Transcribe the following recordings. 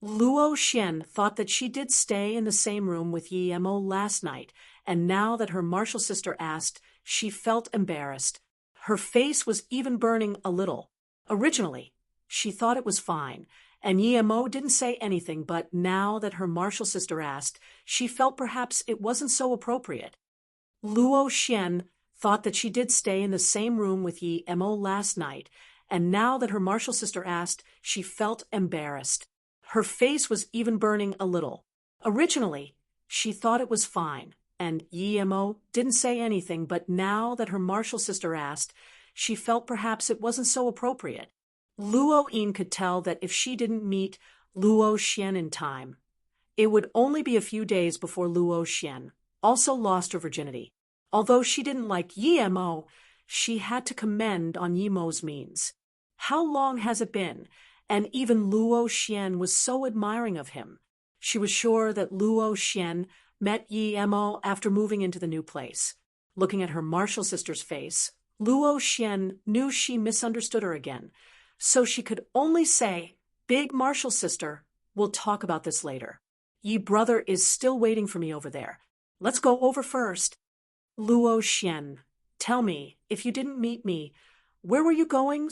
Luo Xian thought that she did stay in the same room with Yi Mo last night, and now that her martial sister asked, she felt embarrassed. Her face was even burning a little. Originally, she thought it was fine, and Yi Mo didn't say anything, but now that her martial sister asked, she felt perhaps it wasn't so appropriate. Luo Xian thought that she did stay in the same room with Yi Mo last night, and now that her martial sister asked, she felt embarrassed. Her face was even burning a little. Originally, she thought it was fine, and Yi Mo didn't say anything, but now that her martial sister asked, she felt perhaps it wasn't so appropriate. Luo Yin could tell that if she didn't meet Luo Xian in time, it would only be a few days before Luo Xian also lost her virginity. Although she didn't like Yi Mo, she had to commend on Yi Mo's means. How long has it been? And even Luo Xian was so admiring of him. She was sure that Luo Xian met Yi Mo after moving into the new place. Looking at her martial sister's face, Luo Xian knew she misunderstood her again, so she could only say, "Big martial sister, we'll talk about this later. Yi brother is still waiting for me over there. Let's go over first." Luo Xian, tell me, if you didn't meet me, where were you going?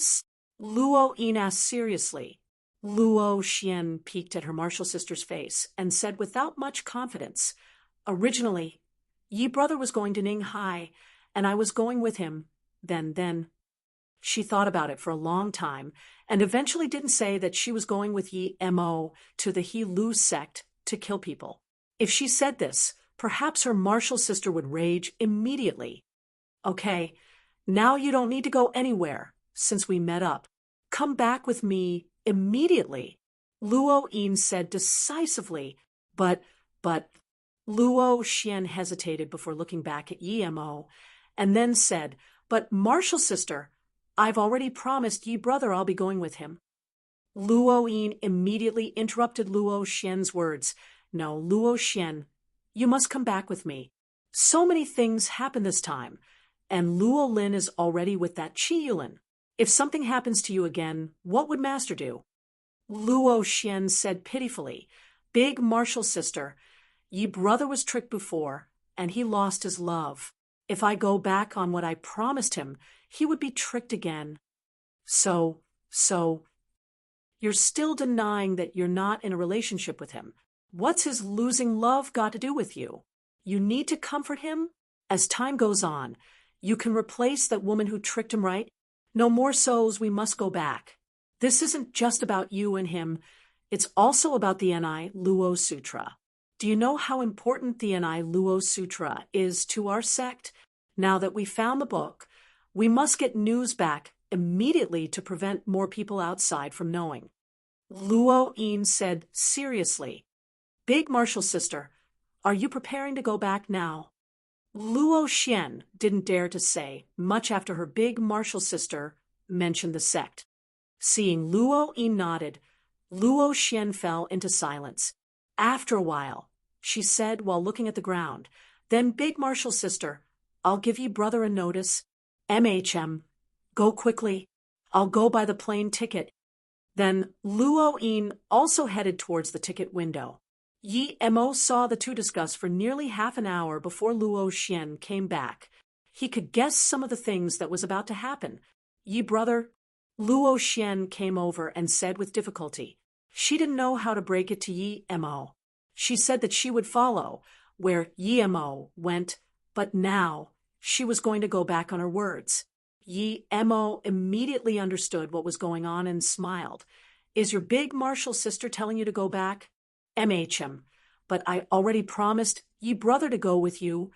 Luo Yin asked seriously. Luo Xian peeked at her martial sister's face and said without much confidence, "Originally, Yi brother was going to Ninghai, and I was going with him. Then." She thought about it for a long time and eventually didn't say that she was going with Yi Mo to the He Lu sect to kill people. If she said this, perhaps her martial sister would rage immediately. "Okay, now you don't need to go anywhere, since we met up. Come back with me immediately," Luo Yin said decisively, but Luo Xian hesitated before looking back at Yi Mo, and then said, "But martial sister, I've already promised Yi brother I'll be going with him." Luo Yin immediately interrupted Luo Xian's words. "No, Luo Xian, you must come back with me. So many things happen this time, and Luo Lin is already with that Qi Yulin. If something happens to you again, what would master do?" Luo Xian said pitifully, "Big martial sister, Yi brother was tricked before, and he lost his love. If I go back on what I promised him, he would be tricked again." So, you're still denying that you're not in a relationship with him. What's his losing love got to do with you? You need to comfort him? As time goes on, you can replace that woman who tricked him, right? No more so's we must go back. This isn't just about you and him. It's also about the Ni Luo Sutra. Do you know how important the Ni Luo Sutra is to our sect? Now that we found the book, we must get news back immediately to prevent more people outside from knowing. Luo Yin said seriously, "Big martial sister, are you preparing to go back now?" Luo Xian didn't dare to say much after her big martial sister mentioned the sect. Seeing Luo Yin nodded, Luo Xian fell into silence. After a while, she said while looking at the ground, "Then big martial sister, I'll give you brother a notice. MHM, go quickly. I'll go buy the plane ticket." Then Luo Yin also headed towards the ticket window. Yi Mo saw the two discuss for nearly half an hour before Luo Xian came back. He could guess some of the things that was about to happen. "Yi brother," Luo Xian came over and said with difficulty. She didn't know how to break it to Yi Mo. She said that she would follow where Yi Mo went, but now she was going to go back on her words. Yi Mo immediately understood what was going on and smiled. "Is your big martial sister telling you to go back?" "MHM, but I already promised Yi brother to go with you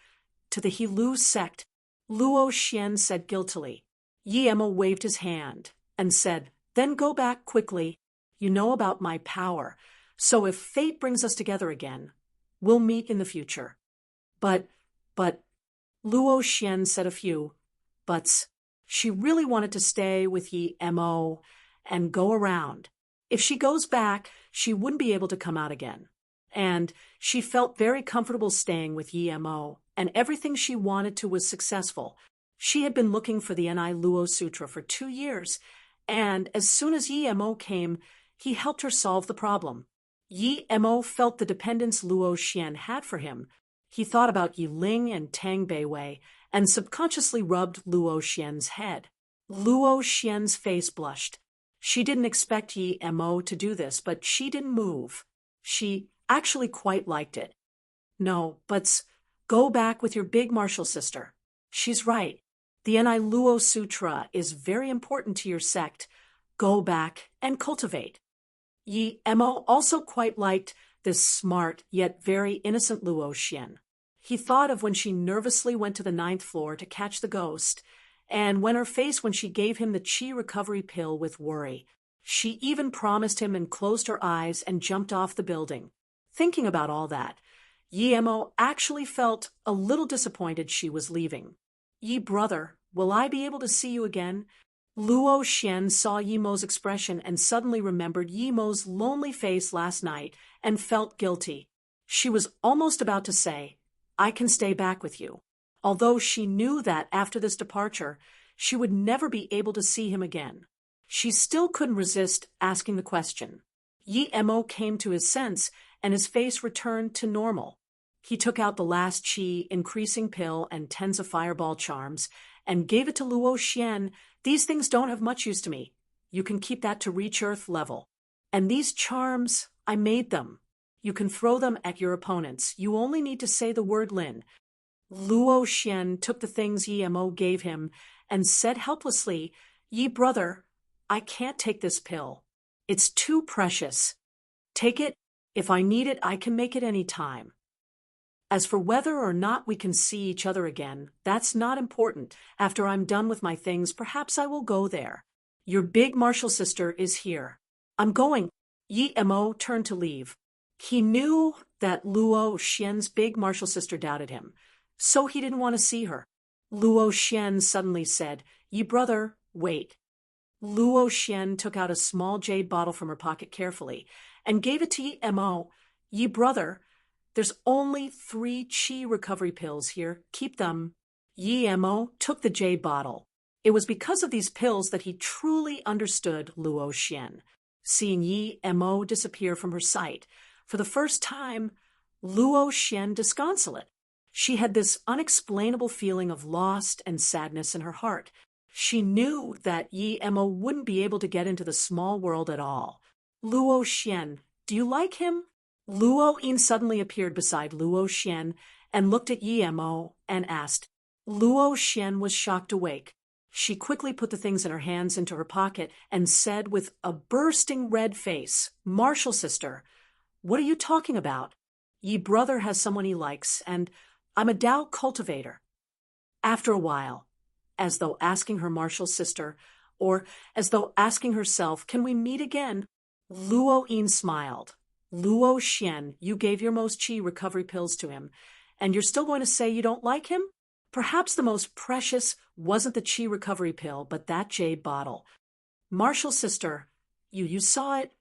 to the He Lu sect," Luo Xian said guiltily. Yi Mo waved his hand and said, "Then go back quickly. You know about my power, so if fate brings us together again, we'll meet in the future." But, Luo Xian said a few buts. She really wanted to stay with Yi Mo and go around. If she goes back, she wouldn't be able to come out again. And she felt very comfortable staying with Yi Mo, and everything she wanted to was successful. She had been looking for the Ni Luo Sutra for 2 years, and as soon as Yi Mo came, he helped her solve the problem. Yi Mo felt the dependence Luo Xian had for him. He thought about Yi Ling and Tang Beiwei and subconsciously rubbed Luo Xian's head. Luo Xian's face blushed. She didn't expect Yi Mo to do this, but she didn't move. She actually quite liked it. No, but go back with your big martial sister. She's right. The Ni Luo Sutra is very important to your sect. Go back and cultivate. Yi Mo also quite liked this smart yet very innocent Luo Xian. He thought of when she nervously went to the 9th floor to catch the ghost, and her face when she gave him the chi recovery pill with worry. She even promised him and closed her eyes and jumped off the building. Thinking about all that, Yi Mo actually felt a little disappointed she was leaving. Yi brother, will I be able to see you again? Luo Xian saw Yi Mo's expression and suddenly remembered Yi Mo's lonely face last night and felt guilty. She was almost about to say, I can stay back with you, although she knew that after this departure, she would never be able to see him again. She still couldn't resist asking the question. Yi Mo came to his sense and his face returned to normal. He took out the last chi increasing pill and tens of fireball charms and gave it to Luo Xian. These things don't have much use to me. You can keep that to reach Earth level. And these charms, I made them. You can throw them at your opponents. You only need to say the word Lin. Luo Xian took the things Yi Mo gave him and said helplessly, Yi brother, I can't take this pill. It's too precious. Take it. If I need it, I can make it any time. As for whether or not we can see each other again, that's not important. After I'm done with my things, perhaps I will go there. Your big martial sister is here. I'm going. Yi Mo turned to leave. He knew that Luo Xian's big martial sister doubted him, so he didn't want to see her. Luo Xian suddenly said, Yi brother, wait. Luo Xian took out a small jade bottle from her pocket carefully and gave it to Yi Mo. Yi brother, there's only 3 chi recovery pills here. Keep them. Yi Mo took the jade bottle. It was because of these pills that he truly understood Luo Xian. Seeing Yi Mo disappear from her sight, for the first time, Luo Xian disconsolate. She had this unexplainable feeling of loss and sadness in her heart. She knew that Yi Mo wouldn't be able to get into the small world at all. Luo Xian, do you like him? Luo Yin suddenly appeared beside Luo Xian and looked at Yi Mo and asked. Luo Xian was shocked awake. She quickly put the things in her hands into her pocket and said with a bursting red face, Martial sister, what are you talking about? Yi brother has someone he likes, and I'm a Dao cultivator. After a while, as though asking her martial sister, or as though asking herself, can we meet again? Luo Yin smiled. Luo Xian, you gave your most chi recovery pills to him, and you're still going to say you don't like him? Perhaps the most precious wasn't the chi recovery pill, but that jade bottle. Martial sister, you saw it?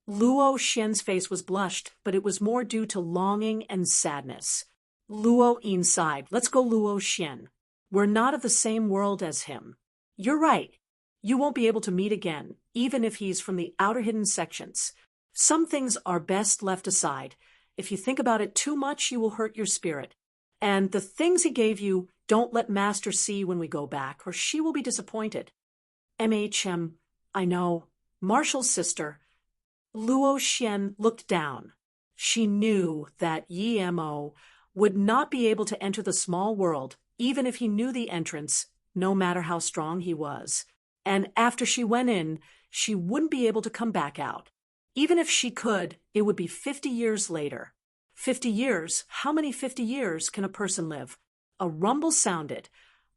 Luo Xian's face was blushed, but it was more due to longing and sadness. Luo Yin sighed. Let's go, Luo Xian. We're not of the same world as him. You're right. You won't be able to meet again, even if he's from the outer hidden sections. Some things are best left aside. If you think about it too much, you will hurt your spirit. And the things he gave you, don't let Master see when we go back, or she will be disappointed. I know. Martial's sister. Luo Xian looked down. She knew that Yi Mo would not be able to enter the small world, even if he knew the entrance, no matter how strong he was. And after she went in, she wouldn't be able to come back out. Even if she could, it would be 50 years later. 50 years? How many 50 years can a person live? A rumble sounded.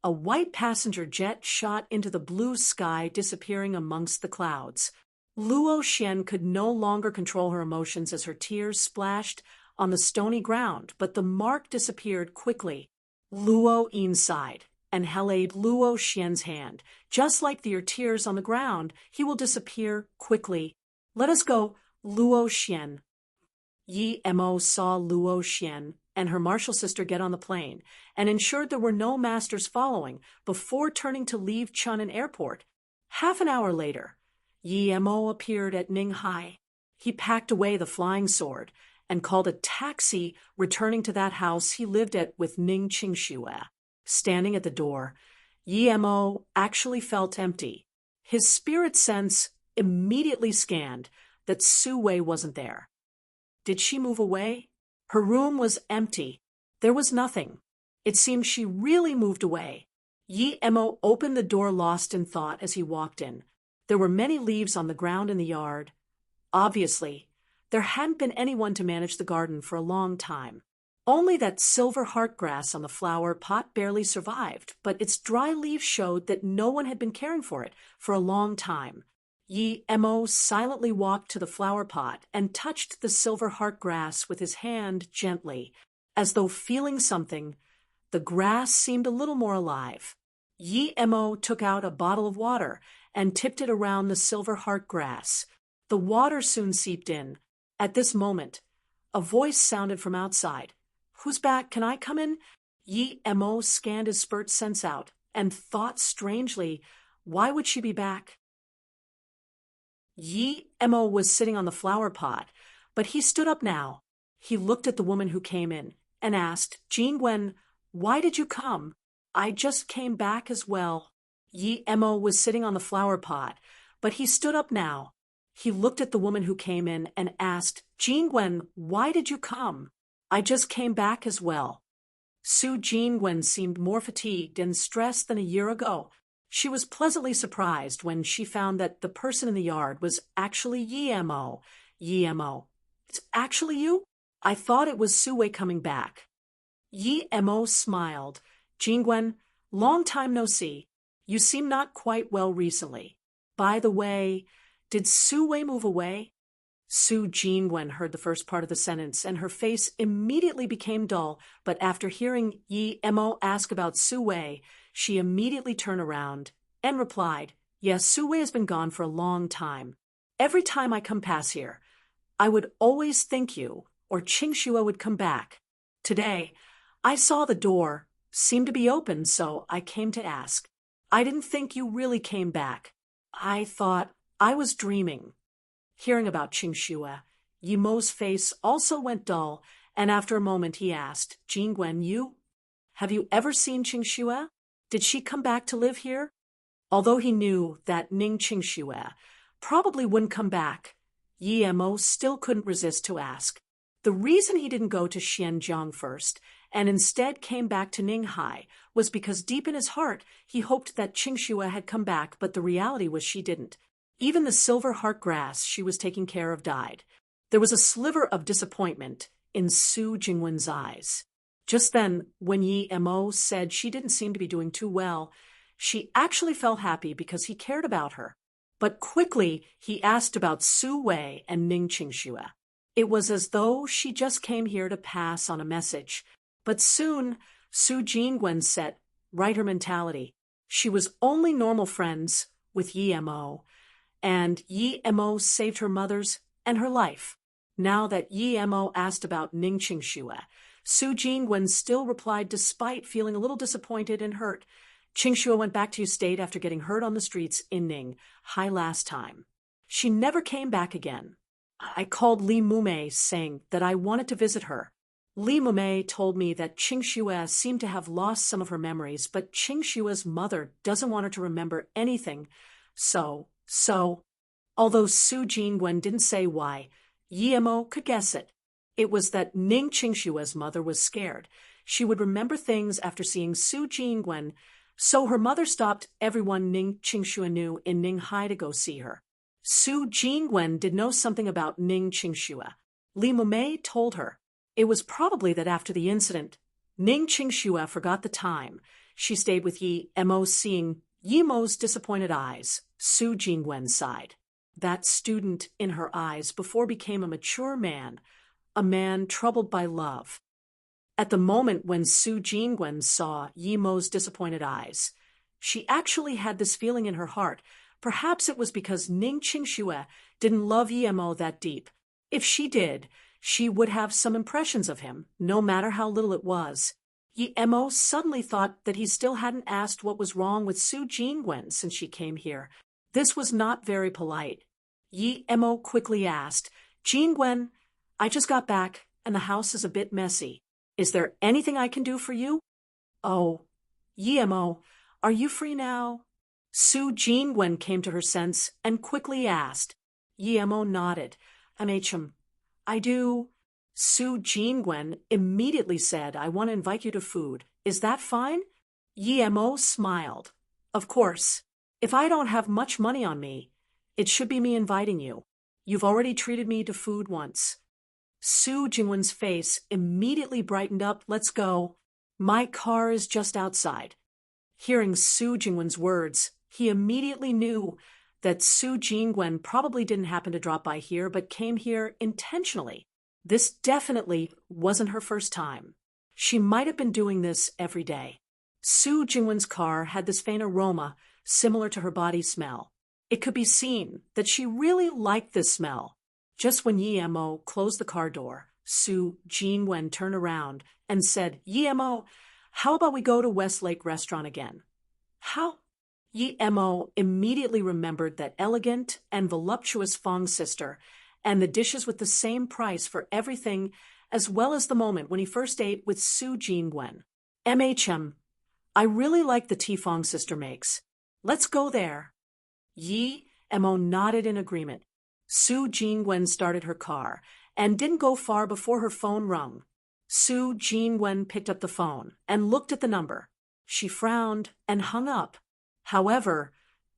A white passenger jet shot into the blue sky, disappearing amongst the clouds. Luo Xian could no longer control her emotions as her tears splashed on the stony ground, but the mark disappeared quickly. Luo Yin sighed and held Luo Xian's hand. Just like your tears on the ground, he will disappear quickly. Let us go, Luo Xian. Yi Mo saw Luo Xian and her martial sister get on the plane and ensured there were no masters following before turning to leave Chun'an Airport. Half an hour later, Yi Mo appeared at Ninghai. He packed away the flying sword and called a taxi, returning to that house he lived at with Ning Qingxue. Standing at the door, Yi Mo actually felt empty. His spirit sense immediately scanned that Su Wei wasn't there. Did she move away? Her room was empty. There was nothing. It seemed she really moved away. Yi Mo opened the door, lost in thought as he walked in. There were many leaves on the ground in the yard. Obviously, there hadn't been anyone to manage the garden for a long time. Only that silver heart grass on the flower pot barely survived, but its dry leaves showed that no one had been caring for it for a long time. Yi Mo silently walked to the flower pot and touched the silver heart grass with his hand gently. As though feeling something, the grass seemed a little more alive. Yi Mo took out a bottle of water and tipped it around the silver heart grass. The water soon seeped in. At this moment, a voice sounded from outside. "Who's back? Can I come in?" Yi Mo scanned his spurt sense out and thought strangely, why would she be back? Yi Mo was sitting on the flower pot, but he stood up now. He looked at the woman who came in and asked, "Jingwen, why did you come?" "I just came back as well." Yi Mo was sitting on the flower pot, but he stood up now. He looked at the woman who came in and asked, "Jingwen, why did you come?" "I just came back as well." Su Jingwen seemed more fatigued and stressed than a year ago. She was pleasantly surprised when she found that the person in the yard was actually Yi Mo. "Yi Mo, it's actually you? I thought it was Su Wei coming back." Yi Mo smiled. "Jingwen, long time no see. You seem not quite well recently. By the way, did Su Wei move away?" Su Jingwen heard the first part of the sentence, and her face immediately became dull, but after hearing Yi Mo ask about Su Wei, she immediately turned around and replied, "Yes, Su Wei has been gone for a long time. Every time I come past here, I would always think you, or Qingxue would come back. Today, I saw the door seemed to be open, so I came to ask. I didn't think you really came back. I thought I was dreaming." Hearing about Qingxue, Yi Mo's face also went dull, and after a moment he asked, "Jingwen, have you ever seen Qingxue? Did she come back to live here?" Although he knew that Ning Qingxue probably wouldn't come back, Yi Mo still couldn't resist to ask. The reason he didn't go to Xianjiang first and instead came back to Ninghai was because deep in his heart he hoped that Qingxue had come back, but the reality was she didn't. Even the silver heart grass she was taking care of died. There was a sliver of disappointment in Su Jingwen's eyes. Just then, when Yi Mo said she didn't seem to be doing too well, she actually felt happy because he cared about her. But quickly he asked about Su Wei and Ning Qingxue. It was as though she just came here to pass on a message. But soon, Su Jingwen set right her mentality. She was only normal friends with Yi Mo, and Yi Mo saved her mother's and her life. Now that Yi Mo asked about Ning Qingxue, Su Jingwen still replied despite feeling a little disappointed and hurt. "Qingxue went back to your state after getting hurt on the streets in Ninghai last time. She never came back again. I called Li Mumei saying that I wanted to visit her. Li Mumei told me that Qingxue seemed to have lost some of her memories, but Qingxue's mother doesn't want her to remember anything. So, although Su Jingwen didn't say why, Yi Mo could guess it. It was that Ning Qingxue's mother was scared. She would remember things after seeing Su Jingwen, so her mother stopped everyone Ning Qingxue knew in Ninghai to go see her. Su Jingwen did know something about Ning Qingxue. Li Mumei told her. It was probably that after the incident, Ning Qingxue forgot the time. She stayed with Yi Mo. Seeing Yi Mo's disappointed eyes, Su Jingwen sighed. That student in her eyes before became a mature man, a man troubled by love. At the moment when Su Jingwen saw Yi Mo's disappointed eyes, she actually had this feeling in her heart. Perhaps it was because Ning Qingxue didn't love Yi Mo that deep. If she did, she would have some impressions of him, no matter how little it was. Yi Mo suddenly thought that he still hadn't asked what was wrong with Su Jingwen since she came here. This was not very polite. Yi Mo quickly asked, Jean Gwen, I just got back, and the house is a bit messy. Is there anything I can do for you? Oh, Yemo, are you free now? Sue Jean Gwen came to her sense and quickly asked. Yemo nodded. MHM, I do. Sue Jean Gwen immediately said, I want to invite you to food. Is that fine? Yemo smiled. Of course. If I don't have much money on me, it should be me inviting you. You've already treated me to food once. Sue Jingwen's face immediately brightened up. Let's go. My car is just outside. Hearing Sue Jingwen's words, he immediately knew that Sue Jingwen probably didn't happen to drop by here, but came here intentionally. This definitely wasn't her first time. She might have been doing this every day. Sue Jingwen's car had this faint aroma similar to her body smell. It could be seen that she really liked this smell. Just when Yemo closed the car door, Sue Jingwen turned around and said, Yemo, how about we go to Westlake Restaurant again? How? Yemo immediately remembered that elegant and voluptuous Fong sister and the dishes with the same price for everything, as well as the moment when he first ate with Sue Jingwen. MHM, I really like the tea Fong sister makes. Let's go there. Yemo nodded in agreement. Sue Jingwen started her car and didn't go far before her phone rung. Sue Jingwen picked up the phone and looked at the number. She frowned and hung up. However,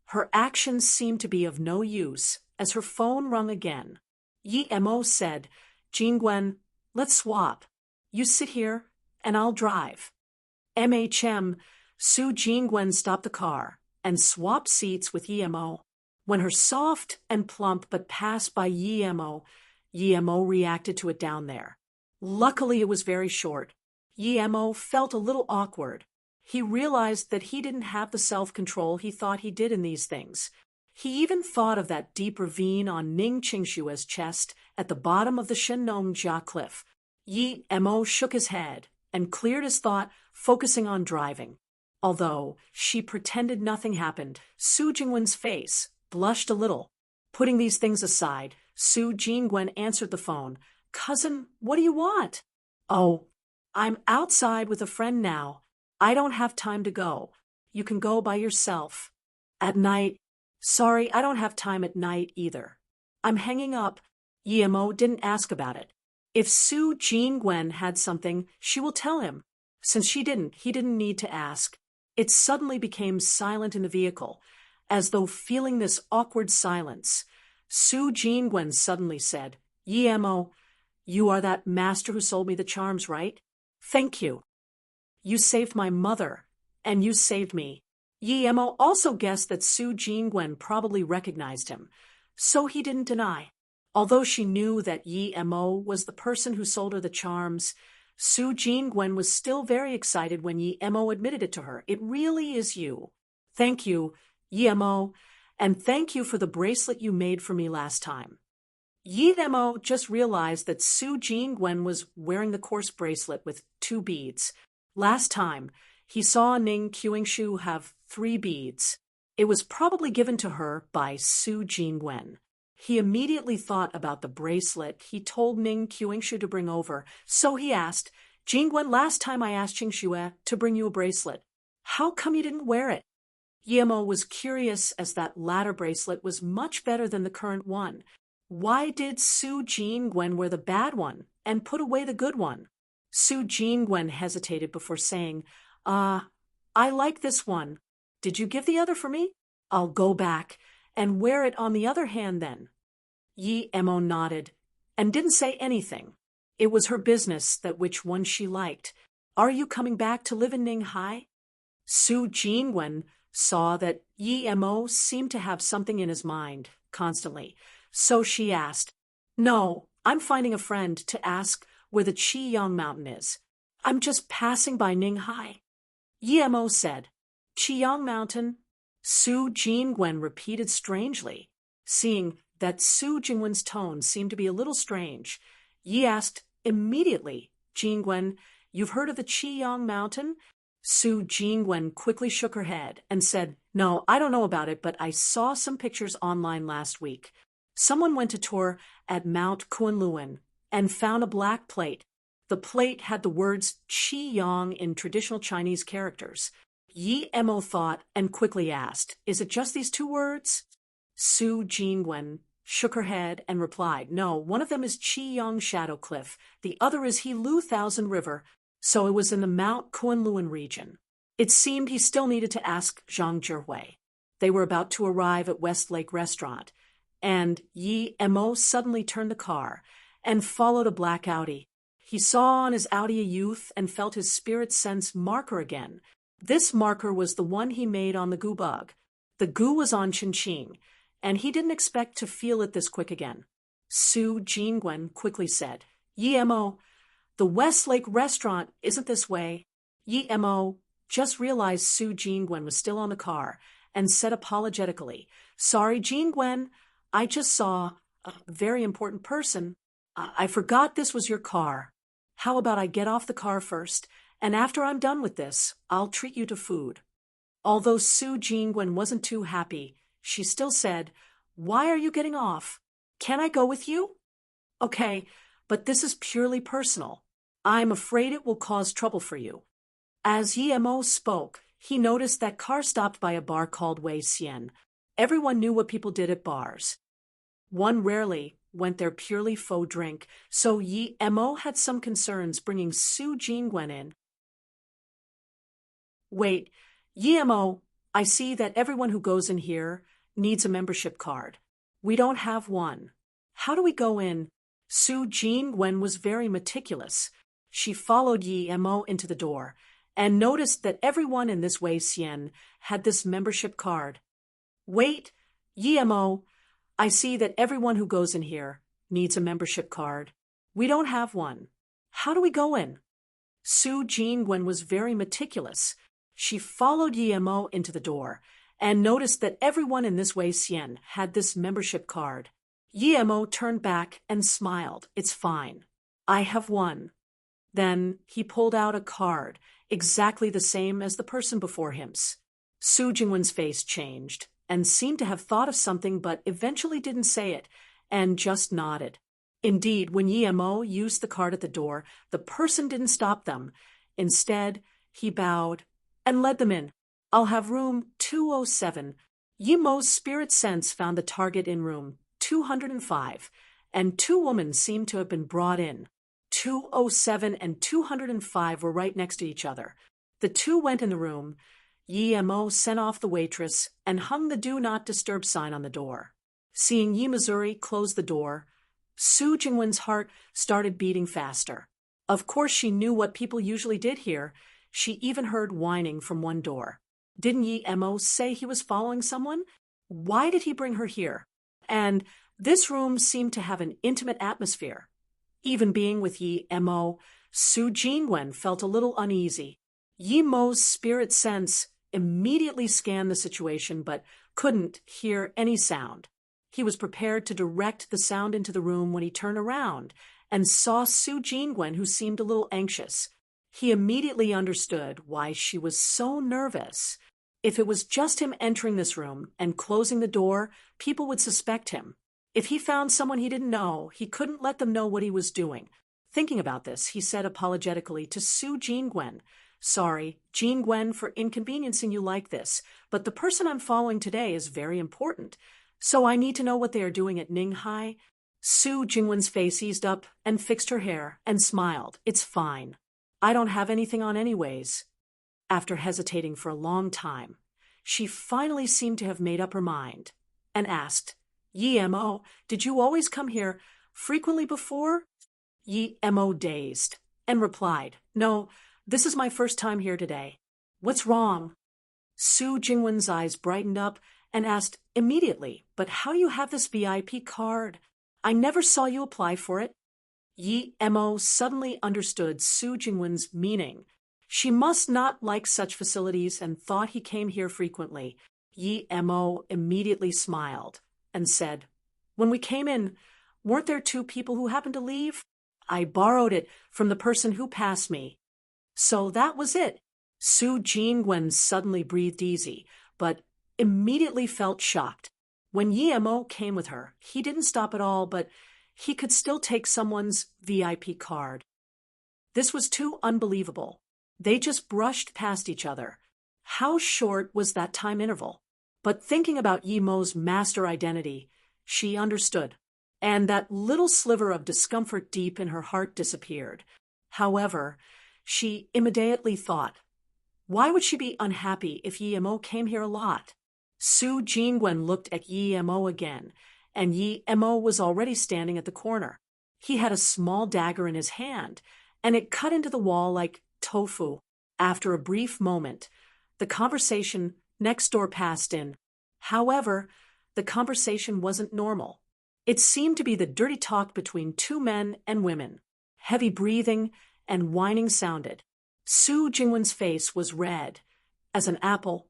her actions seemed to be of no use as her phone rung again. Yemo said, Jingwen, let's swap. You sit here and I'll drive. MHM, Sue Jingwen stopped the car and swapped seats with Yemo. When her soft and plump but passed by Yemo reacted to it down there. Luckily, it was very short. Yemo felt a little awkward. He realized that he didn't have the self-control he thought he did in these things. He even thought of that deep ravine on Ning Qingshua's chest at the bottom of the Shenongjia cliff. Yemo shook his head and cleared his thought, focusing on driving. Although she pretended nothing happened, Sue Jingwen's face blushed a little. Putting these things aside, Sue Jingwen answered the phone. Cousin, what do you want? Oh, I'm outside with a friend now. I don't have time to go. You can go by yourself. At night? Sorry, I don't have time at night either. I'm hanging up. Yemo didn't ask about it. If Sue Jingwen had something, she will tell him. Since she didn't, he didn't need to ask. It suddenly became silent in the vehicle, as though feeling this awkward silence. Sue Jingwen suddenly said, Yemo, you are that master who sold me the charms, right? Thank you. You saved my mother, and you saved me. Yemo also guessed that Sue Jingwen probably recognized him, so he didn't deny. Although she knew that Yemo was the person who sold her the charms, Sue Jingwen was still very excited when Yemo admitted it to her. It really is you. Thank you, Yemo, and thank you for the bracelet you made for me last time. Yemo just realized that Sue Jingwen was wearing the coarse bracelet with 2 beads. Last time, he saw Ning Qingshu have 3 beads. It was probably given to her by Sue Jingwen. He immediately thought about the bracelet he told Ning Qingshu to bring over, so he asked, Jingwen, last time I asked Qingshu to bring you a bracelet. How come you didn't wear it? Yemo was curious as that latter bracelet was much better than the current one. Why did Sue Jingwen wear the bad one and put away the good one? Sue Jingwen hesitated before saying, I like this one. Did you give the other for me? I'll go back and wear it on the other hand then. Yemo nodded and didn't say anything. It was her business that which one she liked. Are you coming back to live in Ninghai? Sue Jingwen saw that Yemo seemed to have something in his mind constantly, so she asked, No, I'm finding a friend to ask where the Qiyang Mountain is. I'm just passing by Ninghai. Yemo said, Qiyang Mountain? Sue Jingwen repeated strangely. Seeing that Sue Jingwen's tone seemed to be a little strange, Yi asked immediately, Jingwen, you've heard of the Qiyang Mountain? Sue Jingwen quickly shook her head and said, No, I don't know about it, but I saw some pictures online last week. Someone went to tour at Mount Kunlun and found a black plate. The plate had the words Qi Yang in traditional Chinese characters. Yi Mo thought and quickly asked, "Is it just these two words?" Su Jingwen shook her head and replied, "No, one of them is Qi Yang Shadow Cliff, the other is He Lu Thousand River, so it was in the Mount Kunlun region." It seemed he still needed to ask Zhang Zhihui. They were about to arrive at Westlake Restaurant, and Yi Mo suddenly turned the car and followed a black Audi. He saw on his Audi a youth and felt his spirit sense marker again. This marker was the one he made on the goo bug. The goo was on Qingqing, and he didn't expect to feel it this quick again. Su Jingwen quickly said, "Yi Mo, the Westlake Restaurant isn't this way." Yi Mo just realized Su Jingwen was still on the car and said apologetically, "Sorry, Jingwen, I just saw a very important person. I forgot this was your car. How about I get off the car first, and after I'm done with this, I'll treat you to food." Although Su Jingwen wasn't too happy, she still said, "Why are you getting off? Can I go with you?" "Okay, but this is purely personal. I'm afraid it will cause trouble for you." As Yi Mo spoke, he noticed that car stopped by a bar called Wei Xian. Everyone knew what people did at bars. One rarely went there purely faux drink, so Yi Mo had some concerns bringing Su Jingwen in. "Wait, Yi Mo, I see that everyone who goes in here needs a membership card. We don't have one. How do we go in?" Su Jingwen was very meticulous. She followed Yi Mo into the door and noticed that everyone in this Wei Xian had this membership card. "Wait, Yi Mo, I see that everyone who goes in here needs a membership card. We don't have one. How do we go in?" Su Jingwen was very meticulous. She followed Yi Mo into the door and noticed that everyone in this Wei Xian had this membership card. Yi Mo turned back and smiled. "It's fine. I have one." Then he pulled out a card, exactly the same as the person before him. Su Jingwen's face changed and seemed to have thought of something but eventually didn't say it and just nodded. Indeed, when Yi Mo used the card at the door, the person didn't stop them. Instead, he bowed and led them in. "I'll have room 207. Yi Mo's spirit sense found the target in room 205, and two women seemed to have been brought in. 207 and 205 were right next to each other. The two went in the room. Yi Mo sent off the waitress and hung the Do Not Disturb sign on the door. Seeing Yi Missouri close the door, Su Jingwen's heart started beating faster. Of course she knew what people usually did here. She even heard whining from one door. Didn't Yi Mo say he was following someone? Why did he bring her here? And this room seemed to have an intimate atmosphere. Even being with Yi Mo, Su Jingwen felt a little uneasy. Yi Mo's spirit sense immediately scanned the situation but couldn't hear any sound. He was prepared to direct the sound into the room when he turned around and saw Su Jingwen, who seemed a little anxious. He immediately understood why she was so nervous. If it was just him entering this room and closing the door, people would suspect him. If he found someone he didn't know, he couldn't let them know what he was doing. Thinking about this, he said apologetically to Su Jingwen, "Sorry, Jingwen, for inconveniencing you like this, but the person I'm following today is very important, so I need to know what they are doing at Ninghai." Su Jingwen's face eased up and fixed her hair and smiled. "It's fine. I don't have anything on anyways." After hesitating for a long time, she finally seemed to have made up her mind and asked, "Yi Mo, did you always come here frequently before?" Yi Mo dazed and replied, "No, this is my first time here today." "What's wrong?" Su Jingwen's eyes brightened up and asked immediately, "But how do you have this VIP card? I never saw you apply for it." Yi Mo suddenly understood Su Jingwen's meaning. She must not like such facilities and thought he came here frequently. Yi Mo immediately smiled and said, "When we came in, weren't there two people who happened to leave? I borrowed it from the person who passed me." So that was it. Su Jingwen suddenly breathed easy, but immediately felt shocked. When Yemo came with her, he didn't stop at all, but he could still take someone's VIP card. This was too unbelievable. They just brushed past each other. How short was that time interval? But thinking about Yemo's master identity, she understood, and that little sliver of discomfort deep in her heart disappeared. However, she immediately thought, why would she be unhappy if Yemo came here a lot? Su Jingwen looked at Yemo again, and Yemo was already standing at the corner. He had a small dagger in his hand, and it cut into the wall like tofu. After a brief moment, the conversation next door passed in. However, the conversation wasn't normal. It seemed to be the dirty talk between two men and women. Heavy breathing and whining sounded. Su Jingwen's face was red as an apple.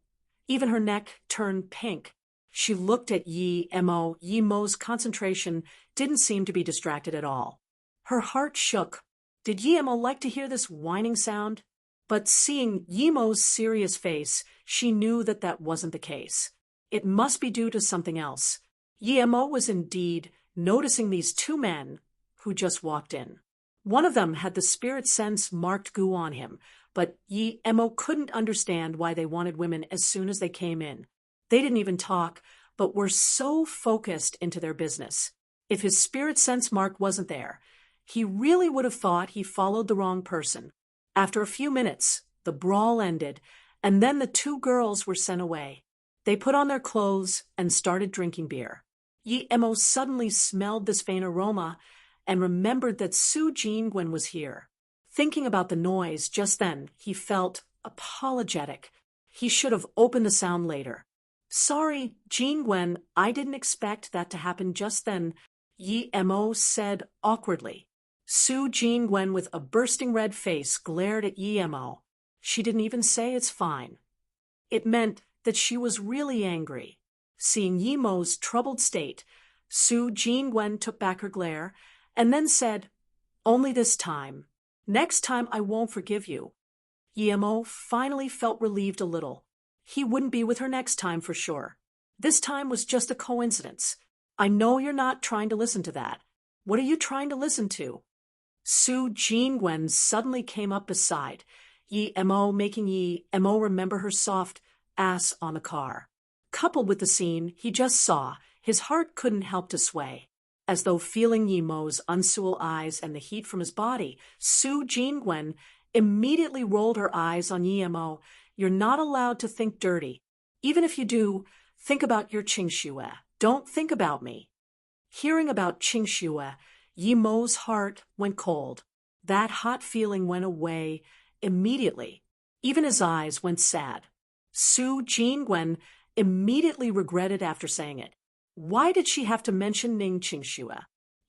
Even her neck turned pink. She looked at Yemo. Yemo's concentration didn't seem to be distracted at all. Her heart shook. Did Yemo like to hear this whining sound? But seeing Yemo's serious face, she knew that that wasn't the case. It must be due to something else. Yemo was indeed noticing these two men who just walked in. One of them had the spirit sense marked goo on him, but Yemo couldn't understand why they wanted women as soon as they came in. They didn't even talk, but were so focused into their business. If his spirit sense mark wasn't there, he really would have thought he followed the wrong person. After a few minutes, the brawl ended, and then the two girls were sent away. They put on their clothes and started drinking beer. Yemo suddenly smelled this faint aroma and remembered that Su Jingwen was here. Thinking about the noise just then, he felt apologetic. He should have opened the sound later. Sorry, Jingwen, I didn't expect that to happen just then, Yemo said awkwardly. Su Jingwen, with a bursting red face, glared at Yemo. She didn't even say it's fine. It meant that she was really angry. Seeing Yemo's troubled state, Su Jingwen took back her glare and then said, only this time. Next time I won't forgive you. Yemo finally felt relieved a little. He wouldn't be with her next time for sure. This time was just a coincidence. I know you're not trying to listen to that. What are you trying to listen to? Su Jingwen suddenly came up beside Yemo, making Yemo remember her soft ass on the car. Coupled with the scene he just saw, his heart couldn't help to sway. As though feeling Yemo's unsual eyes and the heat from his body, Su Jingwen immediately rolled her eyes on Yemo. You're not allowed to think dirty. Even if you do, think about your Qingxue. Don't think about me. Hearing about Qingxue, Yemo's heart went cold. That hot feeling went away immediately. Even his eyes went sad. Su Jingwen immediately regretted after saying it. Why did she have to mention Ning Qingxue?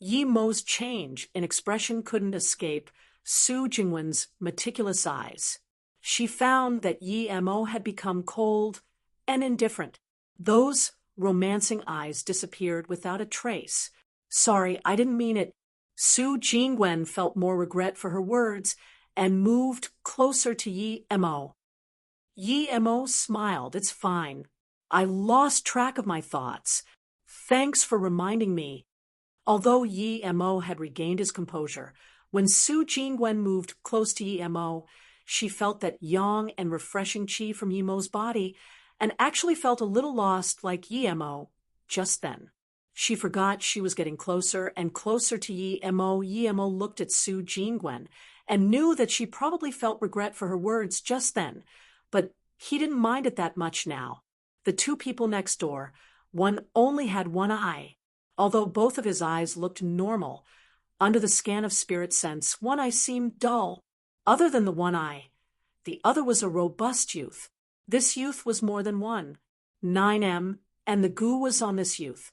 Yemo's change in expression couldn't escape Su Jingwen's meticulous eyes. She found that Yemo had become cold and indifferent. Those romancing eyes disappeared without a trace. Sorry, I didn't mean it. Su Jingwen felt more regret for her words and moved closer to Yemo. Yemo smiled. It's fine. I lost track of my thoughts. Thanks for reminding me. Although Yemo had regained his composure, when Su Jingwen moved close to Yemo, she felt that yang and refreshing qi from Yemo's body and actually felt a little lost like Yemo just then. She forgot she was getting closer and closer to Yemo. Yemo looked at Su Jingwen and knew that she probably felt regret for her words just then, but he didn't mind it that much now. The two people next door, one only had one eye. Although both of his eyes looked normal, under the scan of spirit sense, one eye seemed dull. Other than the one eye, the other was a robust youth. This youth was more than one. 9M, and the goo was on this youth.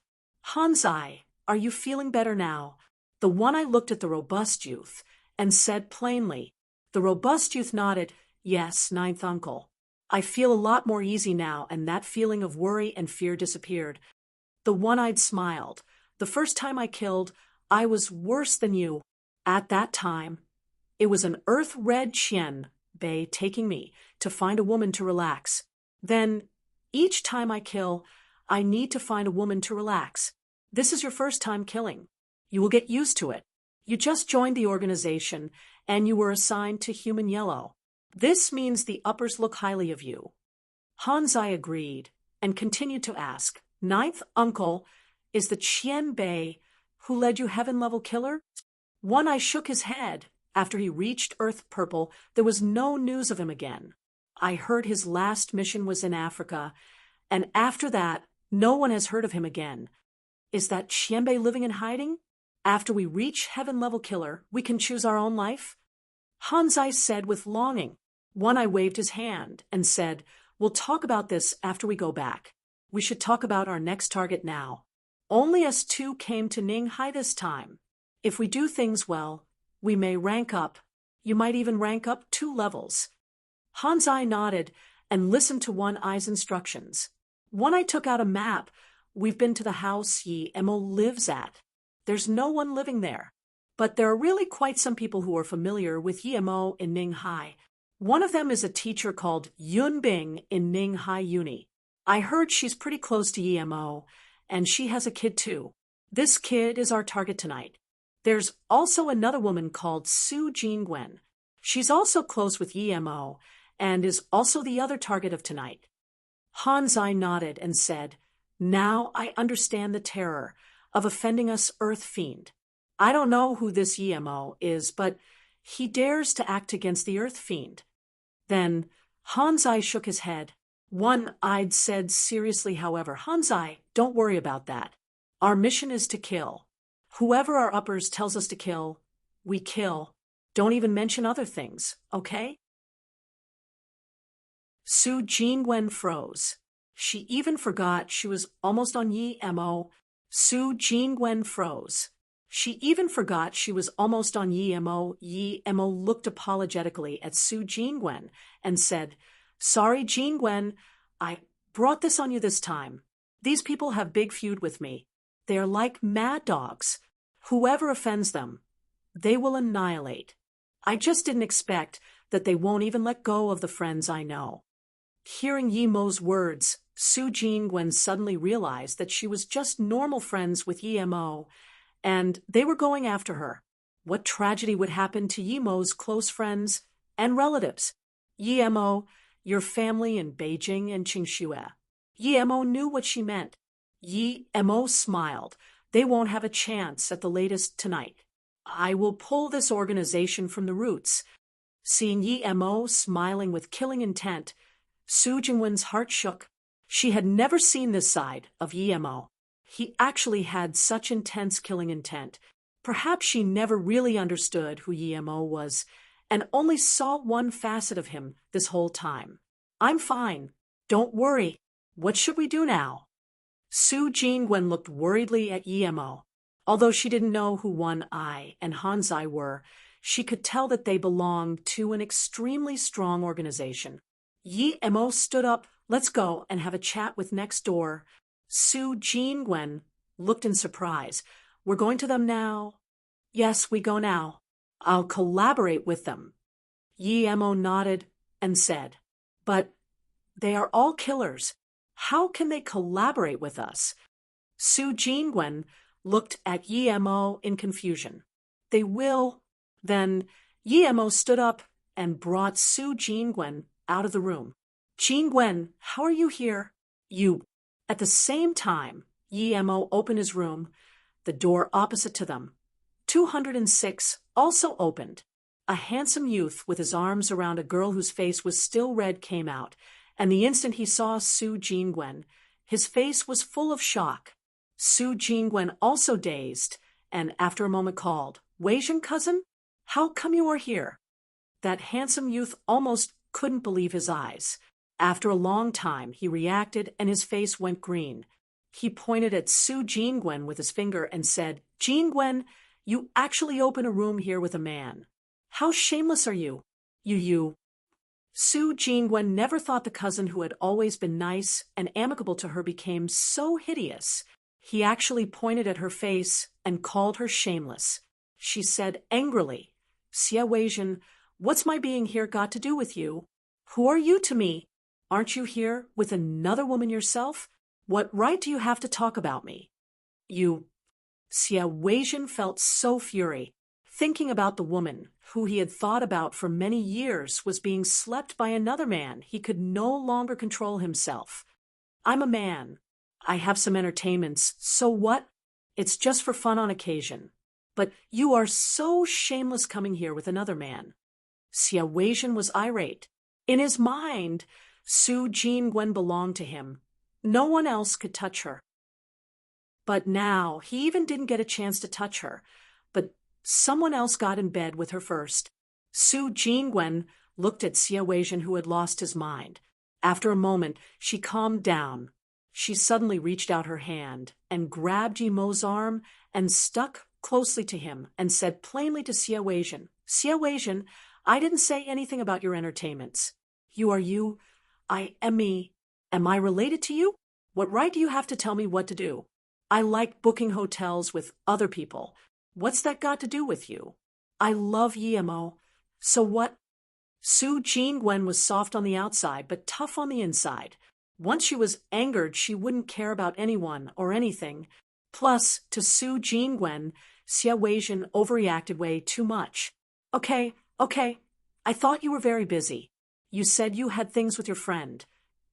Hanzai, are you feeling better now? The one eye looked at the robust youth and said plainly. The robust youth nodded, yes, ninth uncle. I feel a lot more easy now, and that feeling of worry and fear disappeared. The one-eyed smiled. The first time I killed, I was worse than you. At that time, it was an earth-red Qian Bei taking me to find a woman to relax. Then, each time I kill, I need to find a woman to relax. This is your first time killing. You will get used to it. You just joined the organization, and you were assigned to Human Yellow. This means the uppers look highly of you." Hanzai agreed, and continued to ask, "Ninth uncle, is the Qian Bei who led you heaven-level killer?" One Eye shook his head. After he reached Earth Purple, there was no news of him again. I heard his last mission was in Africa, and after that, no one has heard of him again. Is that Qianbei living in hiding? After we reach Heaven-level killer, we can choose our own life? Hanzai said with longing. One Eye waved his hand and said, "We'll talk about this after we go back. We should talk about our next target now. Only us two came to Ninghai this time. If we do things well, we may rank up. You might even rank up 2 levels." Hanzai nodded and listened to One Eye's instructions. One Eye took out a map. "We've been to the house Yi Emo lives at. There's no one living there. But there are really quite some people who are familiar with Yi Emo in Ninghai. One of them is a teacher called Yun Bing in Ninghai Uni. I heard she's pretty close to Yi Emo, and she has a kid too. This kid is our target tonight. There's also another woman called Su Jingwen. She's also close with Yi Emo, and is also the other target of tonight." Hanzai nodded and said, "Now I understand the terror of offending us Earth Fiend. I don't know who this Yi Emo is, but he dares to act against the Earth Fiend." Then Hanzai shook his head. One Eyed said seriously, however, "Hanzai, don't worry about that. Our mission is to kill. Whoever our uppers tells us to kill, we kill. Don't even mention other things, okay?" Su Jingwen froze. She even forgot she was almost on Yi Emo. Su Jingwen froze. She even forgot she was almost on Yi Emo. Yi Emo looked apologetically at Su Jingwen and said, "Sorry, Jingwen, I brought this on you this time. These people have big feud with me. They are like mad dogs. Whoever offends them, they will annihilate. I just didn't expect that they won't even let go of the friends I know." Hearing Yi Mo's words, Su Jingwen suddenly realized that she was just normal friends with Yi Mo, and they were going after her. What tragedy would happen to Yi Mo's close friends and relatives? Yi Mo, your family in Beijing and Qingxue. Yi Mo knew what she meant. Yi Mo smiled. They won't have a chance at the latest tonight. I will pull this organization from the roots. Seeing Yi Mo smiling with killing intent, Su Jingwen's heart shook. She had never seen this side of Yi Mo. He actually had such intense killing intent. Perhaps she never really understood who Yi Mo was, and only saw one facet of him this whole time. "I'm fine. Don't worry. What should we do now?" Su Jingwen looked worriedly at Yi Mo. Although she didn't know who One Eye and Hanzai were, she could tell that they belonged to an extremely strong organization. Yi Mo stood up. "Let's go and have a chat with next door." Su Jingwen looked in surprise. "We're going to them now?" "Yes, we go now. I'll collaborate with them." Yi Mo nodded and said, "But they are all killers. How can they collaborate with us?" Su Jingwen looked at Yi Mo in confusion. "They will." Then Yi Mo stood up and brought Su Jingwen out of the room. "Jingwen, how are you here?" "You." At the same time, Yi Mo opened his room. The door opposite to them, 206, also opened. A handsome youth with his arms around a girl whose face was still red came out, and the instant he saw Su Jingwen, his face was full of shock. Su Jingwen also dazed, and after a moment called, "Weijin cousin? How come you are here?" That handsome youth almost couldn't believe his eyes. After a long time, he reacted and his face went green. He pointed at Su Jingwen with his finger and said, "Jingwen, you actually open a room here with a man. How shameless are you? You. Su Jingwen never thought the cousin who had always been nice and amicable to her became so hideous. He actually pointed at her face and called her shameless. She said angrily, "Xie Weijin, what's my being here got to do with you? Who are you to me? Aren't you here with another woman yourself? What right do you have to talk about me? You. Xia Weijin felt so fury. Thinking about the woman, who he had thought about for many years, was being slept by another man. He could no longer control himself. I'm a man. I have some entertainments, so what? It's just for fun on occasion. But you are so shameless coming here with another man. Xia Weijin was irate. In his mind, Su Jingwen belonged to him. No one else could touch her. But now, he even didn't get a chance to touch her. But someone else got in bed with her first. Su Jingwen looked at Xia Weijin, who had lost his mind. After a moment, she calmed down. She suddenly reached out her hand and grabbed Yi Mo's arm and stuck closely to him and said plainly to Xia Weijin, Xia Weijin, I didn't say anything about your entertainments. You are you. I am me. Am I related to you? What right do you have to tell me what to do? I like booking hotels with other people. What's that got to do with you? I love Yi Mo. So what? Su Jingwen was soft on the outside, but tough on the inside. Once she was angered, she wouldn't care about anyone or anything. Plus, to Su Jingwen, Xia Weijin overreacted way too much. Okay. I thought you were very busy. You said you had things with your friend.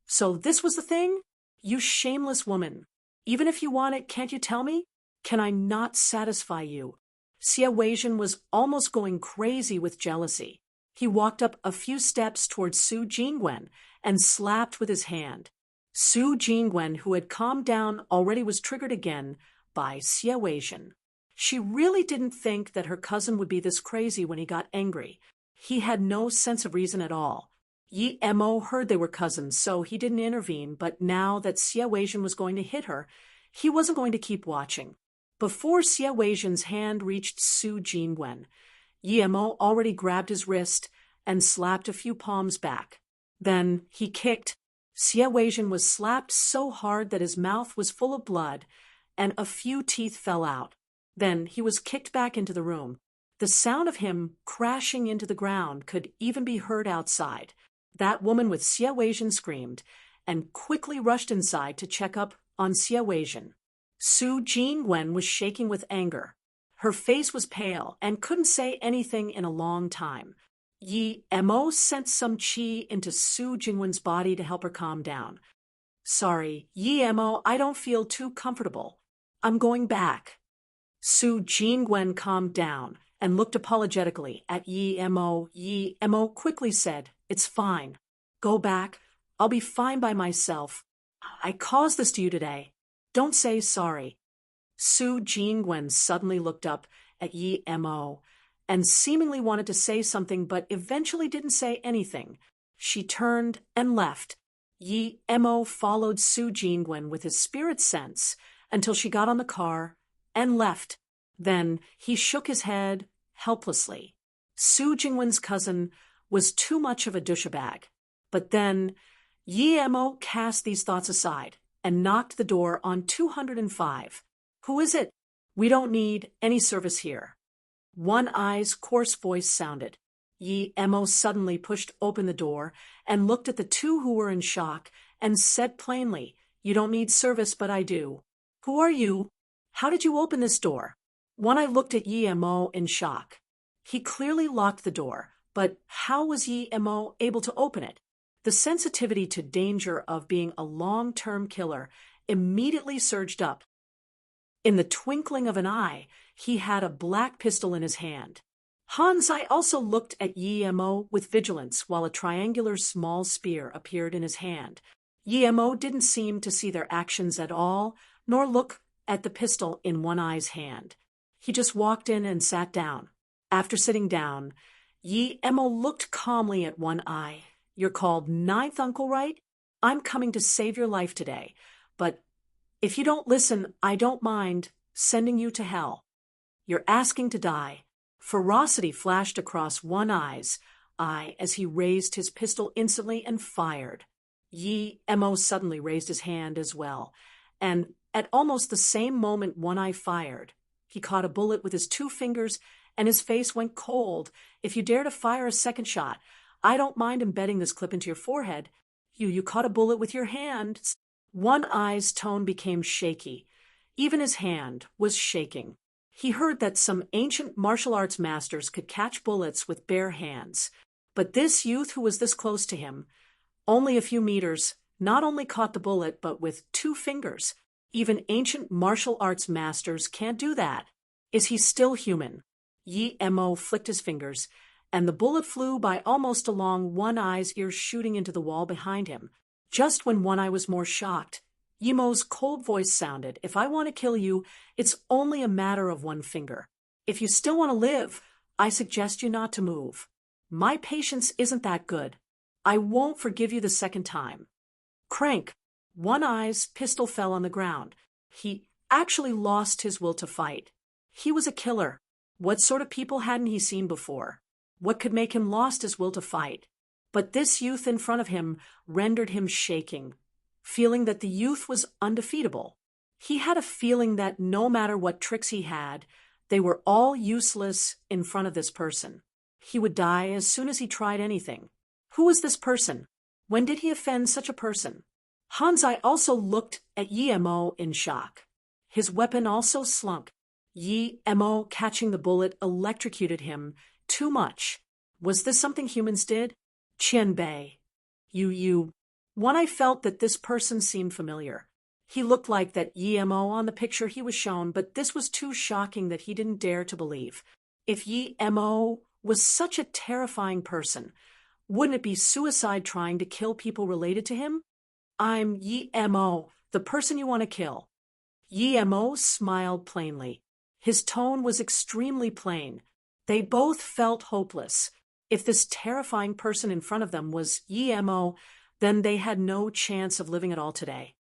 So this was the thing? You shameless woman. Even if you want it, can't you tell me? Can I not satisfy you? Xia Weijin was almost going crazy with jealousy. He walked up a few steps towards Su Jingwen and slapped with his hand. Su Jingwen, who had calmed down, already was triggered again by Xia Weijin. She really didn't think that her cousin would be this crazy when he got angry. He had no sense of reason at all. Yi Mo heard they were cousins, so he didn't intervene, but now that Xia Weijin was going to hit her, he wasn't going to keep watching. Before Xia Weijin's hand reached Su Jingwen, Yi Mo already grabbed his wrist and slapped a few palms back. Then he kicked. Xia Weijin was slapped so hard that his mouth was full of blood, and a few teeth fell out. Then he was kicked back into the room. The sound of him crashing into the ground could even be heard outside. That woman with Xia Weijin screamed and quickly rushed inside to check up on Xia Weijin. Su Jingwen was shaking with anger. Her face was pale and couldn't say anything in a long time. Yi Mo sent some qi into Su Jingwen's body to help her calm down. Sorry, Yi Mo, I don't feel too comfortable. I'm going back. Su Jingwen calmed down and looked apologetically at Yi Mo. Yi Mo quickly said, It's fine. Go back. I'll be fine by myself. I caused this to you today. Don't say sorry. Su Jingwen suddenly looked up at Yi Mo and seemingly wanted to say something, but eventually didn't say anything. She turned and left. Yi Mo followed Su Jingwen with his spirit sense until she got on the car and left. Then he shook his head helplessly. Su Jingwen's cousin was too much of a douchebag. But then Yi Mo cast these thoughts aside and knocked the door on 205. Who is it? We don't need any service here. One Eye's coarse voice sounded. Yi Mo suddenly pushed open the door and looked at the two who were in shock and said plainly, You don't need service, but I do. Who are you? How did you open this door? One Eye looked at Yi Mo in shock. He clearly locked the door, but how was Yi Mo able to open it? The sensitivity to danger of being a long-term killer immediately surged up. In the twinkling of an eye, he had a black pistol in his hand. Hans Eye also looked at Yi Mo with vigilance while a triangular small spear appeared in his hand. Yi Mo didn't seem to see their actions at all, nor look at the pistol in One Eye's hand. He just walked in and sat down. After sitting down, Yi Mo looked calmly at One Eye. You're called Ninth Uncle, right? I'm coming to save your life today, but if you don't listen, I don't mind sending you to hell. You're asking to die. Ferocity flashed across One Eye's eye as he raised his pistol instantly and fired. Yi Mo suddenly raised his hand as well, and at almost the same moment One Eye fired, he caught a bullet with his 2 fingers and his face went cold. If you dare to fire a second shot, I don't mind embedding this clip into your forehead. You caught a bullet with your hand. One-Eye's tone became shaky. Even his hand was shaking. He heard that some ancient martial arts masters could catch bullets with bare hands. But this youth who was this close to him, only a few meters, not only caught the bullet but with 2 fingers. Even ancient martial arts masters can't do that. Is he still human? Yi Mo flicked his fingers, and the bullet flew by almost along One-Eye's ear, shooting into the wall behind him. Just when One-Eye was more shocked, Yimo's cold voice sounded, "If I want to kill you, it's only a matter of 1 finger. If you still want to live, I suggest you not to move. My patience isn't that good. I won't forgive you the second time." Crank! One-Eye's pistol fell on the ground. He actually lost his will to fight. He was a killer. What sort of people hadn't he seen before? What could make him lost his will to fight? But this youth in front of him rendered him shaking, feeling that the youth was undefeatable. He had a feeling that no matter what tricks he had, they were all useless in front of this person. He would die as soon as he tried anything. Who was this person? When did he offend such a person? Hanzai also looked at Yi Mo in shock. His weapon also slunk. Yi Mo, catching the bullet, electrocuted him too much. Was this something humans did? Qianbei. You. One-Eye felt that this person seemed familiar. He looked like that Yi Mo on the picture he was shown, but this was too shocking that he didn't dare to believe. If Yi Mo was such a terrifying person, wouldn't it be suicide trying to kill people related to him? "I'm Yi Mo, the person you want to kill." Yi Mo smiled plainly. His tone was extremely plain. They both felt hopeless. If this terrifying person in front of them was Yi Mo, then they had no chance of living at all today.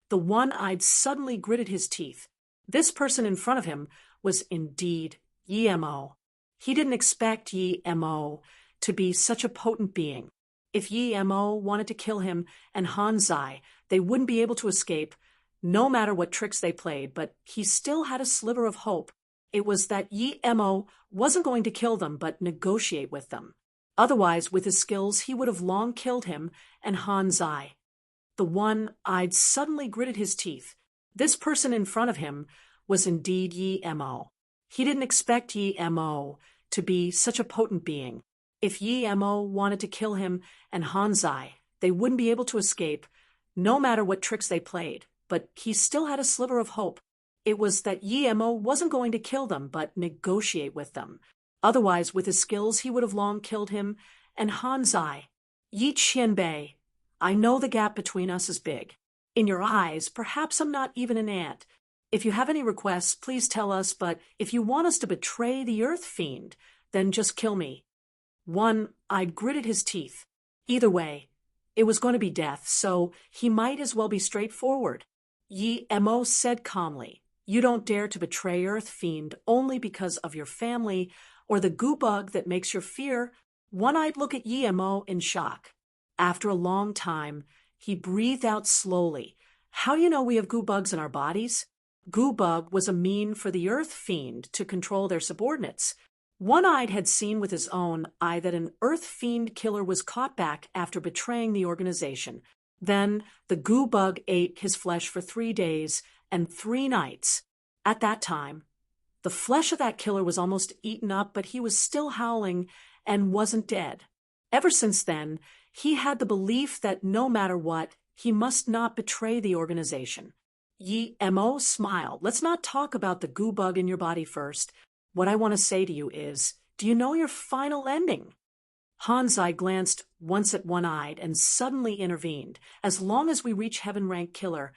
The One-Eyed suddenly gritted his teeth. This person in front of him was indeed Yi Mo. He didn't expect Yi Mo to be such a potent being. If Yi Mo wanted to kill him and Hanzai, they wouldn't be able to escape, no matter what tricks they played, but he still had a sliver of hope. It was that Yi Mo wasn't going to kill them, but negotiate with them. Otherwise, with his skills, he would have long killed him and Hanzai. The One-Eyed suddenly gritted his teeth. This person in front of him was indeed Yi Mo. He didn't expect Yi Mo to be such a potent being. If Yi Mo wanted to kill him and Hanzai, they wouldn't be able to escape, no matter what tricks they played, but he still had a sliver of hope. It was that Yi Mo wasn't going to kill them, but negotiate with them. Otherwise, with his skills, he would have long killed him and Hanzai. "Yi Qianbei, I know the gap between us is big. In your eyes, perhaps I'm not even an ant. If you have any requests, please tell us, but if you want us to betray the Earth Fiend, then just kill me." One-Eyed gritted his teeth. Either way, it was going to be death, so he might as well be straightforward. Yi Mo said calmly, "You don't dare to betray Earth Fiend only because of your family or the goo bug that makes your fear." One-Eyed looked at Yi Mo in shock. After a long time, he breathed out slowly. "How do you know we have goo bugs in our bodies?" Goo bug was a mean for the Earth Fiend to control their subordinates. One-Eyed had seen with his own eye that an Earth Fiend killer was caught back after betraying the organization. Then the goo bug ate his flesh for 3 days and 3 nights. At that time, the flesh of that killer was almost eaten up, but he was still howling and wasn't dead. Ever since then, he had the belief that no matter what, he must not betray the organization. Yi Mo smiled. "Let's not talk about the goo bug in your body first. What I want to say to you is, do you know your final ending?" Hanzai glanced once at One-Eyed and suddenly intervened. "As long as we reach Heaven Rank Killer,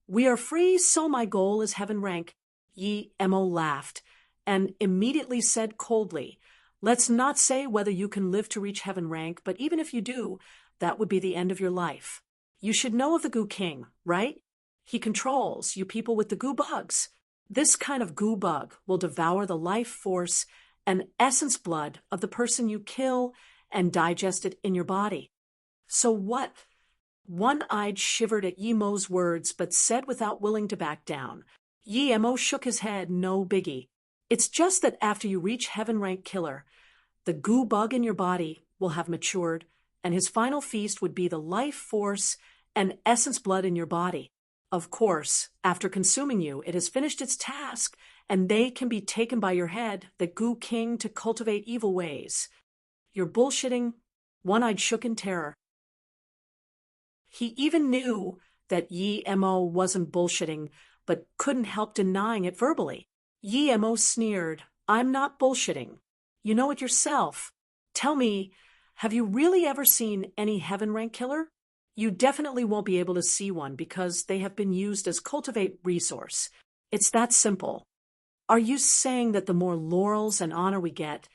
we are free, so my goal is Heaven Rank." Yi Mo laughed and immediately said coldly, "Let's not say whether you can live to reach Heaven Rank, but even if you do, that would be the end of your life. You should know of the Goo King, right? He controls you people with the goo bugs. This kind of goo bug will devour the life force and essence blood of the person you kill and digest it in your body." "So what?" One-Eyed shivered at Yi Mo's words, but said without willing to back down. Yi Mo shook his head. "No biggie. It's just that after you reach Heaven Rank Killer, the goo bug in your body will have matured and his final feast would be the life force and essence blood in your body. Of course, after consuming you, it has finished its task, and they can be taken by your head, the Goo King, to cultivate evil ways. You're bullshitting. One-Eyed shook in terror. He even knew that Yi Mo wasn't bullshitting, but couldn't help denying it verbally. Yi Mo sneered. I'm not bullshitting. You know it yourself. Tell me, have you really ever seen any heaven rank killer? You definitely won't be able to see one because they have been used as cultivate resource. It's that simple. Are you saying that the more laurels and honor we get,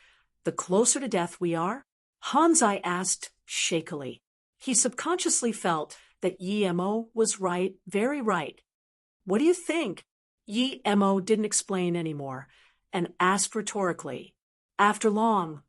the closer to death we are? Hanzai asked shakily. He subconsciously felt that Yi Mo was right, very right. What do you think? Yi Mo didn't explain anymore and asked rhetorically. After long,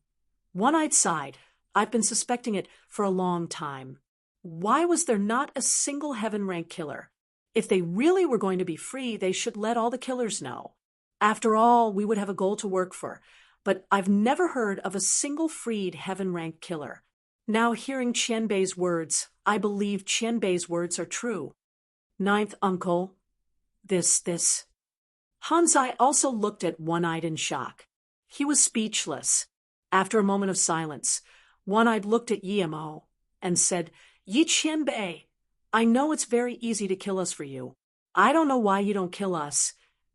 One-Eyed sighed. I've been suspecting it for a long time. Why was there not a single heaven rank killer? If they really were going to be free, they should let all the killers know. After all, we would have a goal to work for, but I've never heard of a single freed heaven rank killer. Now hearing Qianbei's words, I believe Qianbei's words are true. Ninth uncle, this. Hanzai also looked at One-Eyed in shock. He was speechless. After a moment of silence, One-Eyed looked at Yi Mo and said, Yi Qianbei, I know it's very easy to kill us for you. I don't know why you don't kill us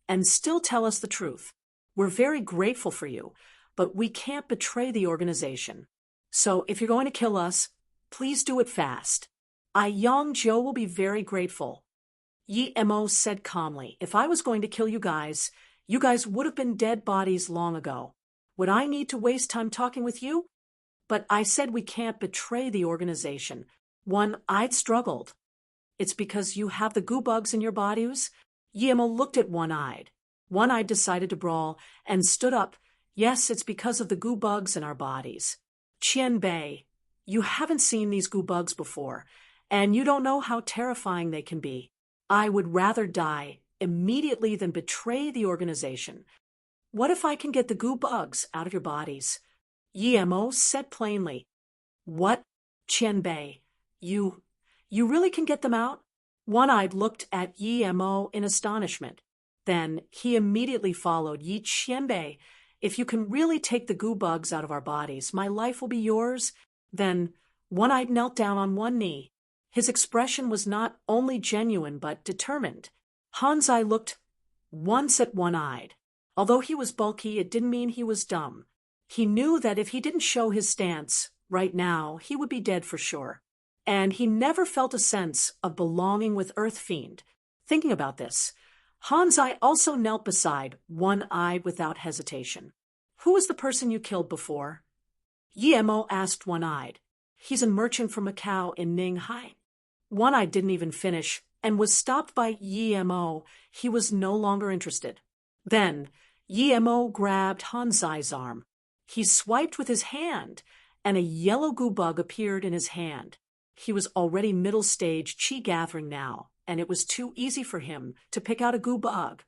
and still tell us the truth. We're very grateful for you, but we can't betray the organization. So if you're going to kill us, please do it fast. Yang Zhou will be very grateful. Yi Mo said calmly, if I was going to kill you guys would have been dead bodies long ago. Would I need to waste time talking with you? But I said we can't betray the organization. One-Eyed struggled. It's because you have the goo bugs in your bodies? Yi Mo looked at One-Eyed. One-Eyed decided to brawl and stood up. Yes, it's because of the goo bugs in our bodies. Qianbei, you haven't seen these goo bugs before, and you don't know how terrifying they can be. I would rather die immediately than betray the organization. What if I can get the goo bugs out of your bodies? Yi Mo said plainly. What? Qianbei, you really can get them out? One-Eyed looked at Yi Mo in astonishment. Then he immediately followed. Yi Qianbei, if you can really take the goo bugs out of our bodies, my life will be yours. Then One-Eyed knelt down on one knee. His expression was not only genuine but determined. Hanzai looked once at One-Eyed. Although he was bulky, it didn't mean he was dumb. He knew that if he didn't show his stance right now, he would be dead for sure. And he never felt a sense of belonging with Earth Fiend. Thinking about this, Hanzai also knelt beside One-Eyed without hesitation. Who was the person you killed before? Yi Mo asked One-Eyed. He's a merchant from Macau in Ninghai. One-Eyed didn't even finish and was stopped by Yi Mo. He was no longer interested. Then Yi Mo grabbed Hanzai's arm. He swiped with his hand, and a yellow goo bug appeared in his hand. He was already middle stage qi gathering now, and it was too easy for him to pick out a goo bug.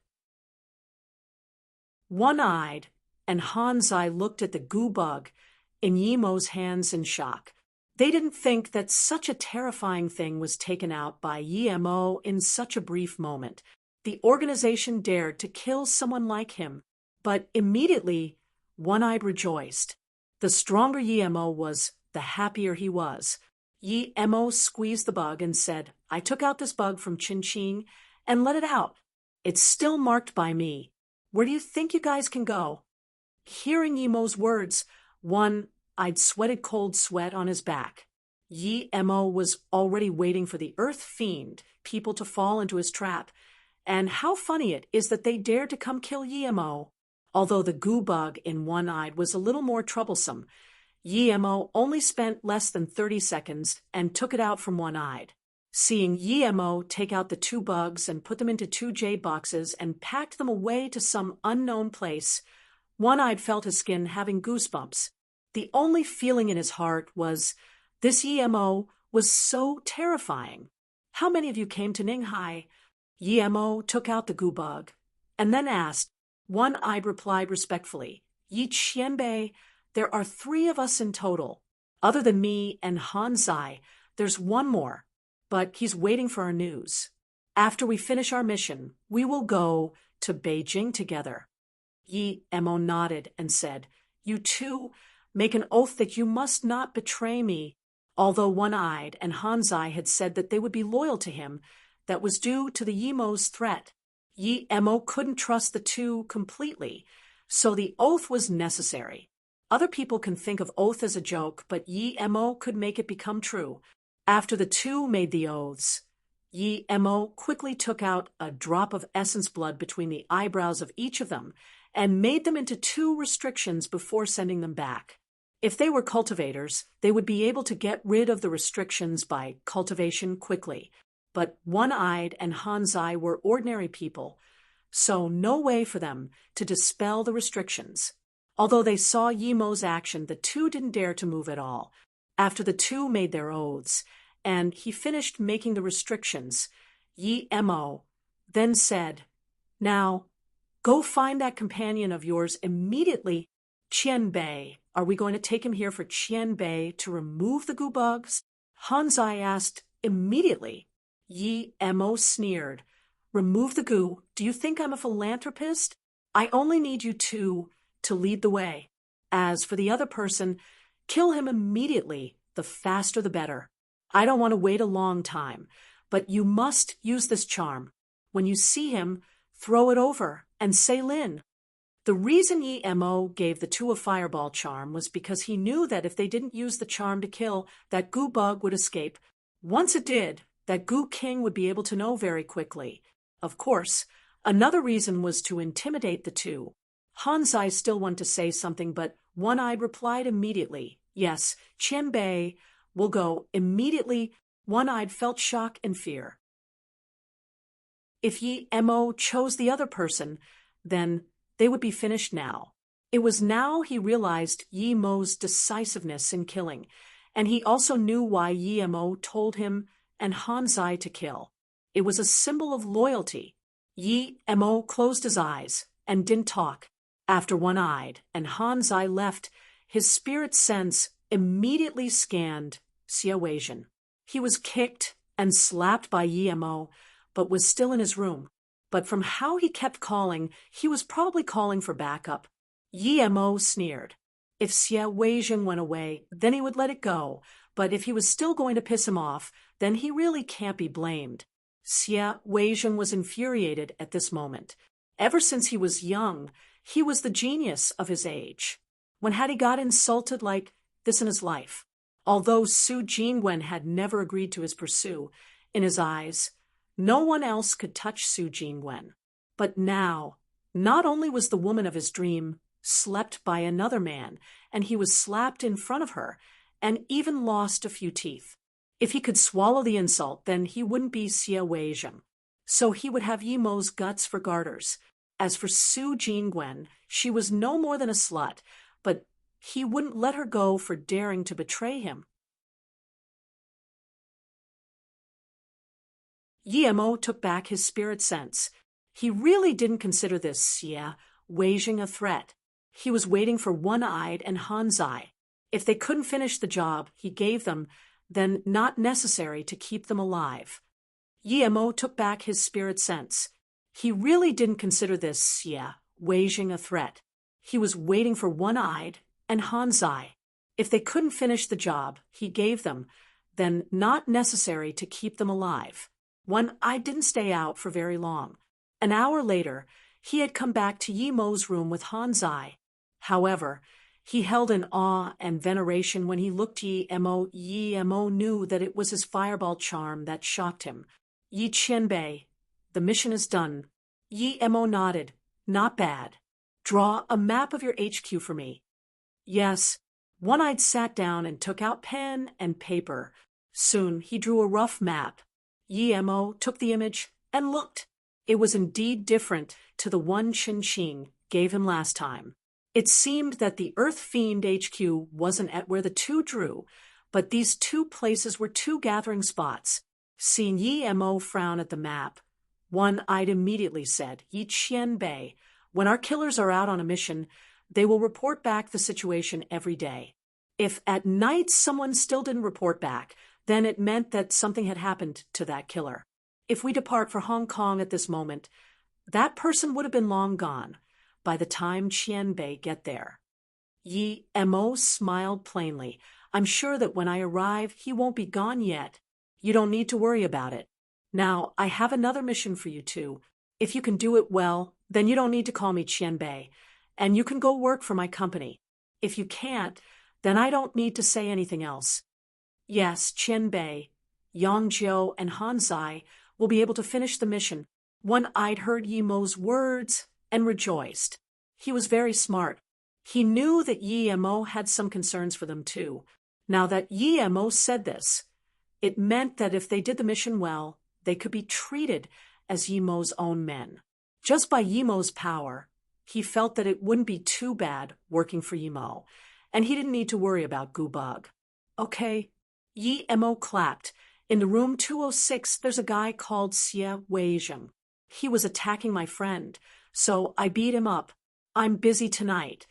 One-Eyed and Hanzai looked at the goo bug in Yi Mo's hands in shock. They didn't think that such a terrifying thing was taken out by Yi Mo in such a brief moment. The organization dared to kill someone like him, but immediately One-Eyed rejoiced. The stronger Yi Mo was, the happier he was. Yi Mo squeezed the bug and said, I took out this bug from Qin and let it out. It's still marked by me. Where do you think you guys can go? Hearing Yi Mo's words, One-Eyed sweated cold sweat on his back. Yi Mo was already waiting for the Earth Fiend people to fall into his trap. And how funny it is that they dared to come kill Yi Mo. Although the goo bug in One-Eyed was a little more troublesome, Yi Mo only spent less than 30 seconds and took it out from One-Eyed. Seeing Yi Mo take out the two bugs and put them into two jade boxes and packed them away to some unknown place, One-Eyed felt his skin having goosebumps. The only feeling in his heart was, this Yi Mo was so terrifying. How many of you came to Ninghai? Yi Mo took out the goo bug and then asked. One-Eyed replied respectfully, Yi Qianbei, there are 3 of us in total. Other than me and Hanzai, there's one more, but he's waiting for our news. After we finish our mission, we will go to Beijing together." Yi Mo nodded and said, "You two make an oath that you must not betray me." Although One-Eyed and Hanzai had said that they would be loyal to him, that was due to the Yimo's threat. Yi Mo couldn't trust the two completely, so the oath was necessary. Other people can think of oath as a joke, but Yi Mo could make it become true. After the two made the oaths, Yi Mo quickly took out a drop of essence blood between the eyebrows of each of them and made them into 2 restrictions before sending them back. If they were cultivators, they would be able to get rid of the restrictions by cultivation quickly. But One-Eyed and Hanzai were ordinary people, so no way for them to dispel the restrictions. Although they saw Yimo's action, the two didn't dare to move at all. After the two made their oaths, and he finished making the restrictions, Yi Mo then said, "Now, go find that companion of yours immediately. Qian Bei, are we going to take him here for Qian Bei to remove the goo bugs?" Hanzai asked, "Immediately." Yi Mo sneered, "Remove the goo? Do you think I'm a philanthropist? I only need you two to lead the way. As for the other person, kill him immediately. The faster the better. I don't want to wait a long time, but you must use this charm. When you see him, throw it over and say Lin." The reason Yi Mo gave the two a fireball charm was because he knew that if they didn't use the charm to kill, that goo bug would escape. Once it did, that Goo King would be able to know very quickly. Of course, another reason was to intimidate the two. Hanzai still wanted to say something, but One-Eyed replied immediately, "Yes, Qian Bei will go immediately." One-Eyed felt shock and fear. If Yi Mo chose the other person, then they would be finished now. It was now he realized Yi Mo's decisiveness in killing, and he also knew why Yi Mo told him and Hanzai to kill. It was a symbol of loyalty. Yi Mo closed his eyes and didn't talk. After One-Eyed and Hanzai left, his spirit sense immediately scanned Xia Weizhen. He was kicked and slapped by Yi Mo, but was still in his room. But from how he kept calling, he was probably calling for backup. Yi Mo sneered. If Xia Weizhen went away, then he would let it go, but if he was still going to piss him off, then he really can't be blamed. Xia Weizhen was infuriated at this moment. Ever since he was young, he was the genius of his age. When had he got insulted like this in his life? Although Su Jingwen had never agreed to his pursuit, in his eyes, no one else could touch Su Jingwen. But now, not only was the woman of his dream slept by another man, and he was slapped in front of her, and even lost a few teeth. If he could swallow the insult, then he wouldn't be Xia Weizhen. So he would have Yi Mo's guts for garters. As for Su Jingwen, she was no more than a slut, but he wouldn't let her go for daring to betray him. Yi Mo took back his spirit sense. He really didn't consider this Xia Weizhen a threat. He was waiting for One-Eyed and Hanzai. If they couldn't finish the job he gave them, then not necessary to keep them alive. Yi Mo took back his spirit sense. He really didn't consider this Xia Weizhen a threat. He was waiting for One-Eyed and Hanzai. If they couldn't finish the job he gave them, then not necessary to keep them alive. One-Eyed didn't stay out for very long. An hour later, he had come back to Yi Mo's room with Hanzai. However, he held in awe and veneration when he looked Yi Mo. Yi Mo knew that it was his fireball charm that shocked him. "Yi Qianbei, the mission is done." Yi Mo nodded. "Not bad. Draw a map of your HQ for me." "Yes." One-Eyed sat down and took out pen and paper. Soon he drew a rough map. Yi Mo took the image and looked. It was indeed different to the one Qin Qing gave him last time. It seemed that the Earth Fiend HQ wasn't at where the two drew, but these two places were two gathering spots. Seeing Yi Mo frown at the map, One-Eyed immediately said, "Yi Qianbei, when our killers are out on a mission, they will report back the situation every day. If at night someone still didn't report back, then it meant that something had happened to that killer. If we depart for Hong Kong at this moment, that person would have been long gone by the time Qianbei get there. Yi Mo smiled plainly. I'm sure that when I arrive, he won't be gone yet. You don't need to worry about it. Now, I have another mission for you two. If you can do it well, then you don't need to call me Qianbei, and you can go work for my company. If you can't, then I don't need to say anything else. Yes, Qianbei, Yangzhou, and Hanzai will be able to finish the mission. One-eyed heard Yi Mo's words and rejoiced. He was very smart. He knew that Yi Mo had some concerns for them too. Now that Yi Mo said this, it meant that if they did the mission well, they could be treated as Yi Mo's own men. Just by Yi Mo's power, he felt that it wouldn't be too bad working for Yi Mo, and he didn't need to worry about Gu Bug. Okay, Yi Mo clapped. In the room 206, there's a guy called Xie Weizheng. He was attacking my friend, so I beat him up. I'm busy tonight,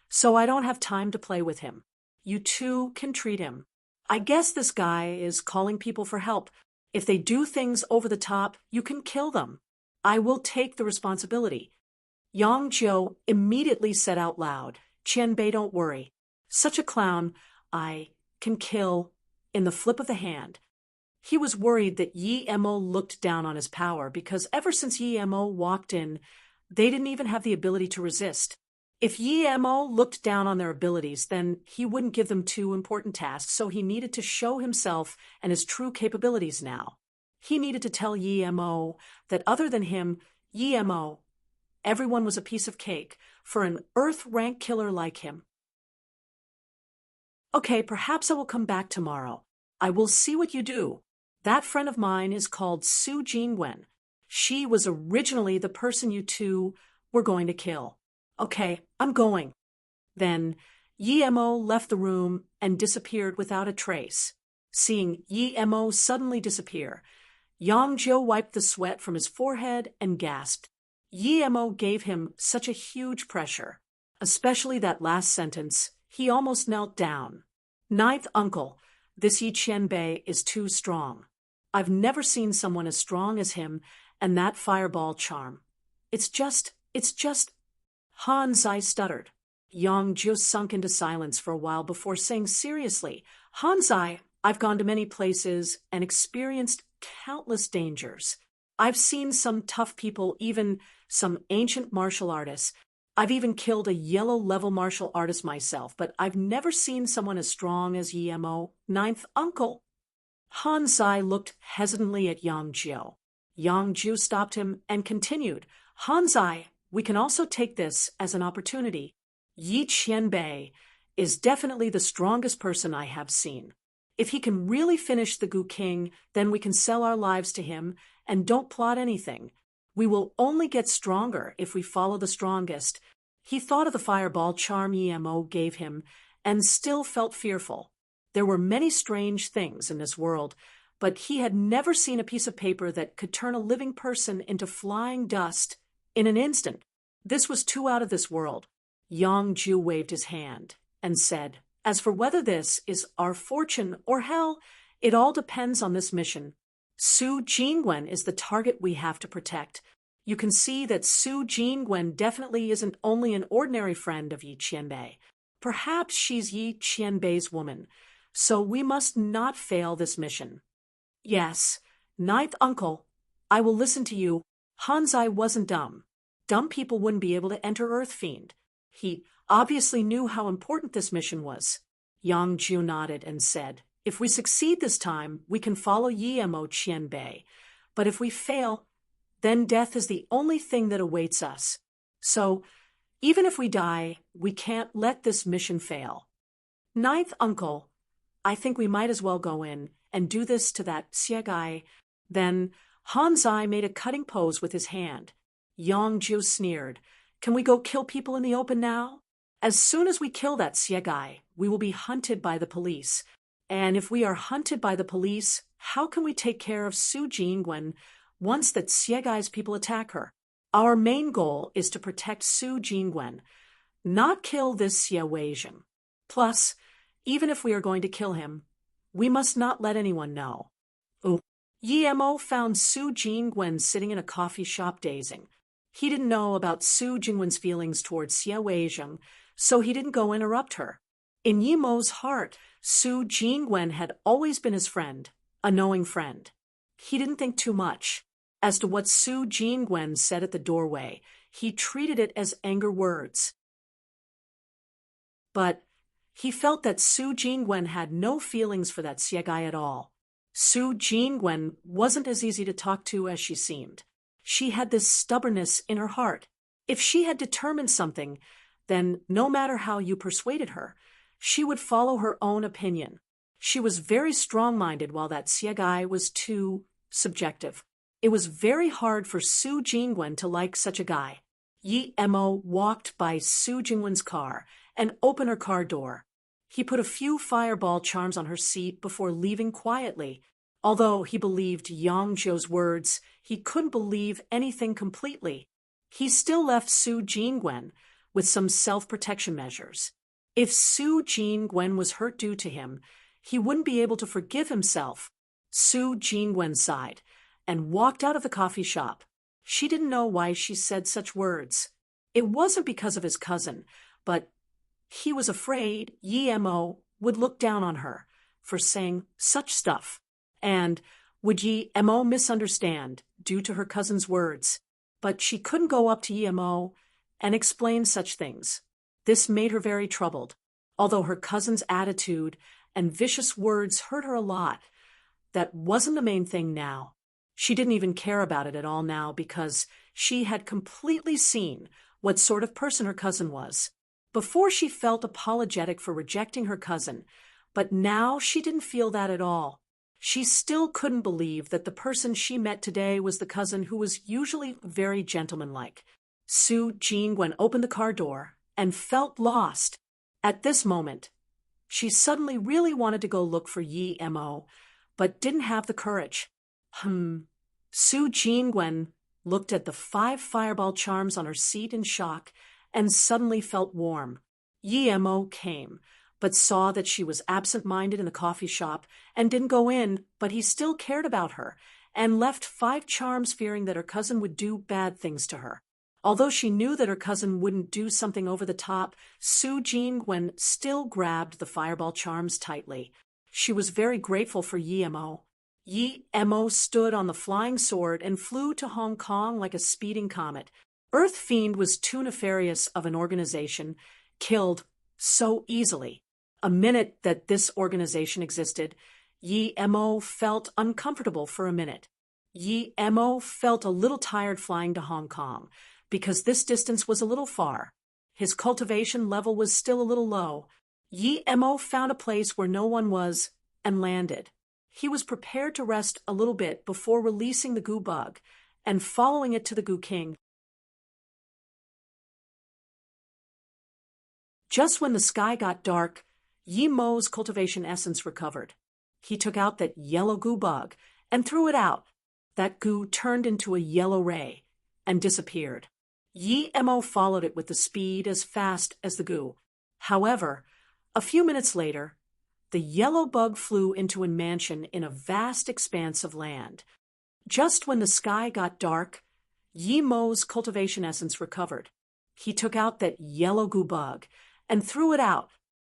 so I don't have time to play with him. You two can treat him. I guess this guy is calling people for help. If they do things over the top, you can kill them. I will take the responsibility. Yang Zhou immediately said out loud, Qianbei, don't worry. Such a clown, I can kill in the flip of the hand. He was worried that Yi Mo looked down on his power because ever since Yi Mo walked in, they didn't even have the ability to resist. If Yi Mo looked down on their abilities, then he wouldn't give them two important tasks, so he needed to show himself and his true capabilities now. He needed to tell Yi Mo that other than him, Yi Mo, everyone was a piece of cake for an Earth-rank killer like him. Okay, perhaps I will come back tomorrow. I will see what you do. That friend of mine is called Su Jingwen. She was originally the person you two were going to kill. Okay, I'm going. Then Yi Mo left the room and disappeared without a trace. Seeing Yi Mo suddenly disappear, Yang Zhou wiped the sweat from his forehead and gasped. Yi Mo gave him such a huge pressure, especially that last sentence. He almost knelt down. Ninth uncle, this Yi Qianbei is too strong. I've never seen someone as strong as him and that fireball charm. It's just. Hanzai stuttered. Yang Zhou sunk into silence for a while before saying seriously, Hanzai, I've gone to many places and experienced countless dangers. I've seen some tough people, even some ancient martial artists. I've even killed a yellow-level martial artist myself, but I've never seen someone as strong as Yi Mo, ninth uncle. Hanzai looked hesitantly at Yang Zhou. Yang Zhou stopped him and continued, Hanzai, we can also take this as an opportunity. Yi Qianbei is definitely the strongest person I have seen. If he can really finish the Gu King, then we can sell our lives to him and don't plot anything. We will only get stronger if we follow the strongest. He thought of the fireball charm Yi Mo gave him and still felt fearful. There were many strange things in this world, but he had never seen a piece of paper that could turn a living person into flying dust in an instant. This was too out of this world. Yang Zhou waved his hand and said, as for whether this is our fortune or hell, it all depends on this mission. Su Jingwen is the target we have to protect. You can see that Su Jingwen definitely isn't only an ordinary friend of Yi Qianbei. Perhaps she's Yi Qianbei's woman, so we must not fail this mission. Yes, ninth uncle, I will listen to you. Hanzai wasn't dumb. Dumb people wouldn't be able to enter Earth Fiend. He obviously knew how important this mission was. Yang Zhou nodded and said, if we succeed this time, we can follow Yi Mo Qianbei. But if we fail, then death is the only thing that awaits us. So, even if we die, we can't let this mission fail. Ninth uncle, I think we might as well go in and do this to that Xie. Then Hanzai made a cutting pose with his hand. Yang Zhou sneered, can we go kill people in the open now? As soon as we kill that Xie, we will be hunted by the police. And if we are hunted by the police, how can we take care of Su Jingwen once that Xie people attack her? Our main goal is to protect Su Jingwen, not kill this Xie Weizheng. Plus, even if we are going to kill him, we must not let anyone know. Oh. Yi Mo found Su Jingwen sitting in a coffee shop dazing. He didn't know about Su Jingwen's feelings towards Xie Weizheng, so he didn't go interrupt her. In Yi Mo's heart, Su Jingwen had always been his friend, a knowing friend. He didn't think too much. As to what Su Jingwen said at the doorway, he treated it as anger words. But he felt that Su Jingwen had no feelings for that Xie guy at all. Su Jingwen wasn't as easy to talk to as she seemed. She had this stubbornness in her heart. If she had determined something, then no matter how you persuaded her, she would follow her own opinion. She was very strong-minded while that Xie guy was too subjective. It was very hard for Su Jingwen to like such a guy. Yi Mo walked by Su Jingwen's car and opened her car door. He put a few fireball charms on her seat before leaving quietly. Although he believed Yang Zhou's words, he couldn't believe anything completely. He still left Su Jingwen with some self-protection measures. If Su Jingwen was hurt due to him, he wouldn't be able to forgive himself. Su Jingwen sighed and walked out of the coffee shop. She didn't know why she said such words. It wasn't because of his cousin, but he was afraid Yi Mo would look down on her for saying such stuff. And would Yi Mo misunderstand due to her cousin's words? But she couldn't go up to Yi Mo and explain such things. This made her very troubled. Although her cousin's attitude and vicious words hurt her a lot, that wasn't the main thing now. She didn't even care about it at all now because she had completely seen what sort of person her cousin was. Before she felt apologetic for rejecting her cousin, but now she didn't feel that at all. She still couldn't believe that the person she met today was the cousin who was usually very gentlemanlike. Su Jingwen opened the car door and felt lost. At this moment, she suddenly really wanted to go look for Yi Mo, but didn't have the courage. Su Jingwen looked at the 5 fireball charms on her seat in shock and suddenly felt warm. Yi Mo came, but saw that she was absent-minded in the coffee shop and didn't go in, but he still cared about her and left 5 charms fearing that her cousin would do bad things to her. Although she knew that her cousin wouldn't do something over the top, Su Jingwen still grabbed the fireball charms tightly. She was very grateful for Yi Mo. Yi Mo stood on the flying sword and flew to Hong Kong like a speeding comet. Earth Fiend was too nefarious of an organization, killed so easily. A minute that this organization existed, Yi Mo felt uncomfortable for a minute. Yi Mo felt a little tired flying to Hong Kong, because this distance was a little far. His cultivation level was still a little low. Yi Mo found a place where no one was and landed. He was prepared to rest a little bit before releasing the goo bug and following it to the Goo King. Just when the sky got dark, Yi Mo's cultivation essence recovered. He took out that yellow goo bug and threw it out. That goo turned into a yellow ray and disappeared. Yi Mo followed it with the speed as fast as the goo. However, a few minutes later, the yellow bug flew into a mansion in a vast expanse of land. Just when the sky got dark, Yi Mo's cultivation essence recovered. He took out that yellow goo bug and threw it out.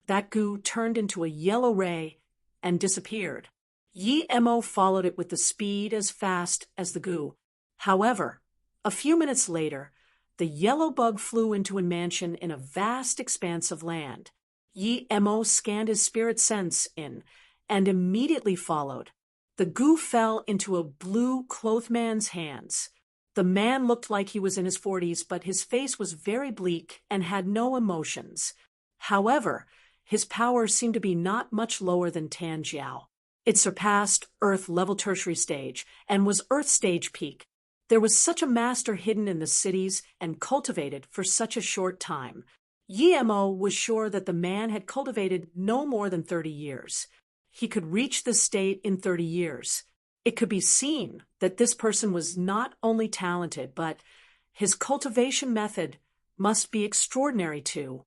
That goo turned into a yellow ray and disappeared. Yi Mo followed it with the speed as fast as the goo. However, a few minutes later, the yellow bug flew into a mansion in a vast expanse of land. Yi Mo scanned his spirit sense in and immediately followed. The goo fell into a blue-clothed man's hands. The man looked like he was in his 40s, but his face was very bleak and had no emotions. However, his power seemed to be not much lower than Tan Jiao. It surpassed Earth level tertiary stage and was Earth stage peak. There was such a master hidden in the cities and cultivated for such a short time. Yi Mo was sure that the man had cultivated no more than 30 years. He could reach this state in 30 years. It could be seen that this person was not only talented, but his cultivation method must be extraordinary too.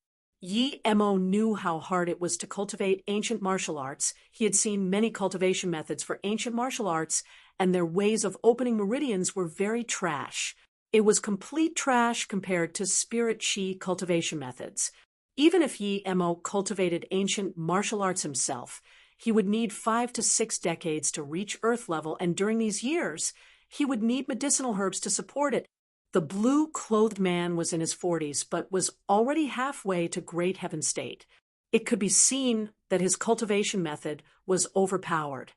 Yi Mo knew how hard it was to cultivate ancient martial arts. He had seen many cultivation methods for ancient martial arts, and their ways of opening meridians were very trash. It was complete trash compared to spirit chi cultivation methods. Even if Yi Mo cultivated ancient martial arts himself, he would need 5 to 6 decades to reach Earth level, and during these years, he would need medicinal herbs to support it. The blue-clothed man was in his 40s, but was already halfway to Great Heaven State. It could be seen that his cultivation method was overpowered.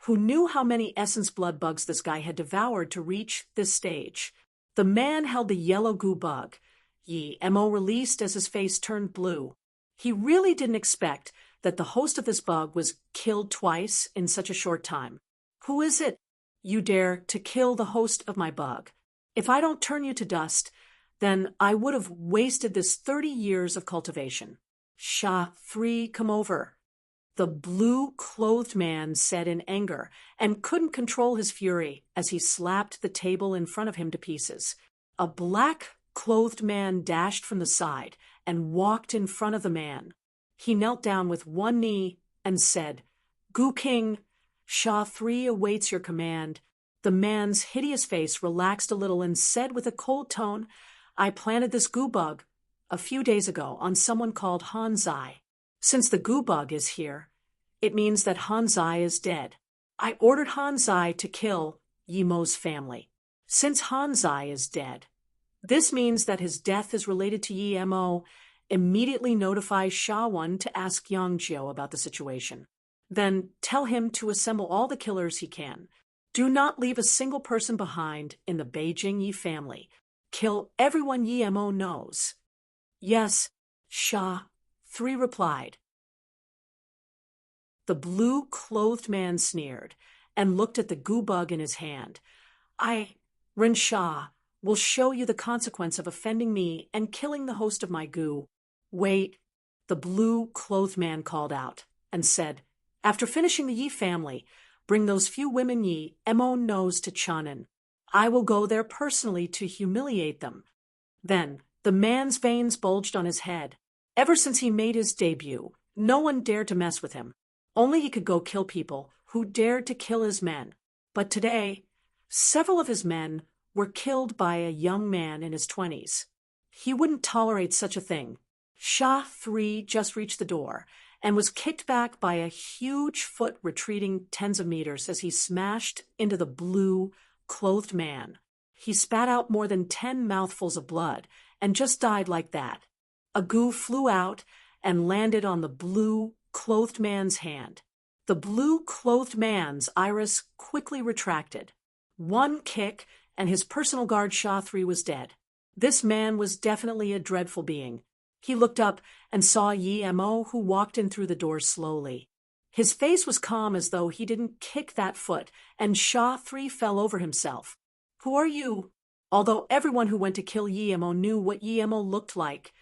Who knew how many essence blood bugs this guy had devoured to reach this stage? The man held the yellow goo bug. Yi Mo released as his face turned blue. He really didn't expect that the host of this bug was killed twice in such a short time. Who is it? You dare to kill the host of my bug? If I don't turn you to dust, then I would have wasted this 30 years of cultivation. Sha-3, come over. The blue-clothed man said in anger, and couldn't control his fury as he slapped the table in front of him to pieces. A black-clothed man dashed from the side and walked in front of the man. He knelt down with one knee and said, Goo King, Sha-3 awaits your command. The man's hideous face relaxed a little and said with a cold tone, I planted this goo bug a few days ago on someone called Hanzai. Since the goo bug is here, it means that Hanzai is dead. I ordered Hanzai to kill Yi Mo's family. Since Hanzai is dead, this means that his death is related to Yi Mo. Immediately notify Sha-1 to ask Yangjiu about the situation. Then tell him to assemble all the killers he can. Do not leave a single person behind in the Beijing Yi family. Kill everyone Yi Mo knows. Yes, Sha-3 replied. The blue-clothed man sneered and looked at the goo bug in his hand. Ren Sha, will show you the consequence of offending me and killing the host of my goo. Wait, the blue-clothed man called out and said, after finishing the Yi family, bring those few women Yi Mo knows to Chanan. I will go there personally to humiliate them. Then the man's veins bulged on his head. Ever since he made his debut, no one dared to mess with him. Only he could go kill people who dared to kill his men. But today, several of his men were killed by a young man in his 20s. He wouldn't tolerate such a thing. Sha-3 just reached the door and was kicked back by a huge foot retreating tens of meters as he smashed into the blue-clothed man. He spat out more than 10 mouthfuls of blood and just died like that. A goo flew out and landed on the blue-clothed man's hand. The blue-clothed man's iris quickly retracted. One kick and his personal guard Sha-3 was dead. This man was definitely a dreadful being. He looked up and saw Yi Mo, who walked in through the door slowly. His face was calm as though he didn't kick that foot, and Sha-3 fell over himself. Who are you? Although everyone who went to kill Yi Mo knew what Yi Mo looked like,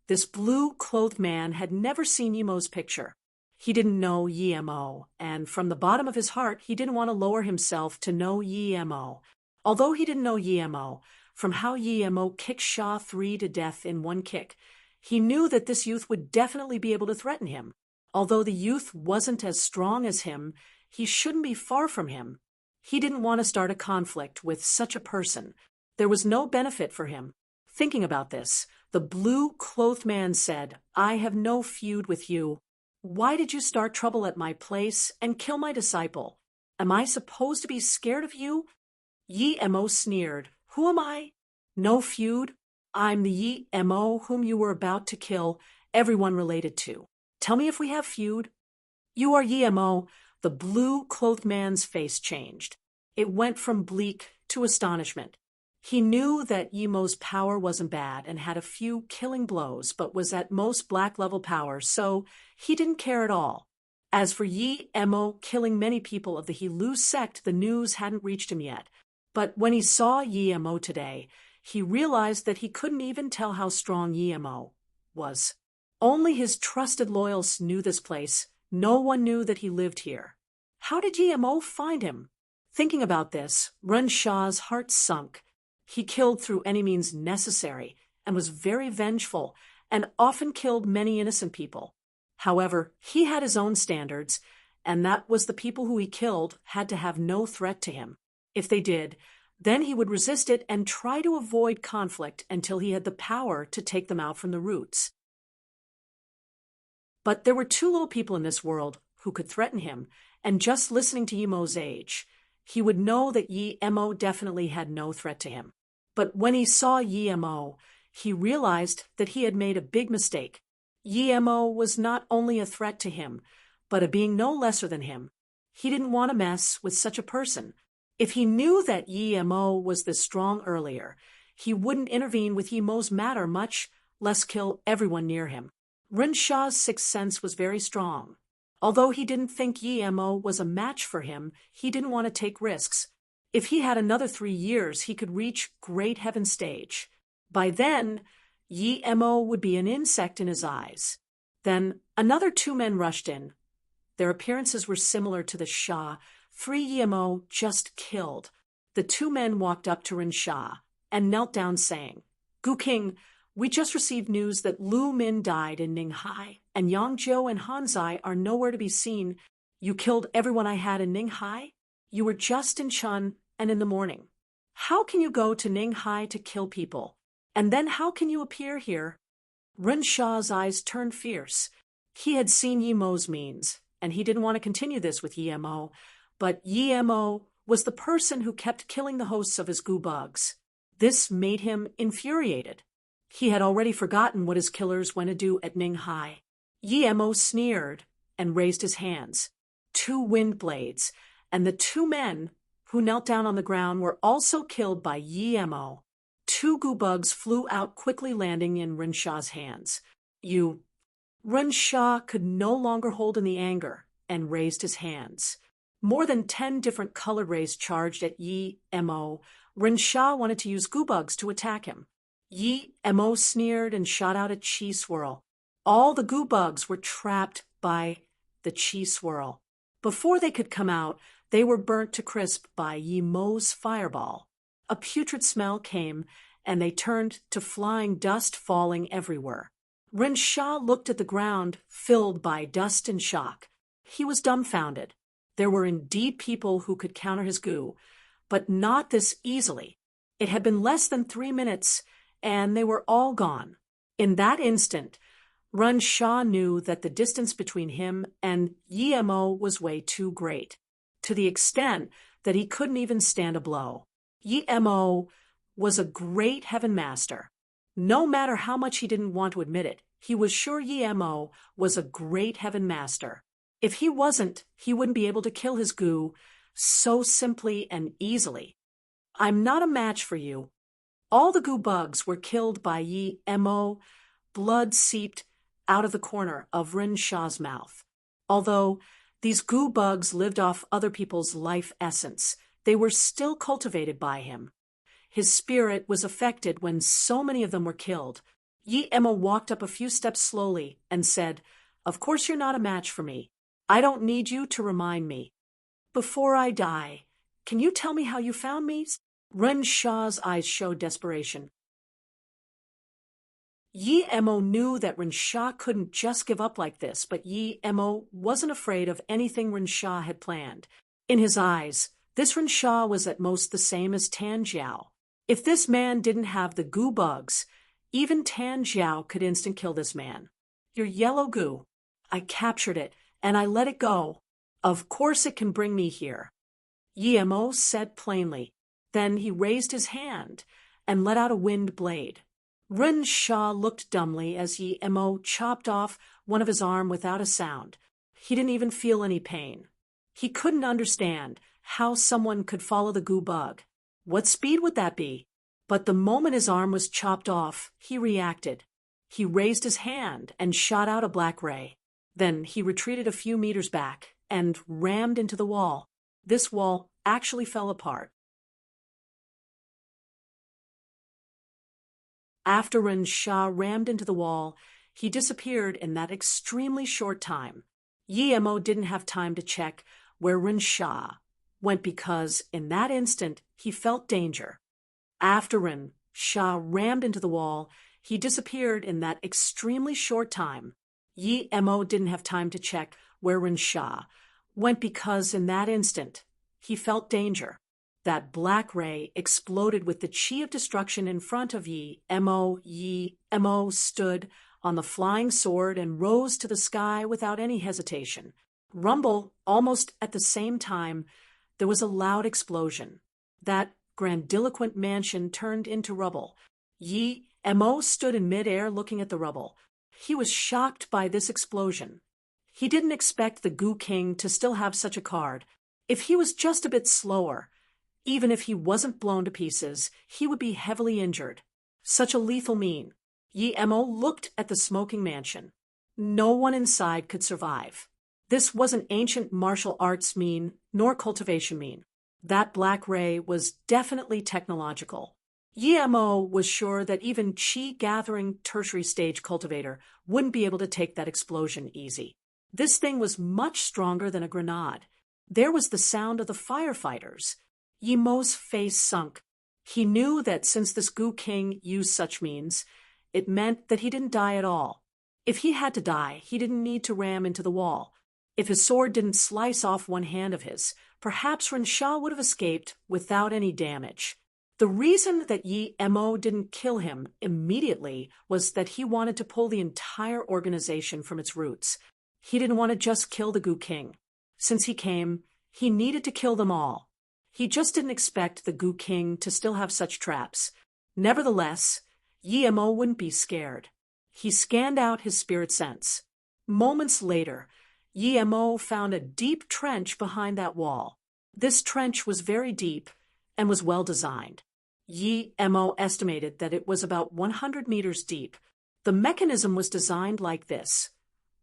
this blue-clothed man had never seen Yi Mo's picture. He didn't know Yi Mo, and from the bottom of his heart, he didn't want to lower himself to know Yi Mo. Although he didn't know Yi Mo, from how Yi Mo kicked Sha-3 to death in one kick, he knew that this youth would definitely be able to threaten him. Although the youth wasn't as strong as him, he shouldn't be far from him. He didn't want to start a conflict with such a person. There was no benefit for him. Thinking about this, the blue-clothed man said, I have no feud with you. Why did you start trouble at my place and kill my disciple? Am I supposed to be scared of you? Yi Mo sneered. Who am I? No feud? I'm the Yi Mo whom you were about to kill, everyone related to. Tell me if we have feud. You are Yi Mo. The blue-clothed man's face changed. It went from bleak to astonishment. He knew that Yi Mo's power wasn't bad and had a few killing blows, but was at most black-level power, so he didn't care at all. As for Yi Mo killing many people of the He-Lu sect, the news hadn't reached him yet. But when he saw Yi Mo today, he realized that he couldn't even tell how strong Yi Mo was. Only his trusted loyals knew this place. No one knew that he lived here. How did Yi Mo find him? Thinking about this, Ren Sha's heart sunk. He killed through any means necessary and was very vengeful, and often killed many innocent people. However, he had his own standards, and that was the people who he killed had to have no threat to him. If they did, then he would resist it and try to avoid conflict until he had the power to take them out from the roots. But there were two little people in this world who could threaten him, and just listening to Yemo's age, he would know that Yemo definitely had no threat to him. But when he saw Yemo, he realized that he had made a big mistake. Yemo was not only a threat to him, but a being no lesser than him. He didn't want to mess with such a person. If he knew that Yemo was this strong earlier, he wouldn't intervene with Yemo's matter, much less kill everyone near him. Rinshaw's sixth sense was very strong. Although he didn't think Yemo was a match for him, he didn't want to take risks. If he had another 3 years, he could reach Great Heaven Stage. By then, Yemo would be an insect in his eyes. Then another 2 men rushed in. Their appearances were similar to the Shah, 3 Yemo just killed. The 2 men walked up to Rinshaw and knelt down saying, "Gu King, we just received news that Lu Min died in Ninghai, and Yangzhou and Hanzai are nowhere to be seen. You killed everyone I had in Ninghai? You were just in Chun and in the morning. How can you go to Ninghai to kill people? And then how can you appear here?" Rinshaw's eyes turned fierce. He had seen Yemo's means, and he didn't want to continue this with Yemo, but Yemo was the person who kept killing the hosts of his goo bugs. This made him infuriated. He had already forgotten what his killers went to do at Ninghai. Yemo sneered and raised his hands. 2 wind blades, and the 2 men who knelt down on the ground were also killed by Yemo. 2 goo bugs flew out, quickly landing in Rinshaw's hands. Rinshaw could no longer hold in the anger and raised his hands. More than 10 different colored rays charged at Yemo. Rinshaw wanted to use goo bugs to attack him. Yemo sneered and shot out a chi swirl. All the goo bugs were trapped by the chi swirl. Before they could come out, they were burnt to crisp by Yemo's fireball. A putrid smell came, and they turned to flying dust falling everywhere. Rinshaw looked at the ground, filled by dust and shock. He was dumbfounded. There were indeed people who could counter his goo, but not this easily. It had been less than 3 minutes, and they were all gone. In that instant, Rinshaw knew that the distance between him and Yemo was way too great, to the extent that he couldn't even stand a blow. Yemo was a great heaven master. No matter how much he didn't want to admit it, he was sure Yemo was a great heaven master. If he wasn't, he wouldn't be able to kill his goo so simply and easily. "I'm not a match for you." All the goo bugs were killed by Yemo. Blood seeped out of the corner of Rinshaw's mouth. Although these goo bugs lived off other people's life essence, they were still cultivated by him. His spirit was affected when so many of them were killed. Yemo walked up a few steps slowly and said, "Of course you're not a match for me. I don't need you to remind me. Before I die, can you tell me how you found me?" Rinshaw's eyes showed desperation. Yemo knew that Rinshaw couldn't just give up like this, but Yemo wasn't afraid of anything Rinshaw had planned. In his eyes, this Rinshaw was at most the same as Tan Jiao. If this man didn't have the goo bugs, even Tan Jiao could instant kill this man. "Your yellow goo. I captured it, and I let it go. Of course it can bring me here," Yemo said plainly. Then he raised his hand and let out a wind blade. Rinshaw looked dumbly as Yemo chopped off one of his arm without a sound. He didn't even feel any pain. He couldn't understand how someone could follow the goo bug. What speed would that be? But the moment his arm was chopped off, he reacted. He raised his hand and shot out a black ray. Then he retreated a few meters back and rammed into the wall. This wall actually fell apart. After Rinshaw rammed into the wall, he disappeared in that extremely short time. Yemo didn't have time to check where Rinshaw went because, in that instant, he felt danger. After Rinshaw rammed into the wall, He disappeared in that extremely short time. Yi Mo didn't have time to check where Ren Sha went because in that instant, he felt danger. That black ray exploded with the chi of destruction in front of Yi Mo. Yi Mo stood on the flying sword and rose to the sky without any hesitation. Rumble, almost at the same time, there was a loud explosion. That grandiloquent mansion turned into rubble. Yi Mo stood in midair looking at the rubble. He was shocked by this explosion. He didn't expect the Goo King to still have such a card. If he was just a bit slower, even if he wasn't blown to pieces, he would be heavily injured. Such a lethal mean. Yi Mo looked at the smoking mansion. No one inside could survive. This wasn't ancient martial arts mean, nor cultivation mean. That black ray was definitely technological. Yi Mo was sure that even chi-gathering tertiary stage cultivator wouldn't be able to take that explosion easy. This thing was much stronger than a grenade. There was the sound of the firefighters. Yi Mo's face sunk. He knew that since this Goo King used such means, it meant that he didn't die at all. If he had to die, he didn't need to ram into the wall. If his sword didn't slice off one hand of his, perhaps Ren Sha would have escaped without any damage. The reason that Yi Mo didn't kill him immediately was that he wanted to pull the entire organization from its roots. He didn't want to just kill the Goo King. Since he came, he needed to kill them all. He just didn't expect the Goo King to still have such traps. Nevertheless, Yi Mo wouldn't be scared. He scanned out his spirit sense. Moments later, Yi Mo found a deep trench behind that wall. This trench was very deep and was well designed. Yi Mo estimated that it was about 100 meters deep. The mechanism was designed like this.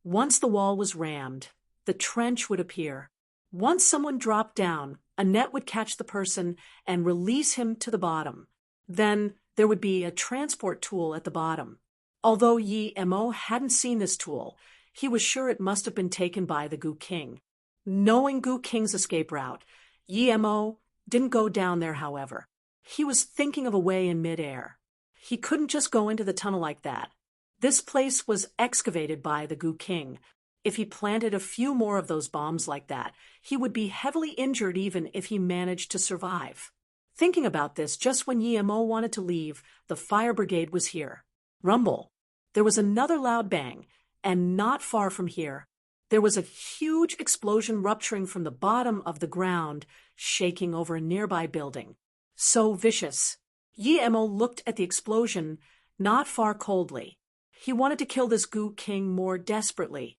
Once the wall was rammed, the trench would appear. Once someone dropped down, a net would catch the person and release him to the bottom. Then there would be a transport tool at the bottom. Although Yi Mo hadn't seen this tool, he was sure it must have been taken by the Goo King. Knowing Goo King's escape route, Yi Mo didn't go down there, however. He was thinking of a way in midair. He couldn't just go into the tunnel like that. This place was excavated by the Goo King. If he planted a few more of those bombs like that, he would be heavily injured even if he managed to survive. Thinking about this, just when Yi Mo wanted to leave, the fire brigade was here. Rumble. There was another loud bang, and not far from here, there was a huge explosion rupturing from the bottom of the ground, shaking over a nearby building. So vicious. Yi Mo looked at the explosion, not far coldly. He wanted to kill this Goo King more desperately.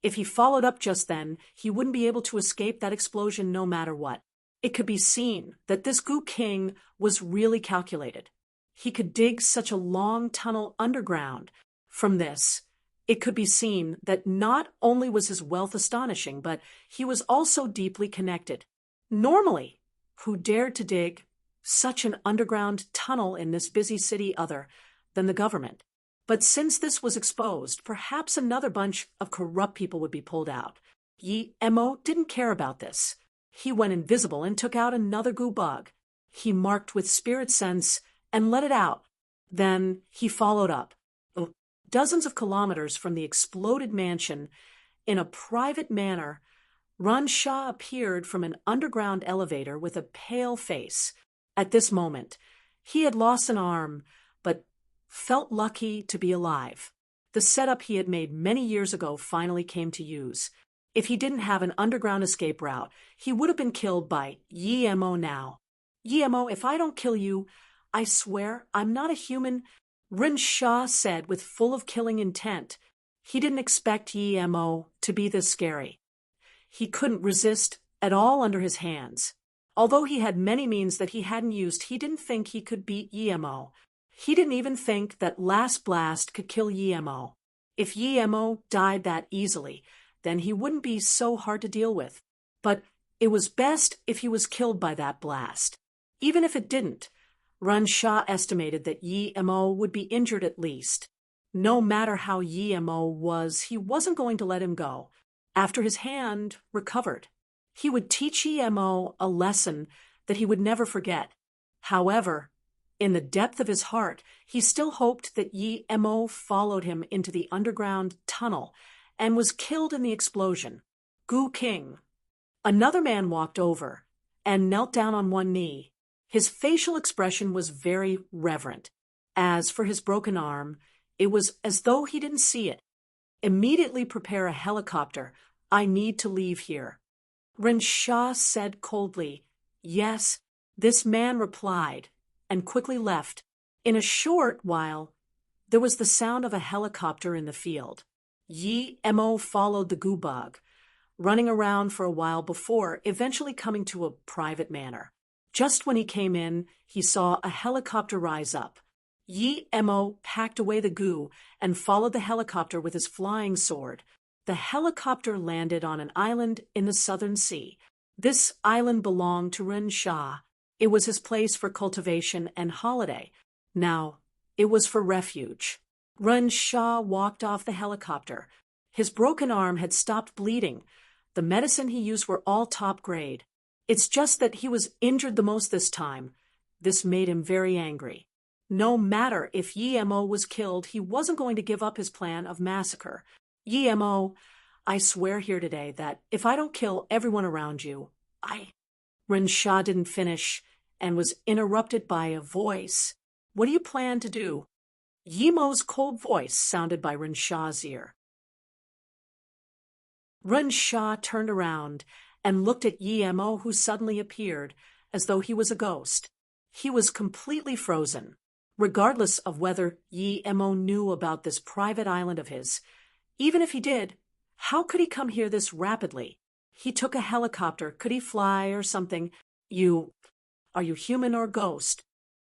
If he followed up just then, he wouldn't be able to escape that explosion no matter what. It could be seen that this Goo King was really calculated. He could dig such a long tunnel underground. From this, it could be seen that not only was his wealth astonishing, but he was also deeply connected. Normally, who dared to dig such an underground tunnel in this busy city other than the government? But since this was exposed, perhaps another bunch of corrupt people would be pulled out. Yi Mo didn't care about this. He went invisible and took out another goo bug. He marked with spirit sense and let it out. Then he followed up. Dozens of kilometers from the exploded mansion, in a private manner, Ren Sha appeared from an underground elevator with a pale face. At this moment, he had lost an arm, but felt lucky to be alive. The setup he had made many years ago finally came to use. If he didn't have an underground escape route, he would have been killed by Yi Mo now. Yi Mo, if I don't kill you, I swear I'm not a human, Ren Sha said with full of killing intent. He didn't expect Yi Mo to be this scary. He couldn't resist at all under his hands. Although he had many means that he hadn't used, he didn't think he could beat Yi Mo. He didn't even think that last blast could kill Yi Mo. If Yi Mo died that easily, then he wouldn't be so hard to deal with. But it was best if he was killed by that blast. Even if it didn't, Ren Sha estimated that Yi Mo would be injured at least. No matter how Yi Mo was, he wasn't going to let him go. After his hand recovered, he would teach Yi Mo a lesson that he would never forget. However, In the depth of his heart, he still hoped that Yi Mo followed him into the underground tunnel and was killed in the explosion. Gu King. Another man walked over and knelt down on one knee. His facial expression was very reverent. As for his broken arm, it was as though he didn't see it. Immediately prepare a helicopter. I need to leave here. Ren Sha said coldly. Yes, this man replied, and quickly left. In a short while, there was the sound of a helicopter in the field. Yi Mo followed the Gubag, running around for a while before eventually coming to a private manor. Just when he came in, he saw a helicopter rise up. Yi Mo packed away the goo and followed the helicopter with his flying sword. The helicopter landed on an island in the southern sea. This island belonged to Ren Sha. It was his place for cultivation and holiday. Now, it was for refuge. Ren Sha walked off the helicopter. His broken arm had stopped bleeding. The medicine he used were all top grade. It's just that he was injured the most this time. This made him very angry. No matter if Yi Mo was killed, he wasn't going to give up his plan of massacre. Yi Mo, I swear here today that if I don't kill everyone around you, Ren Sha didn't finish and was interrupted by a voice. What do you plan to do? Yi Mo's cold voice sounded by Ren Sha's ear. Ren Sha turned around and looked at Yi Mo, who suddenly appeared, as though he was a ghost. He was completely frozen. Regardless of whether Yi Mo knew about this private island of his, even if he did, how could he come here this rapidly? He took a helicopter. Could he fly or something? Are you human or ghost?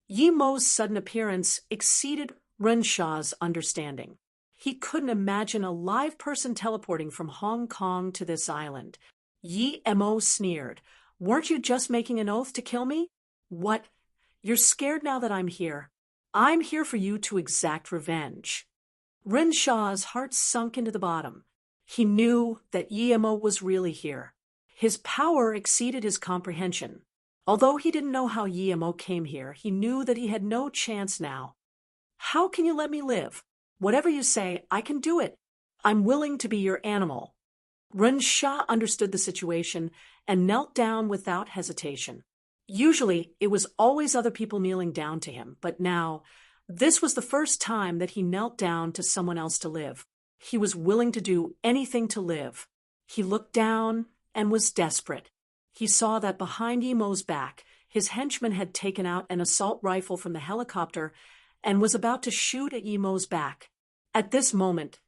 Yi Mo's sudden appearance exceeded Ren Sha's understanding. He couldn't imagine a live person teleporting from Hong Kong to this island. Yi Mo sneered. Weren't you just making an oath to kill me? What? You're scared now that I'm here. I'm here for you to exact revenge. Ren Sha's heart sunk into the bottom. He knew that Yi Mo was really here. His power exceeded his comprehension. Although he didn't know how Yi Mo came here, he knew that he had no chance now. How can you let me live? Whatever you say, I can do it. I'm willing to be your animal. Ren Sha understood the situation and knelt down without hesitation. Usually, it was always other people kneeling down to him, but now, this was the first time that he knelt down to someone else to live. He was willing to do anything to live. He looked down and was desperate. He saw that behind Yi Mo's back, his henchman had taken out an assault rifle from the helicopter and was about to shoot at Yi Mo's back. At this moment,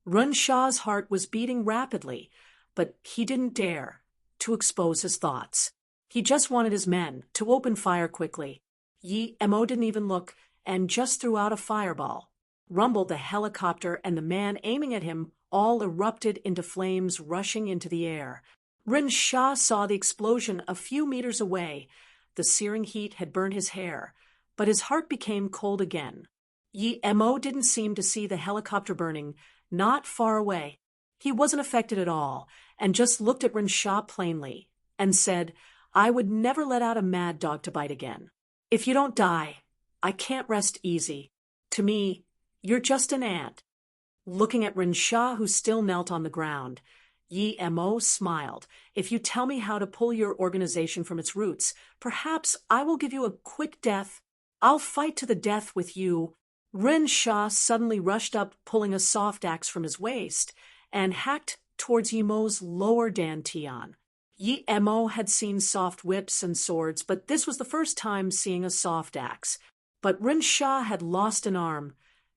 Ren Sha's heart was beating rapidly, but he didn't dare to expose his thoughts. He just wanted his men to open fire quickly. Yi Mo didn't even look and just threw out a fireball. Rumbled the helicopter, and the man aiming at him all erupted into flames rushing into the air. Ren Sha saw the explosion a few meters away. The searing heat had burned his hair, but his heart became cold again. Yi Mo didn't seem to see the helicopter burning, not far away. He wasn't affected at all, and just looked at Ren Sha plainly, and said, I would never let out a mad dog to bite again. If you don't die, I can't rest easy. To me, you're just an ant. Looking at Ren Sha, who still knelt on the ground, Yi Mo smiled. If you tell me how to pull your organization from its roots, perhaps I will give you a quick death. I'll fight to the death with you. Ren Sha suddenly rushed up, pulling a soft axe from his waist, and hacked towards Yi Mo's lower dantian. Yi Mo had seen soft whips and swords, but this was the first time seeing a soft axe. But Ren Sha had lost an arm.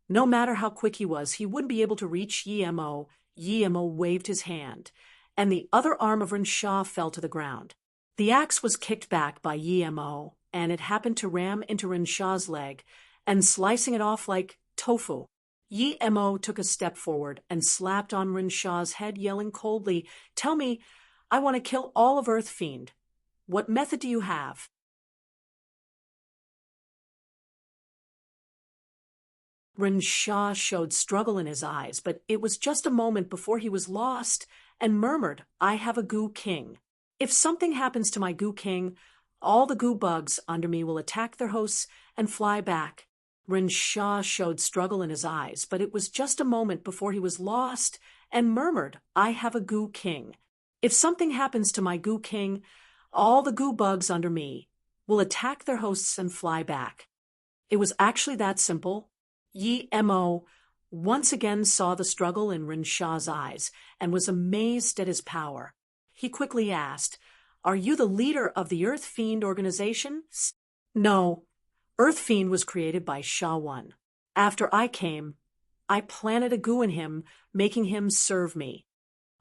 No matter how quick he was, he wouldn't be able to reach Yi Mo. Yi Mo waved his hand, and the other arm of Ren Sha fell to the ground. The axe was kicked back by Yi Mo, and it happened to ram into Ren Sha's leg, and slicing it off like tofu. Yi Mo took a step forward and slapped on Ren Sha's head, yelling coldly, Tell me, I want to kill all of Earth Fiend. What method do you have? Ren Sha showed struggle in his eyes, but it was just a moment before he was lost and murmured, I have a Gu King. If something happens to my Gu King, All the goo bugs under me will attack their hosts and fly back. Rin Sha showed struggle in his eyes, but it was just a moment before he was lost and murmured, "I have a goo king. If something happens to my goo king, all the goo bugs under me will attack their hosts and fly back." It was actually that simple. Yi Mo once again saw the struggle in Rin Sha's eyes and was amazed at his power. He quickly asked, "Are you the leader of the Earth Fiend organization?" "No. Earth Fiend was created by Sha One. After I came, I planted a goo in him, making him serve me."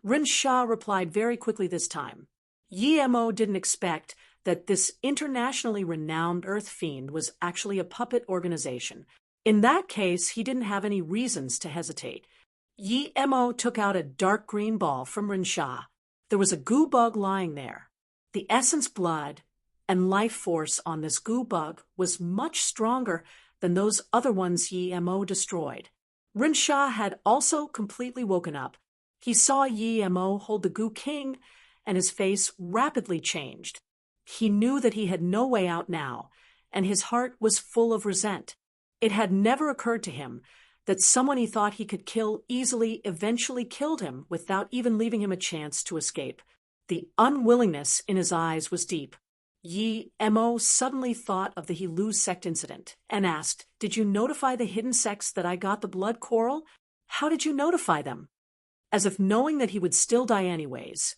Rin Sha replied very quickly this time. Yi Mo didn't expect that this internationally renowned Earth Fiend was actually a puppet organization. In that case, he didn't have any reasons to hesitate. Yi Mo took out a dark green ball from Rin Sha. There was a goo bug lying there. The essence blood and life force on this goo bug was much stronger than those other ones Yi Mo destroyed. Rin Sha had also completely woken up. He saw Yi Mo hold the goo king, and his face rapidly changed. He knew that he had no way out now, and his heart was full of resent. It had never occurred to him that someone he thought he could kill easily eventually killed him without even leaving him a chance to escape. The unwillingness in his eyes was deep. Yi Mo suddenly thought of the Hilu sect incident and asked, "Did you notify the hidden sects that I got the blood coral? How did you notify them?" As if knowing that he would still die anyways,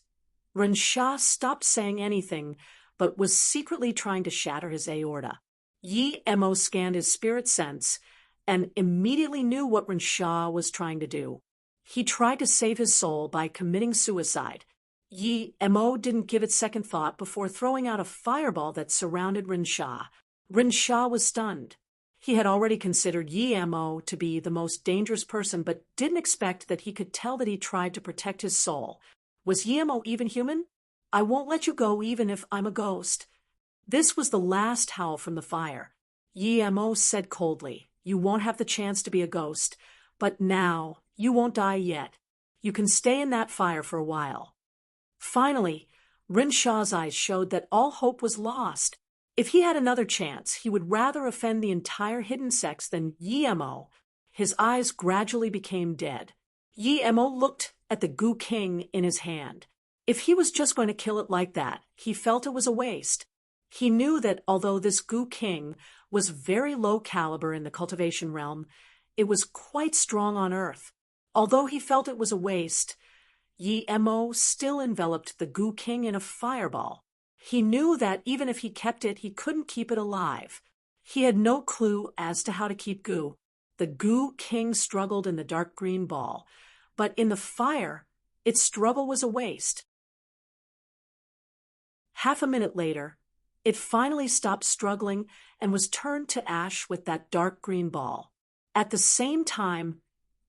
Rin Sha stopped saying anything but was secretly trying to shatter his aorta. Yi Mo scanned his spirit sense and immediately knew what Rin Sha was trying to do. He tried to save his soul by committing suicide. Yi Mo didn't give it second thought before throwing out a fireball that surrounded Rin Sha. Rin Sha was stunned. He had already considered Yi Mo to be the most dangerous person, but didn't expect that he could tell that he tried to protect his soul. Was Yi Mo even human? "I won't let you go even if I'm a ghost." This was the last howl from the fire. Yi Mo said coldly, "You won't have the chance to be a ghost, but now you won't die yet. You can stay in that fire for a while." Finally, Rin Sha's eyes showed that all hope was lost. If he had another chance, he would rather offend the entire hidden sects than Yi Mo. His eyes gradually became dead. Yi Mo looked at the goo king in his hand. If he was just going to kill it like that, he felt it was a waste. He knew that although this goo king was very low caliber in the cultivation realm, it was quite strong on Earth. Although he felt it was a waste, Yi Mo still enveloped the goo king in a fireball. He knew that even if he kept it, he couldn't keep it alive. He had no clue as to how to keep goo. The goo king struggled in the dark green ball, but in the fire, its struggle was a waste. Half a minute later, it finally stopped struggling and was turned to ash with that dark green ball. At the same time,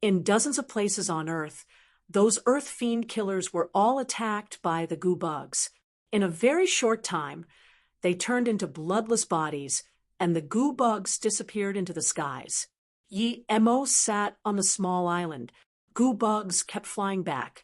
in dozens of places on Earth, those Earth Fiend killers were all attacked by the goo bugs. In a very short time, they turned into bloodless bodies, and the goo bugs disappeared into the skies. Yi Mo sat on the small island. Goo bugs kept flying back.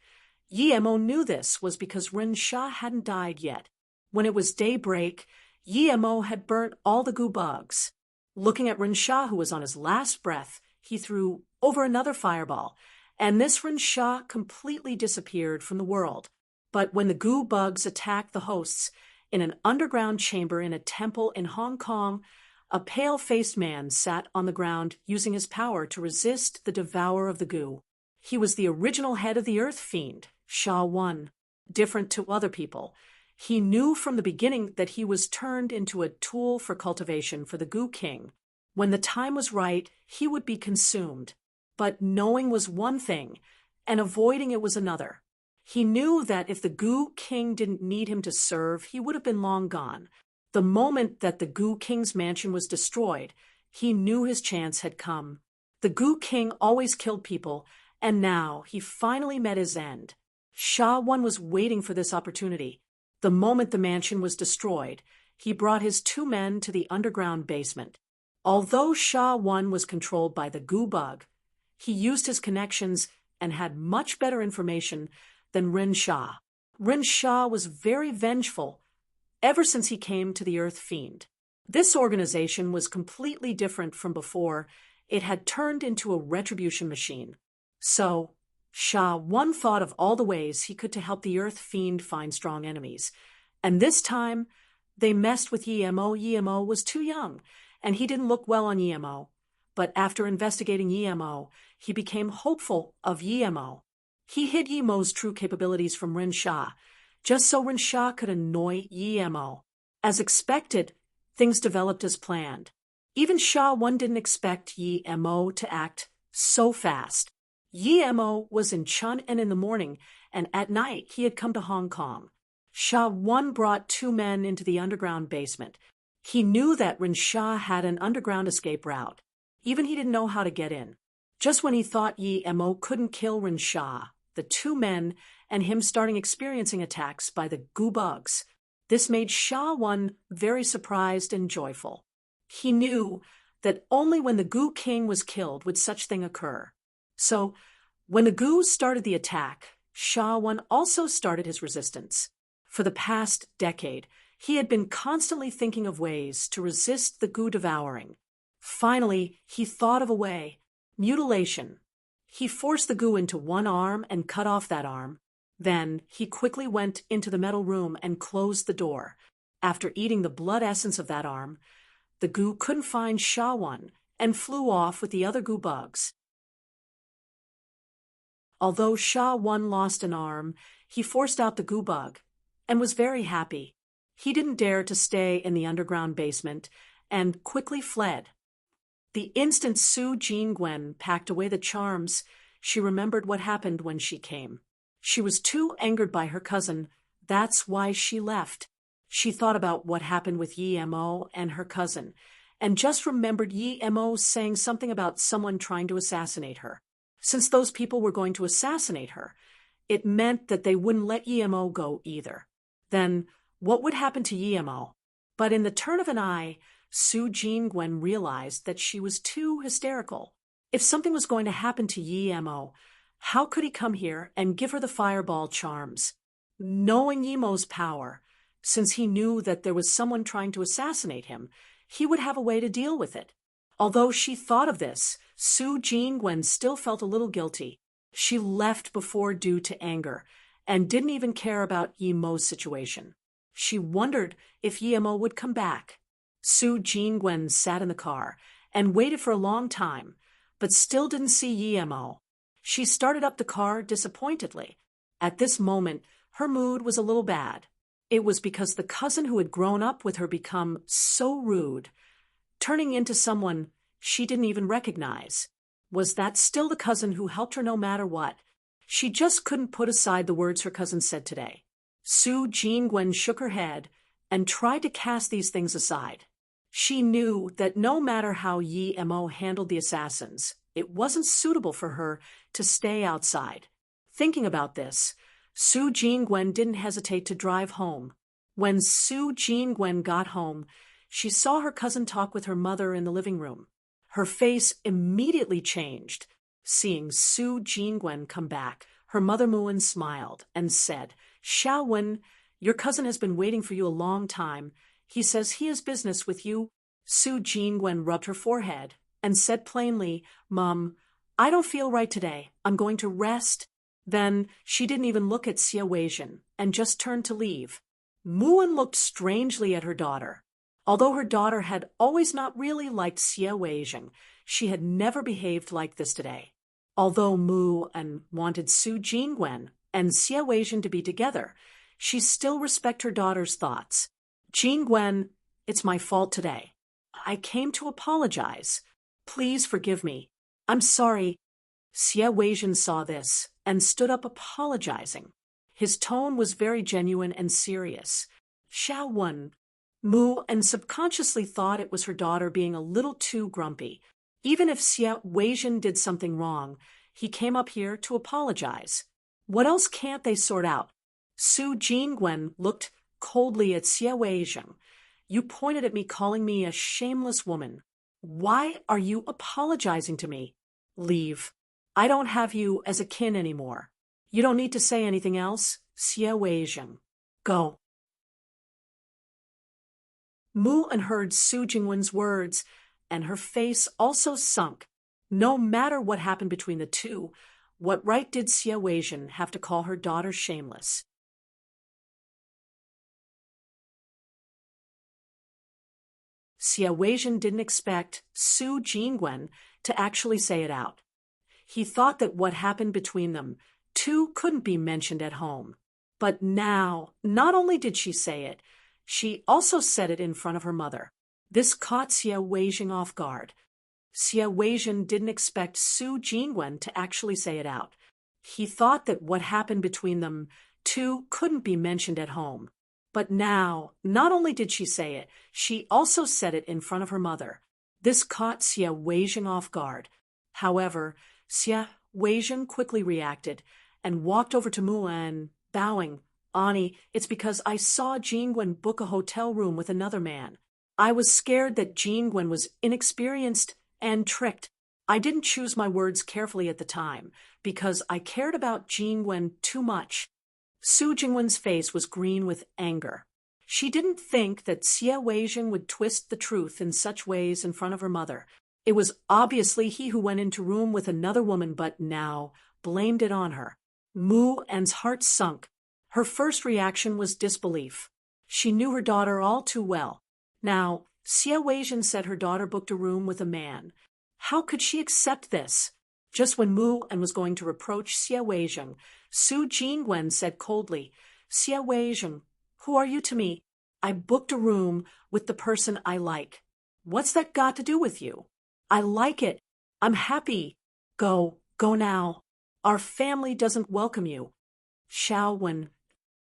Yi Mo knew this was because Rin Sha hadn't died yet. When it was daybreak, Yi Mo had burnt all the goo bugs. Looking at Rin Sha, who was on his last breath, he threw over another fireball, and this Rin Sha completely disappeared from the world. But when the goo bugs attacked the hosts in an underground chamber in a temple in Hong Kong, a pale-faced man sat on the ground using his power to resist the devourer of the goo. He was the original head of the Earth Fiend, Sha One. Different to other people, he knew from the beginning that he was turned into a tool for cultivation for the goo king. When the time was right, he would be consumed. But knowing was one thing, and avoiding it was another. He knew that if the goo king didn't need him to serve, he would have been long gone. The moment that the goo king's mansion was destroyed, he knew his chance had come. The goo king always killed people, and now he finally met his end. Sha One was waiting for this opportunity. The moment the mansion was destroyed, he brought his 2 men to the underground basement. Although Sha One was controlled by the goo bug, he used his connections and had much better information than Rin Sha. Rin Sha was very vengeful ever since he came to the Earth Fiend. This organization was completely different from before. It had turned into a retribution machine. So, Sha One thought of all the ways he could to help the Earth Fiend find strong enemies. And this time, they messed with Yemo. Yemo was too young, and he didn't look well on Yemo. But after investigating Yemo, he became hopeful of Yemo. He hid Yemo's true capabilities from Rin Sha, just so Rin Sha could annoy Yemo. As expected, things developed as planned. Even Sha One didn't expect Yemo to act so fast. Yemo was in Chun'an in the morning, and at night he had come to Hong Kong. Sha One brought 2 men into the underground basement. He knew that Rin Sha had an underground escape route. Even he didn't know how to get in. Just when he thought Yemo couldn't kill Rin Sha, the 2 men and him starting experiencing attacks by the goo bugs. This made Sha One very surprised and joyful. He knew that only when the Goo King was killed would such thing occur. So, when the Goo started the attack, Sha One also started his resistance. For the past decade, he had been constantly thinking of ways to resist the Goo devouring. Finally, he thought of a way: mutilation. He forced the Goo into one arm and cut off that arm. Then, he quickly went into the metal room and closed the door. After eating the blood essence of that arm, the Goo couldn't find Sha One and flew off with the other Goo bugs. Although Sha One lost an arm, he forced out the Goo bug and was very happy. He didn't dare to stay in the underground basement and quickly fled. The instant Su Jingwen packed away the charms, she remembered what happened when she came. She was too angered by her cousin. That's why she left. She thought about what happened with Yemo and her cousin, and just remembered Yemo saying something about someone trying to assassinate her. Since those people were going to assassinate her, it meant that they wouldn't let Yemo go either. Then, what would happen to Yemo? But in the turn of an eye, Su Jingwen realized that she was too hysterical. If something was going to happen to Yemo, how could he come here and give her the fireball charms? Knowing Yemo's power, since he knew that there was someone trying to assassinate him, he would have a way to deal with it. Although she thought of this, Su Jingwen still felt a little guilty. She left before due to anger, and didn't even care about Yemo's situation. She wondered if Yemo would come back. Su Jingwen sat in the car and waited for a long time, but still didn't see Yemo. She started up the car disappointedly. At this moment, her mood was a little bad. It was because the cousin who had grown up with her become so rude, turning into someone she didn't even recognize. Was that still the cousin who helped her no matter what? She just couldn't put aside the words her cousin said today. Su Jingwen shook her head and tried to cast these things aside. She knew that no matter how Yemo handled the assassins, it wasn't suitable for her to stay outside. Thinking about this, Su Jingwen didn't hesitate to drive home. When Su Jingwen got home, she saw her cousin talk with her mother in the living room. Her face immediately changed. Seeing Su Jingwen come back, her mother Muan smiled and said, "Xiaowen, your cousin has been waiting for you a long time. He says he has business with you." Su Jingwen rubbed her forehead and said plainly, "Mom, I don't feel right today. I'm going to rest." Then she didn't even look at Xie Weijin and just turned to leave. Muan looked strangely at her daughter. Although her daughter had always not really liked Xie Weijin, she had never behaved like this today. Although Muan wanted Su Jingwen and Xie Weijin to be together, she still respected her daughter's thoughts. "Jingwen, it's my fault today. I came to apologize. Please forgive me. I'm sorry." Xie Weijin saw this and stood up apologizing. His tone was very genuine and serious. "Xiaowen." Muan subconsciously thought it was her daughter being a little too grumpy. Even if Xie Weijin did something wrong, he came up here to apologize. What else can't they sort out? Su Jingwen looked coldly at Xie Weijin. "You pointed at me calling me a shameless woman. Why are you apologizing to me? Leave. I don't have you as a kin anymore. You don't need to say anything else, Xie Weijin. Go." Mu-an heard Su Jingwen's words, and her face also sunk. No matter what happened between the two, what right did Xie Weizhen have to call her daughter shameless? Xie Weizhen didn't expect Su Jingwen to actually say it out. He thought that what happened between them two couldn't be mentioned at home. But now, not only did she say it, she also said it in front of her mother. This caught Xie Weizhen off guard. Xie Weizhen didn't expect Su Jingwen to actually say it out. He thought that what happened between them two couldn't be mentioned at home. But now, not only did she say it, she also said it in front of her mother. This caught Xie Weizhen off guard. However, Xie Weizhen quickly reacted and walked over to Mulan, bowing. "Ani, it's because I saw Jingwen book a hotel room with another man. I was scared that Jingwen was inexperienced and tricked. I didn't choose my words carefully at the time because I cared about Jingwen too much." Su Jingwen's face was green with anger. She didn't think that Xie Weizhen would twist the truth in such ways in front of her mother. It was obviously he who went into room with another woman but now blamed it on her. Mu-an's heart sunk. Her first reaction was disbelief. She knew her daughter all too well. Now, Xie Weizhen said her daughter booked a room with a man. How could she accept this? Just when Mu-an was going to reproach Xie Weizhen, Su Jingwen said coldly, "Xie Weizhen, who are you to me? I booked a room with the person I like. What's that got to do with you? I like it. I'm happy. Go now. Our family doesn't welcome you." Wen.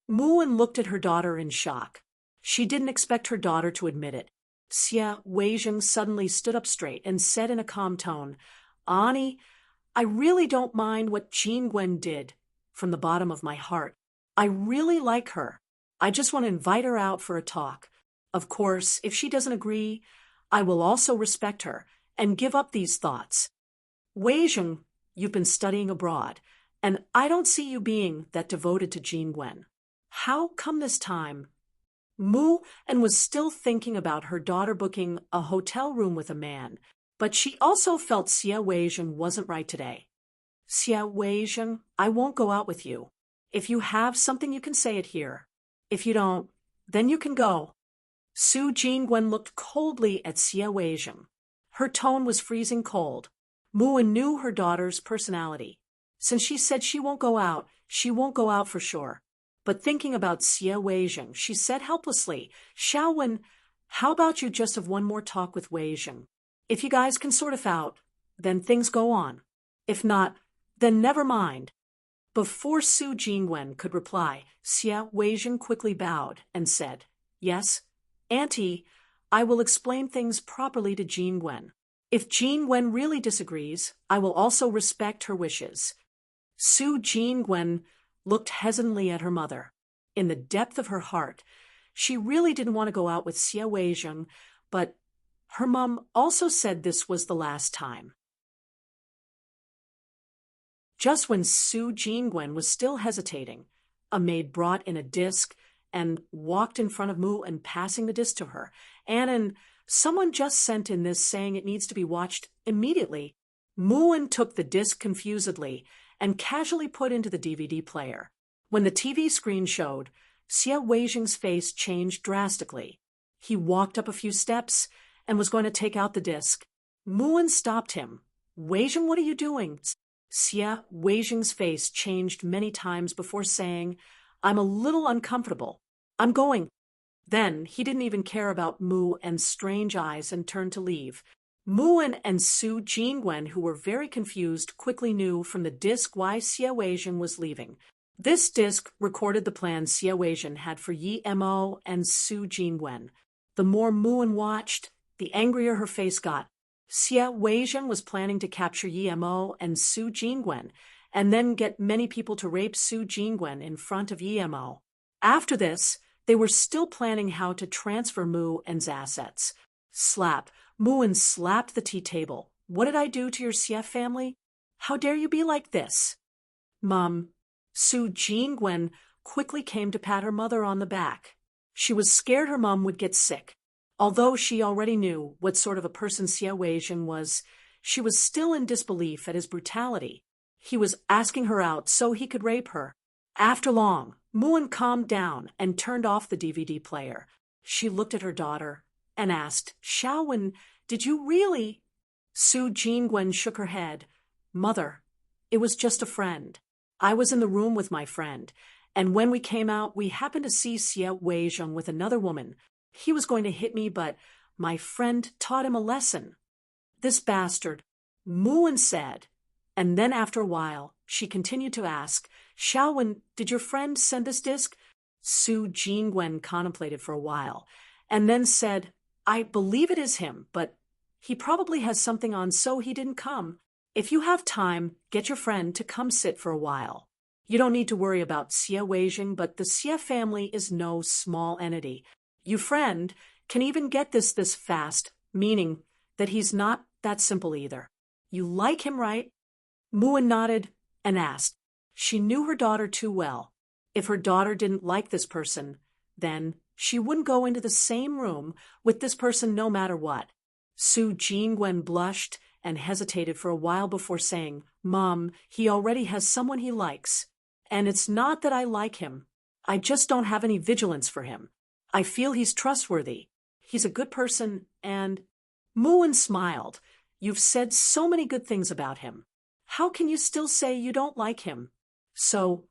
Mu-an looked at her daughter in shock. She didn't expect her daughter to admit it. Xie Weizhen suddenly stood up straight and said in a calm tone, "Ani, I really don't mind what Jingwen did. From the bottom of my heart, I really like her. I just want to invite her out for a talk. Of course, if she doesn't agree, I will also respect her and give up these thoughts. Weizhen, you've been studying abroad, and I don't see you being that devoted to Jingwen. How come this time?" Mu-an was still thinking about her daughter booking a hotel room with a man, but she also felt Xie Weizhen wasn't right today. "Xie Weizhen, I won't go out with you. If you have something, you can say it here. If you don't, then you can go." Su Jingwen looked coldly at Xie Weizhen. Her tone was freezing cold. Mu-an knew her daughter's personality. Since she said she won't go out for sure. But thinking about Xie Weizhen, she said helplessly, "Wen, how about you just have one more talk with Weizhen? If you guys can sort it out, then things go on. If not, then never mind." Before Su Jingwen could reply, Xie Weizhen quickly bowed and said, "Yes, Auntie, I will explain things properly to Jingwen. If Jingwen really disagrees, I will also respect her wishes." Su Jingwen looked hesitantly at her mother. In the depth of her heart, she really didn't want to go out with Xie Weizhen, but her mom also said this was the last time. Just when Su Jingwen was still hesitating, a maid brought in a disc and walked in front of Mu-an, passing the disc to her. "Annan, someone just sent in this saying it needs to be watched immediately." Mu-an took the disc confusedly and casually put into the DVD player. When the TV screen showed, Xie Weizhen's face changed drastically. He walked up a few steps and was going to take out the disc. Mu-an stopped him. "Weizhen, what are you doing?" Xie Weizhen's face changed many times before saying, "I'm a little uncomfortable. I'm going." Then he didn't even care about Mu-an's strange eyes and turned to leave. Mu-an and Su Jingwen, who were very confused, quickly knew from the disc why Xie Weizhen was leaving. This disc recorded the plans Xie Weizhen had for Yi Mo and Su Jingwen. The more Mu-an watched, the angrier her face got. Xie Weizhen was planning to capture Yi Mo and Su Jingwen, and then get many people to rape Su Jingwen in front of Yi Mo. After this, they were still planning how to transfer Mu-an's assets. Slap. Mu-an slapped the tea table. "What did I do to your Xie family? How dare you be like this?" "Mom." Su Jingwen quickly came to pat her mother on the back. She was scared her mom would get sick. Although she already knew what sort of a person Xie Weijing was, she was still in disbelief at his brutality. He was asking her out so he could rape her. After long, Muan calmed down and turned off the DVD player. She looked at her daughter and asked, Xiaowen, did you really? Su Jingwen shook her head. Mother, it was just a friend. I was in the room with my friend, and when we came out, we happened to see Xie Weizheng with another woman. He was going to hit me, but my friend taught him a lesson. This bastard, Muan said, and then after a while, she continued to ask, Xiaowen, did your friend send this disc? Su Jingwen contemplated for a while, and then said, I believe it is him, but he probably has something on so he didn't come. If you have time, get your friend to come sit for a while. You don't need to worry about Xie Weijing, but the Xie family is no small entity. Your friend can even get this fast, meaning that he's not that simple either. You like him, right? Muan nodded and asked. She knew her daughter too well. If her daughter didn't like this person, then she wouldn't go into the same room with this person no matter what. Su Jingwen blushed and hesitated for a while before saying, Mom, he already has someone he likes. And it's not that I like him. I just don't have any vigilance for him. I feel he's trustworthy. He's a good person and… Muan smiled. You've said so many good things about him. How can you still say you don't like him? So,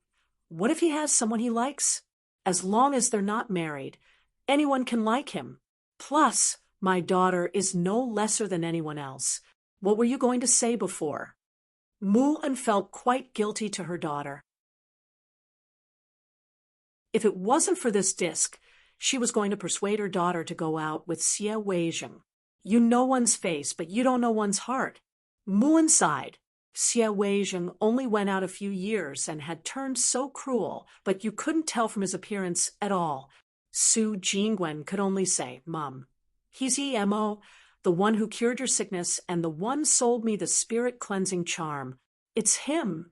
what if he has someone he likes? As long as they're not married, anyone can like him. Plus, my daughter is no lesser than anyone else. What were you going to say before? Muan felt quite guilty to her daughter. If it wasn't for this disc, she was going to persuade her daughter to go out with Xie Weizheng. You know one's face, but you don't know one's heart. Muan sighed. Xie Weizheng only went out a few years and had turned so cruel, but you couldn't tell from his appearance at all. Su Jingwen could only say, Mom, he's Emo, the one who cured your sickness and the one sold me the spirit-cleansing charm. It's him.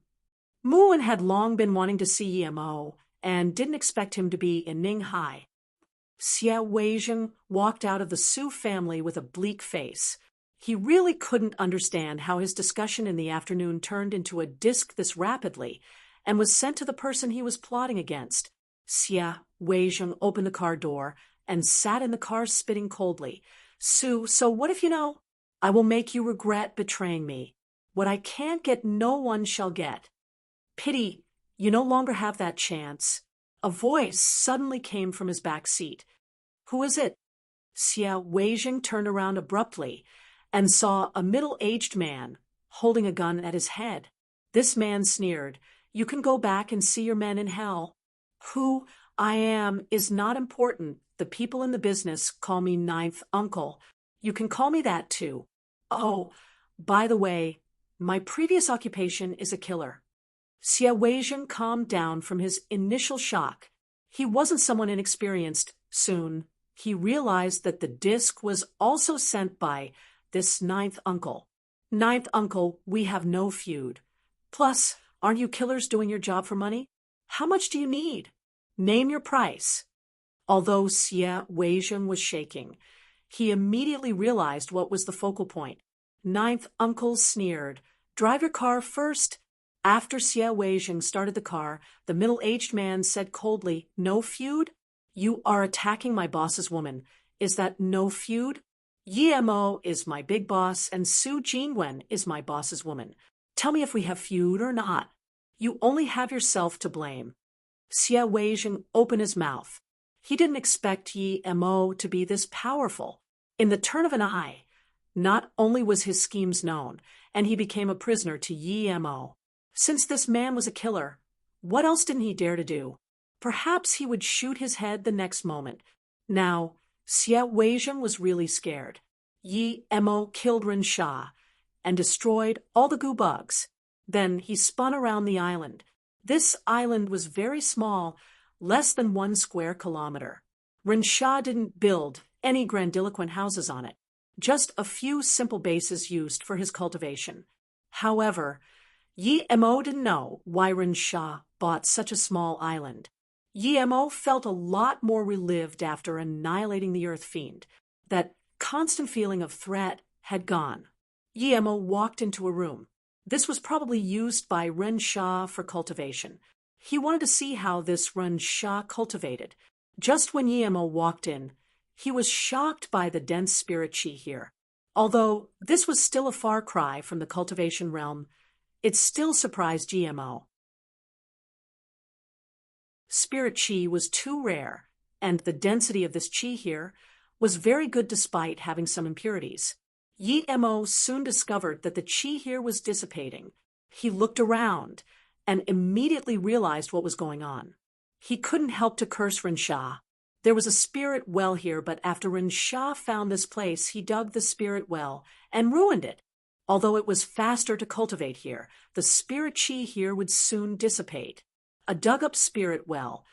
Muan had long been wanting to see Emo and didn't expect him to be in Ninghai. Xie Weizheng walked out of the Su family with a bleak face. He really couldn't understand how his discussion in the afternoon turned into a disc this rapidly and was sent to the person he was plotting against. Xie Weizheng opened the car door and sat in the car spitting coldly. Su, so what if you know? I will make you regret betraying me. What I can't get, no one shall get. Pity, you no longer have that chance. A voice suddenly came from his back seat. Who is it? Xie Weizheng turned around abruptly and saw a middle-aged man holding a gun at his head. This man sneered, You can go back and see your men in hell. Who I am is not important. The people in the business call me Ninth Uncle. You can call me that too. Oh, by the way, my previous occupation is a killer. Xie Weizheng calmed down from his initial shock. He wasn't someone inexperienced. Soon, he realized that the disc was also sent by this Ninth Uncle. Ninth Uncle, we have no feud. Plus, aren't you killers doing your job for money? How much do you need? Name your price. Although Xie Weizheng was shaking, he immediately realized what was the focal point. Ninth Uncle sneered, Drive your car first. After Xie Weizheng started the car, the middle-aged man said coldly, No feud? You are attacking my boss's woman. Is that no feud? Emo is my big boss and Su Jingwen is my boss's woman. Tell me if we have feud or not. You only have yourself to blame. Xie Weizheng opened his mouth. He didn't expect Emo to be this powerful. In the turn of an eye, not only was his schemes known, and he became a prisoner to Emo. Since this man was a killer, what else didn't he dare to do? Perhaps he would shoot his head the next moment. Now, Xie Weizheng was really scared. Emo killed Ren Sha and destroyed all the goo bugs. Then he spun around the island. This island was very small, less than 1 square kilometer. Ren Sha didn't build any grandiloquent houses on it, just a few simple bases used for his cultivation. However, Emo didn't know why Ren Sha bought such a small island. Emo felt a lot more relived after annihilating the Earth Fiend. That constant feeling of threat had gone. Yemo walked into a room. This was probably used by Ren Sha for cultivation. He wanted to see how this Ren Sha cultivated. Just when Yemo walked in, he was shocked by the dense spirit chi here. Although this was still a far cry from the cultivation realm, it still surprised Yemo. Spirit chi was too rare, and the density of this chi here was very good despite having some impurities. Yemo soon discovered that the chi here was dissipating. He looked around and immediately realized what was going on. He couldn't help to curse Rinsha. There was a spirit well here, but after Rinsha found this place, he dug the spirit well and ruined it. Although it was faster to cultivate here, the spirit chi here would soon dissipate. A dug-up spirit well.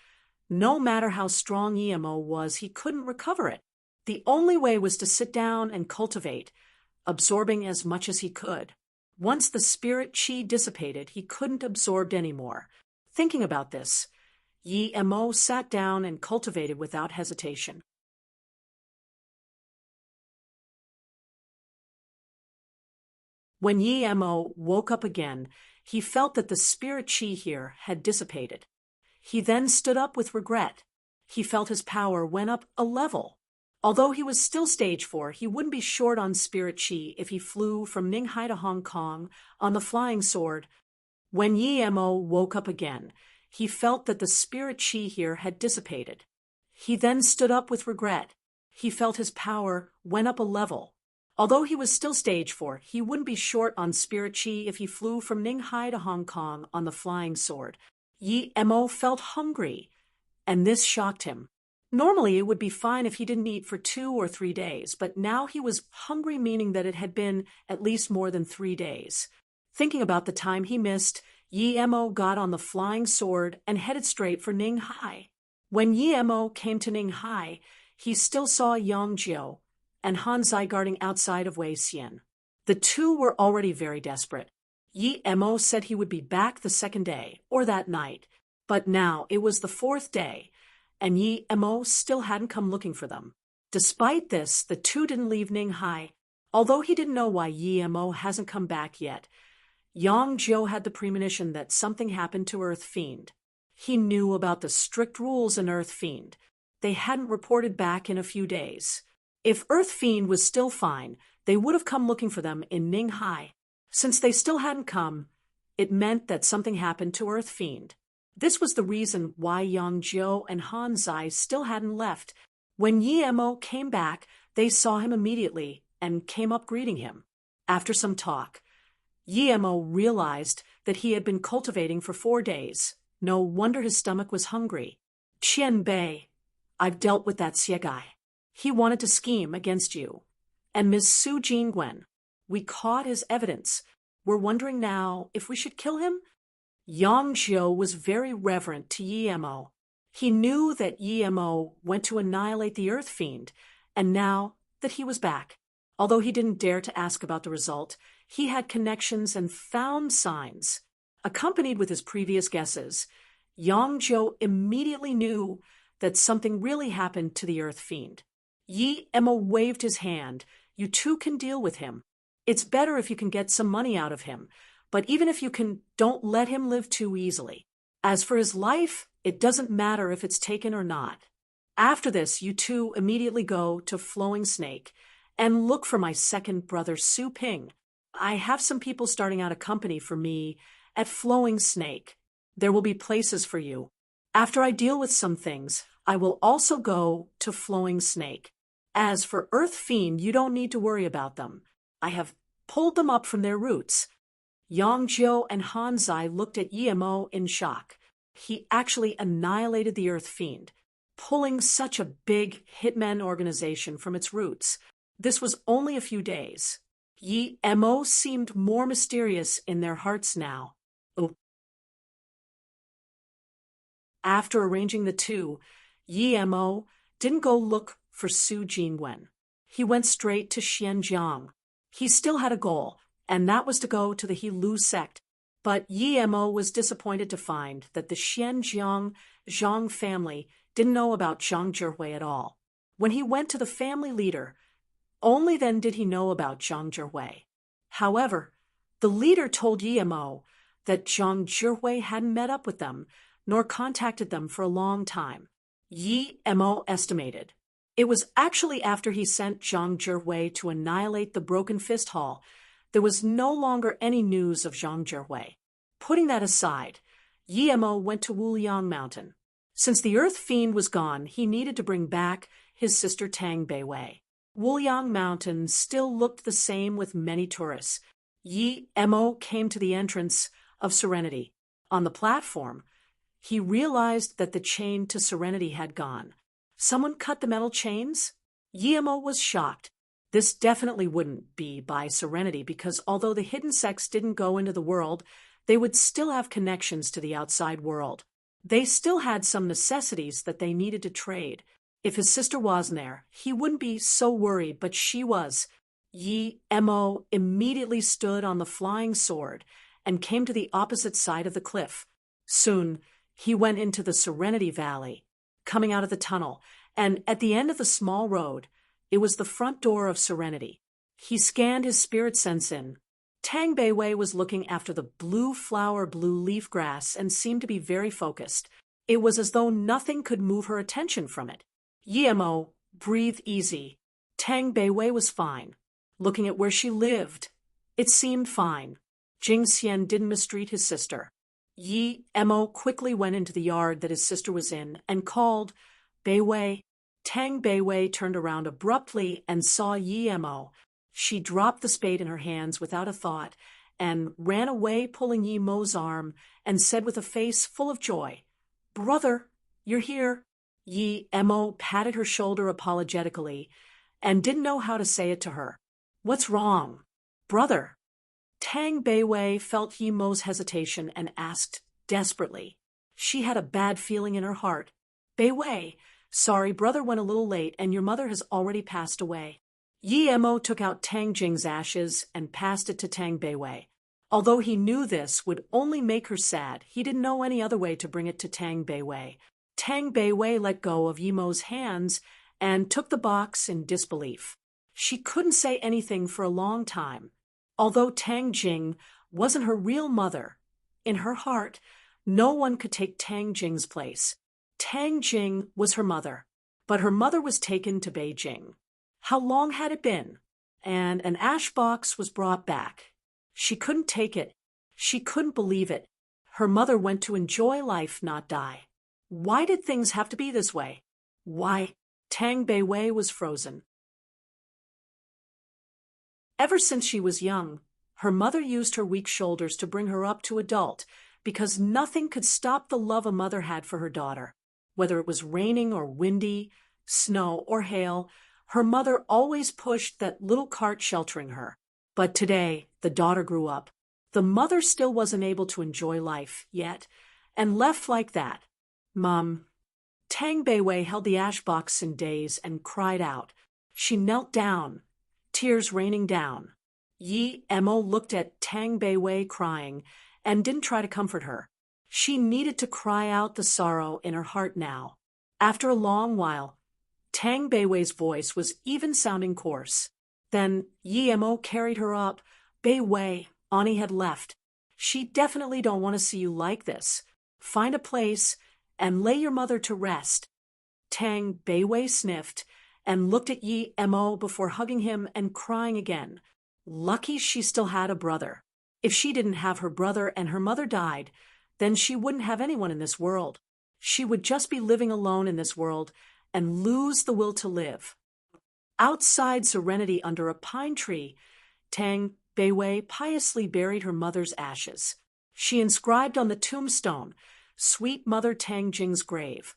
No matter how strong Yemo was, he couldn't recover it. The only way was to sit down and cultivate, absorbing as much as he could. Once the spirit chi dissipated, he couldn't absorb anymore. Thinking about this, Yemo sat down and cultivated without hesitation. When Yemo woke up again, he felt that the spirit chi here had dissipated. He then stood up with regret. He felt his power went up a level. Although he was still stage 4, he wouldn't be short on spirit chi if he flew from Ninghai to Hong Kong on the flying sword. When Yemo woke up again, he felt that the spirit chi here had dissipated. He then stood up with regret. He felt his power went up a level. Although he was still stage 4, he wouldn't be short on spirit chi if he flew from Ninghai to Hong Kong on the flying sword. Yemo felt hungry, and this shocked him. Normally, it would be fine if he didn't eat for 2 or 3 days, but now he was hungry, meaning that it had been at least more than 3 days. Thinking about the time he missed, Yemo got on the flying sword and headed straight for Ninghai. When Yemo came to Ninghai, he still saw Yang Jiu and Han Zai guarding outside of Wei Xian. The two were already very desperate. Yemo said he would be back the 2nd day, or that night, but now it was the 4th day, and Yemo still hadn't come looking for them. Despite this, the two didn't leave Ninghai. Although he didn't know why Yemo hasn't come back yet, Yang Jiu had the premonition that something happened to Earth Fiend. He knew about the strict rules in Earth Fiend. They hadn't reported back in a few days. If Earth Fiend was still fine, they would have come looking for them in Ninghai. Since they still hadn't come, it meant that something happened to Earth Fiend. This was the reason why Yang Jiu and Han Zai still hadn't left. When Yemo came back, they saw him immediately and came up greeting him. After some talk, Yemo realized that he had been cultivating for 4 days. No wonder his stomach was hungry. Qian Bei, I've dealt with that Xie guy. He wanted to scheme against you. And Ms. Su Jingwen, we caught his evidence. We're wondering now if we should kill him? Yang Jiu was very reverent to Yemo. He knew that Yemo went to annihilate the Earth Fiend, and now that he was back, although he didn't dare to ask about the result, he had connections and found signs. Accompanied with his previous guesses, Yang Jiu immediately knew that something really happened to the Earth Fiend. Yemo waved his hand. You two can deal with him. It's better if you can get some money out of him, but even if you can, don't let him live too easily. As for his life, it doesn't matter if it's taken or not. After this, you two immediately go to Flowing Snake and look for my second brother, Su Ping. I have some people starting out a company for me at Flowing Snake. There will be places for you. After I deal with some things, I will also go to Flowing Snake. As for Earth Fiend, you don't need to worry about them. I have pulled them up from their roots. Yang Jiu and Han Zai looked at Yemo in shock. He actually annihilated the Earth Fiend, pulling such a big hitman organization from its roots. This was only a few days. Yemo seemed more mysterious in their hearts now. After arranging the two, Yemo didn't go look for Su Jingwen. He went straight to Xianjiang. He still had a goal, and that was to go to the Hilu sect. But Yemo was disappointed to find that the Xianjiang Zhang family didn't know about Zhang Zhihui at all. when he went to the family leader. Only then did he know about Zhang Zhihui. However, the leader told Yemo that Zhang Zhihui hadn't met up with them, nor contacted them for a long time. Yemo estimated. It was actually after he sent Zhang Zhihui to annihilate the Broken Fist Hall. There was no longer any news of Zhang Zhihui. Putting that aside, Yemo went to Wuliang Mountain. Since the Earth Fiend was gone, he needed to bring back his sister Tang Beiwei. Wuliang Mountain still looked the same with many tourists. Yemo came to the entrance of Serenity. On the platform, he realized that the chain to Serenity had gone. Someone cut the metal chains? Yemo was shocked. This definitely wouldn't be by Serenity because although the hidden sects didn't go into the world, they would still have connections to the outside world. They still had some necessities that they needed to trade. If his sister wasn't there, he wouldn't be so worried, but she was. Yemo immediately stood on the flying sword and came to the opposite side of the cliff. Soon, he went into the Serenity Valley, coming out of the tunnel, and at the end of the small road, it was the front door of Serenity. He scanned his spirit sense in. Tang Beiwei was looking after the blue flower, blue leaf grass and seemed to be very focused. It was as though nothing could move her attention from it. Yemo breathed easy. Tang Beiwei was fine. Looking at where she lived, it seemed fine. Jing Xian didn't mistreat his sister. Yemo quickly went into the yard that his sister was in and called, "Beiwei." Tang Beiwei turned around abruptly and saw Yemo. She dropped the spade in her hands without a thought and ran away, pulling Yemo's arm, and said with a face full of joy, "Brother, you're here." Yemo patted her shoulder apologetically and didn't know how to say it to her. "What's wrong, brother?" Tang Beiwei felt Yemo's hesitation and asked desperately. She had a bad feeling in her heart. "Beiwei, sorry, brother went a little late and your mother has already passed away." Yemo took out Tang Jing's ashes and passed it to Tang Beiwei. Although he knew this would only make her sad, he didn't know any other way to bring it to Tang Beiwei. Tang Beiwei let go of Yemo's hands and took the box in disbelief. She couldn't say anything for a long time. Although Tang Jing wasn't her real mother, in her heart, no one could take Tang Jing's place. Tang Jing was her mother, but her mother was taken to Beijing. How long had it been? And an ash box was brought back. She couldn't take it. She couldn't believe it. Her mother went to enjoy life, not die. Why did things have to be this way? Why? Tang Beiwei was frozen. Ever since she was young, her mother used her weak shoulders to bring her up to adult because nothing could stop the love a mother had for her daughter. Whether it was raining or windy, snow or hail, her mother always pushed that little cart sheltering her. But today, the daughter grew up. The mother still wasn't able to enjoy life yet, and left like that. "Mom." Tang Beiwei held the ash box in daze and cried out. She knelt down, tears raining down. Yemo looked at Tang Beiwei crying and didn't try to comfort her. She needed to cry out the sorrow in her heart now. After a long while, Tang Beiwei's voice was even sounding coarse. Then Yemo carried her up. "Beiwei, Ani had left. She definitely don't want to see you like this. Find a place and lay your mother to rest." Tang Beiwei sniffed and looked at Yemo before hugging him and crying again. Lucky she still had a brother. If she didn't have her brother and her mother died, then she wouldn't have anyone in this world. She would just be living alone in this world and lose the will to live. Outside Serenity under a pine tree, Tang Beiwei piously buried her mother's ashes. She inscribed on the tombstone, "Sweet Mother Tang Jing's grave,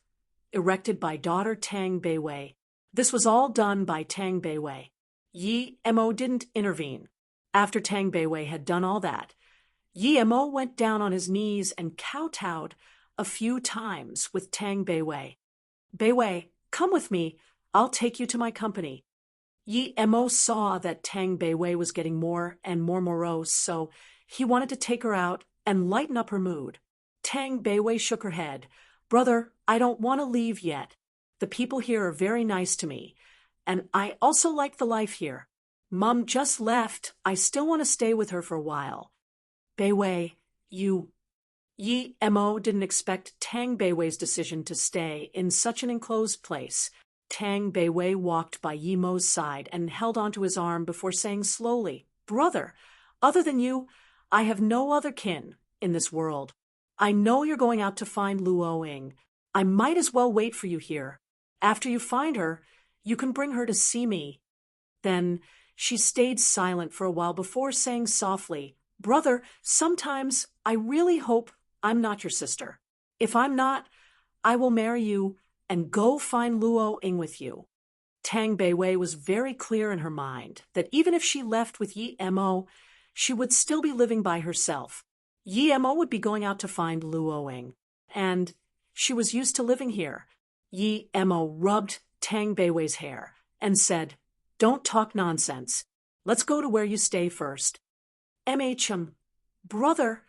erected by daughter Tang Beiwei." This was all done by Tang Beiwei. Yemo didn't intervene. After Tang Beiwei had done all that, Yemo went down on his knees and kowtowed a few times with Tang Beiwei. "Beiwei, come with me. I'll take you to my company." Yemo saw that Tang Beiwei was getting more and more morose, so he wanted to take her out and lighten up her mood. Tang Beiwei shook her head. "Brother, I don't want to leave yet." The people here are very nice to me, and I also like the life here. Mom just left. I still want to stay with her for a while. Beiwei, Yi Mo didn't expect Tang Beiwei's decision to stay in such an enclosed place. Tang Beiwei walked by Yi Mo's side and held onto his arm before saying slowly, "Brother, other than you, I have no other kin in this world. I know you're going out to find Luo Ying. I might as well wait for you here. After you find her, you can bring her to see me." Then she stayed silent for a while before saying softly, "Brother, sometimes I really hope I'm not your sister. If I'm not, I will marry you and go find Luo Ying with you." Tang Beiwei was very clear in her mind that even if she left with Yi Mo, she would still be living by herself. Yi Mo would be going out to find Luo Ying, and she was used to living here. Yi Mo rubbed Tang Beiwei's hair and said, "Don't talk nonsense. Let's go to where you stay first." Brother,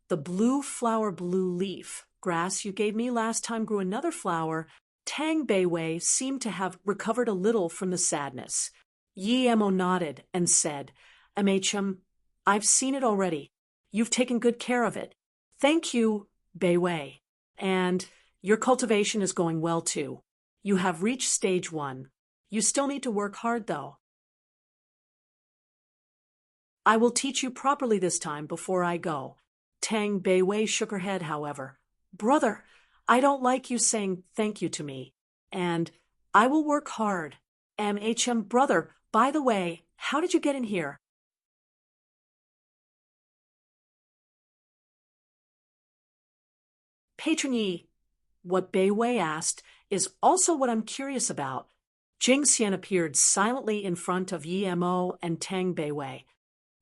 the blue flower blue leaf grass you gave me last time grew another flower. Tang Beiwei seemed to have recovered a little from the sadness. Yi Mo nodded and said, "I've seen it already. You've taken good care of it. Thank you, Beiwei. And your cultivation is going well too. You have reached stage 1. You still need to work hard though. I will teach you properly this time before I go." Tang Beiwei shook her head, however. "Brother, I don't like you saying thank you to me, and I will work hard. Brother, by the way, how did you get in here?" Patron Yi, what Beiwei asked is also what I'm curious about. Jing Xian appeared silently in front of Yi Mo and Tang Beiwei.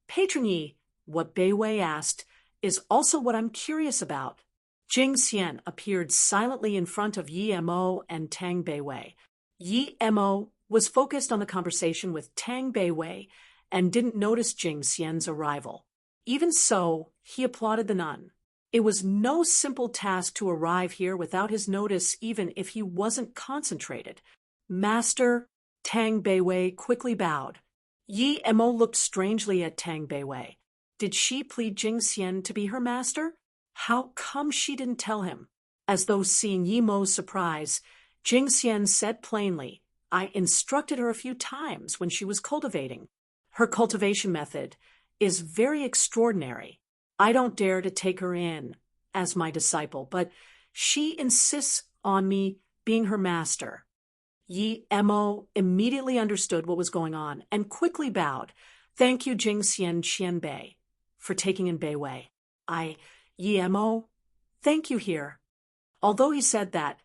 Patron Yi, what Beiwei asked is also what I'm curious about. Jing Xian appeared silently in front of Yi Mo and Tang Beiwei. Yi Mo was focused on the conversation with Tang Beiwei and didn't notice Jing Xian's arrival. Even so, he applauded the nun. It was no simple task to arrive here without his notice, even if he wasn't concentrated. "Master," Tang Beiwei quickly bowed. Yi Mo looked strangely at Tang Beiwei. Did she plead Jing Xian to be her master? How come she didn't tell him? As though seeing Yi Mo's surprise, Jing Xian said plainly, "I instructed her a few times when she was cultivating. Her cultivation method is very extraordinary. I don't dare to take her in as my disciple, but she insists on me being her master." Yi Mo immediately understood what was going on and quickly bowed. "Thank you, Jing Xian Qianbei, for taking in Beiwei. Yi Mo, thank you here." Although he said that,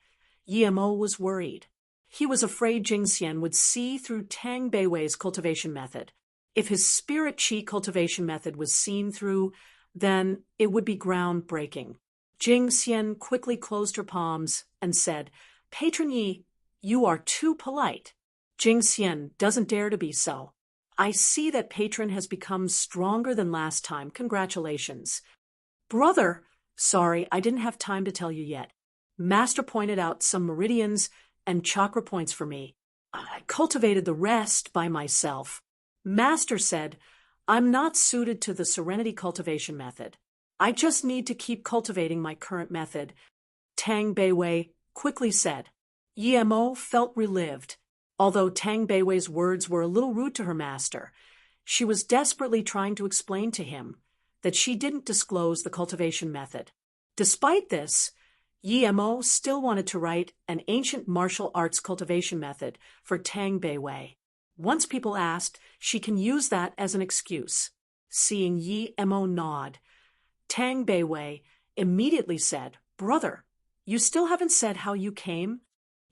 Yi Mo was worried. He was afraid Jing Xian would see through Tang Beiwei's cultivation method. If his spirit qi cultivation method was seen through, then it would be groundbreaking. Jing Xian quickly closed her palms and said, "Patron Yi, you are too polite." Jing Xian doesn't dare to be so. "I see that Patron has become stronger than last time. Congratulations." "Brother, sorry, I didn't have time to tell you yet. Master pointed out some meridians and chakra points for me. I cultivated the rest by myself. Master said, I'm not suited to the serenity cultivation method. I just need to keep cultivating my current method." Tang Beiwei quickly said. Yi Mo felt relieved. Although Tang Beiwei's words were a little rude to her master, she was desperately trying to explain to him that she didn't disclose the cultivation method. Despite this, Yi Mo still wanted to write an ancient martial arts cultivation method for Tang Beiwei. Once people asked, she can use that as an excuse. Seeing Yi Mo nod, Tang Beiwei immediately said, "Brother, you still haven't said how you came?"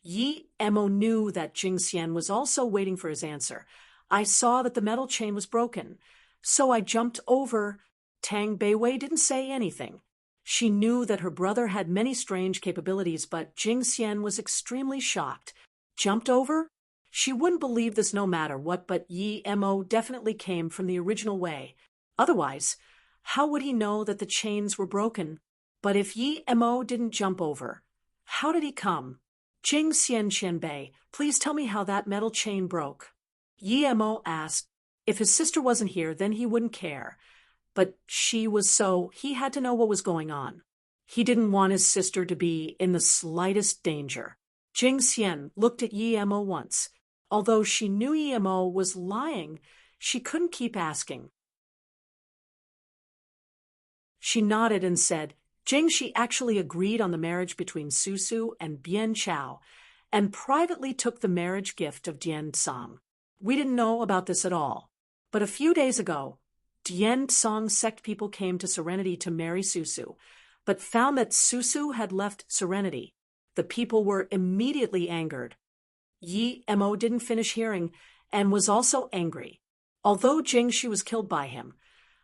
Yi Mo knew that Jing Xian was also waiting for his answer. "I saw that the metal chain was broken, so I jumped over." Tang Beiwei didn't say anything. She knew that her brother had many strange capabilities, but Jing Xian was extremely shocked. Jumped over? She wouldn't believe this no matter what, but Yi Mo definitely came from the original way. Otherwise, how would he know that the chains were broken? But if Yi Mo didn't jump over, how did he come? Jing Xianqianbei, please tell me how that metal chain broke. Yi Mo asked. If his sister wasn't here, then he wouldn't care. But she was, so he had to know what was going on. He didn't want his sister to be in the slightest danger. Jing Xian looked at Yi Mo once. Although she knew Yi Mo was lying, she couldn't keep asking. She nodded and said, Jing Shi actually agreed on the marriage between Susu and Bian Chao, and privately took the marriage gift of Dian Song. We didn't know about this at all. But a few days ago, Dian Song sect people came to Serenity to marry Susu, but found that Susu had left Serenity. The people were immediately angered. Yi Mo didn't finish hearing and was also angry. Although Jing Shi was killed by him,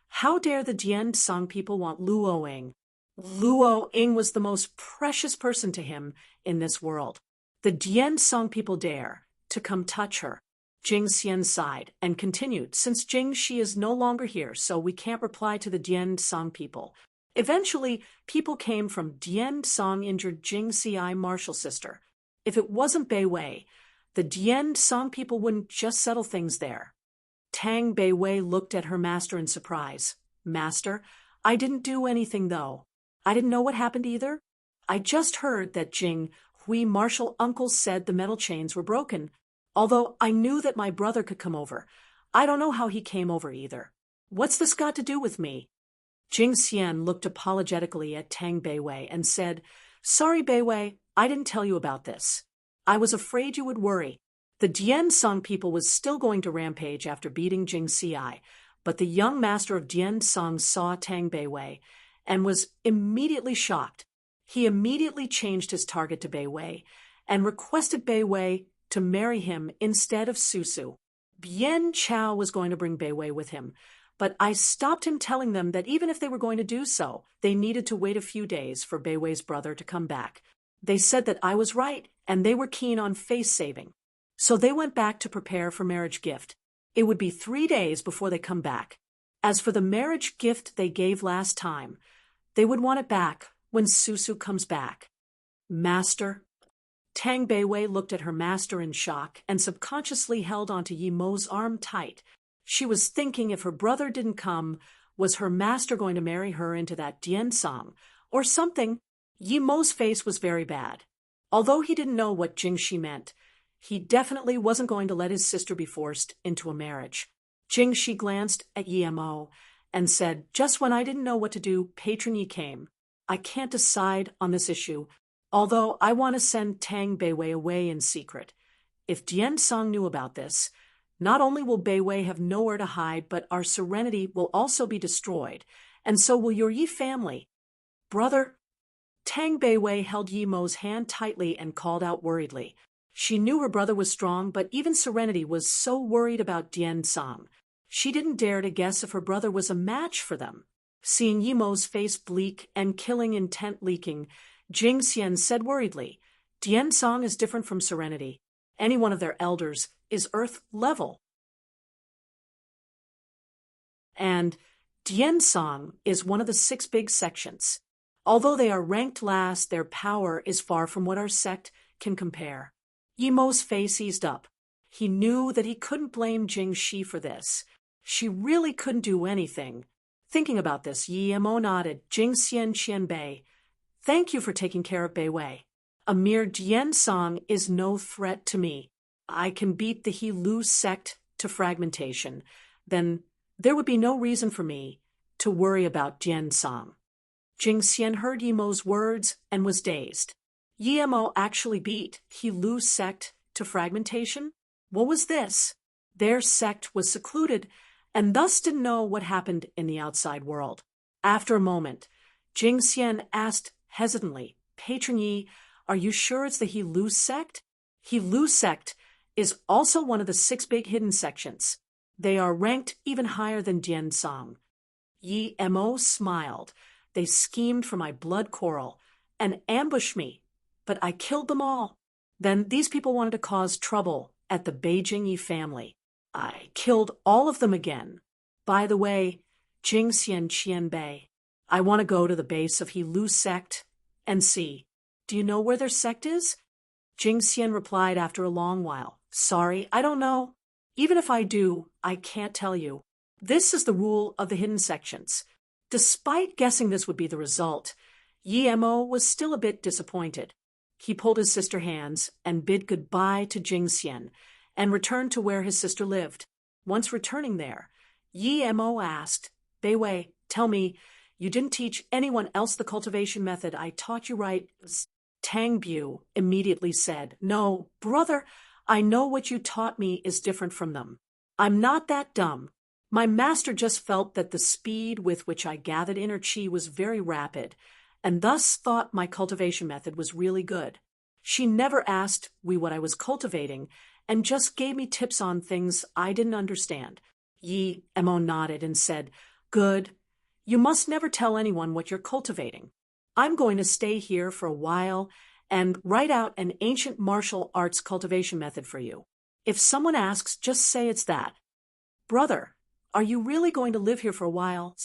how dare the Dian Song people want Luo Ying? Luo Ying was the most precious person to him in this world. The Dian Song people dare to come touch her. Jing Xian sighed and continued, since Jing Shi is no longer here, so we can't reply to the Dian Song people. Eventually, people came from Dian Song injured Jing Xi martial sister. If it wasn't Bei Wei, the Dian Song people wouldn't just settle things there. Tang Bei Wei looked at her master in surprise. Master, I didn't do anything though. I didn't know what happened either. I just heard that Jing Hui martial uncle said the metal chains were broken. Although I knew that my brother could come over, I don't know how he came over either. What's this got to do with me? Jing Xian looked apologetically at Tang Bei Wei and said, Sorry, Bei Wei, I didn't tell you about this. I was afraid you would worry. The Dian Song people was still going to rampage after beating Jing Xi, but the young master of Dian Song saw Tang Bei Wei and was immediately shocked. He immediately changed his target to Bei Wei and requested Bei Wei to marry him instead of Susu. Bian Chao was going to bring Bei Wei with him, but I stopped him, telling them that even if they were going to do so, they needed to wait a few days for Bei Wei's brother to come back. They said that I was right, and they were keen on face saving. So they went back to prepare for marriage gift. It would be 3 days before they come back. As for the marriage gift they gave last time, they would want it back when Susu comes back. Master. Tang Bei Wei looked at her master in shock and subconsciously held onto Yi Mo's arm tight. She was thinking, if her brother didn't come, was her master going to marry her into that Dian Song or something? Yi Mo's face was very bad. Although he didn't know what Jing Shi meant, he definitely wasn't going to let his sister be forced into a marriage. Jing Shi glanced at Yi Mo and said, Just when I didn't know what to do, Patron Yi came. I can't decide on this issue, although I want to send Tang Bei Wei away in secret. If Dian Song knew about this, not only will Bei Wei have nowhere to hide, but our Serenity will also be destroyed, and so will your Yi family. Brother. Tang Bei Wei held Yi Mo's hand tightly and called out worriedly. She knew her brother was strong, but even Serenity was so worried about Dian Song. She didn't dare to guess if her brother was a match for them. Seeing Yi Mo's face bleak and killing intent leaking, Jing Xian said worriedly, Dian Song is different from Serenity. Any one of their elders is Earth level. And Dian Song is one of the 6 big sections. Although they are ranked last, their power is far from what our sect can compare. Yi Mo's face eased up. He knew that he couldn't blame Jing Shi for this. She really couldn't do anything. Thinking about this, Yi Mo nodded. Jing Xianqianbei, thank you for taking care of Bei Wei. A mere Dian Song is no threat to me. I can beat the He Lu sect to fragmentation. Then there would be no reason for me to worry about Dian Song. Jing Xian heard Yi Mo's words and was dazed. Yi Mo actually beat He Lu sect to fragmentation? What was this? Their sect was secluded and thus didn't know what happened in the outside world. After a moment, Jing Xian asked hesitantly, Patron Yi, are you sure it's the He Lu sect? He Lu sect is also one of the 6 big hidden sections. They are ranked even higher than Dian Song. Yi Mo smiled. They schemed for my blood coral and ambushed me, but I killed them all. Then these people wanted to cause trouble at the Beijing Yi family. I killed all of them again. By the way, Jing Xianqianbei, I want to go to the base of He Lu sect and see. Do you know where their sect is? Jing Xian replied after a long while. Sorry, I don't know. Even if I do, I can't tell you. This is the rule of the hidden sections. Despite guessing this would be the result, Yi Mo was still a bit disappointed. He pulled his sister's hands and bid goodbye to Jing Xian and returned to where his sister lived. Once returning there, Yi Mo asked, Bei Wei, tell me, you didn't teach anyone else the cultivation method I taught you, right? Tang Bu immediately said, No, brother, I know what you taught me is different from them. I'm not that dumb. My master just felt that the speed with which I gathered inner qi was very rapid, and thus thought my cultivation method was really good. She never asked me what I was cultivating, and just gave me tips on things I didn't understand. Yi Mo nodded and said, Good. You must never tell anyone what you're cultivating. I'm going to stay here for a while and write out an ancient martial arts cultivation method for you. If someone asks, just say it's that. Brother, are you really going to live here for a while?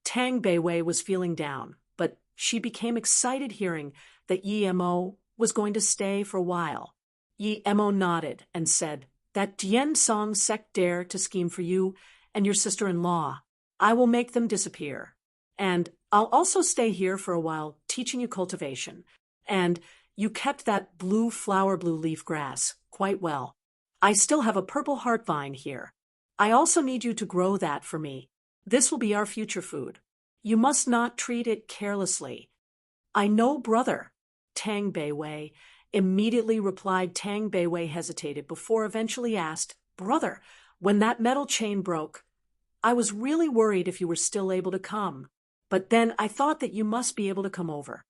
Tang Bei Wei was feeling down, but she became excited hearing that Yi Mo was going to stay for a while. Yi Mo nodded and said, That Dian Song sect dare to scheme for you and your sister-in-law. I will make them disappear. And I'll also stay here for a while teaching you cultivation. And you kept that blue leaf grass quite well. I still have a purple heart vine here. I also need you to grow that for me. This will be our future food. You must not treat it carelessly. I know, brother. Tang Bei Wei immediately replied. Tang Bei Wei hesitated before eventually asked, Brother, when that metal chain broke, I was really worried if you were still able to come, but then I thought that you must be able to come over.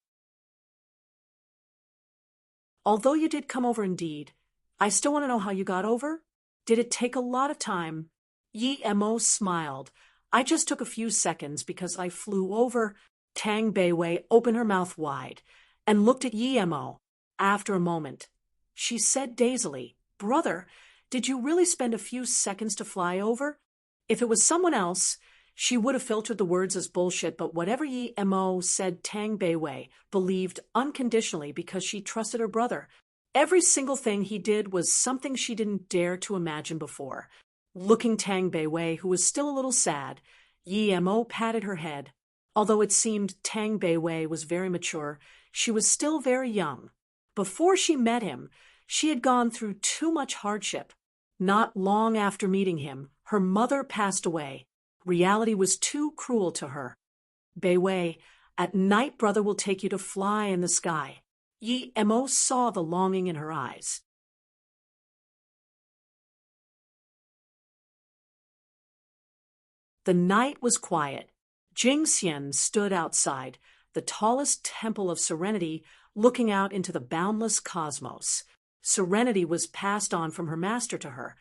Although you did come over indeed, I still want to know how you got over. Did it take a lot of time? Yi Mo smiled. I just took a few seconds because I flew over. Tang Bei Wei opened her mouth wide and looked at Yi Mo. After a moment, she said dazedly, Brother, did you really spend a few seconds to fly over? If it was someone else, she would have filtered the words as bullshit, but whatever Yi Mo said, Tang Bei Wei believed unconditionally because she trusted her brother. Every single thing he did was something she didn't dare to imagine before. Looking Tang Bei Wei, who was still a little sad, Yi Mo patted her head. Although it seemed Tang Bei Wei was very mature, she was still very young. Before she met him, she had gone through too much hardship. Not long after meeting him, her mother passed away. Reality was too cruel to her. Bei Wei, at night brother will take you to fly in the sky. Yi Mo saw the longing in her eyes. The night was quiet. Jing Xian stood outside, the tallest temple of serenity, looking out into the boundless cosmos. Serenity was passed on from her master to her,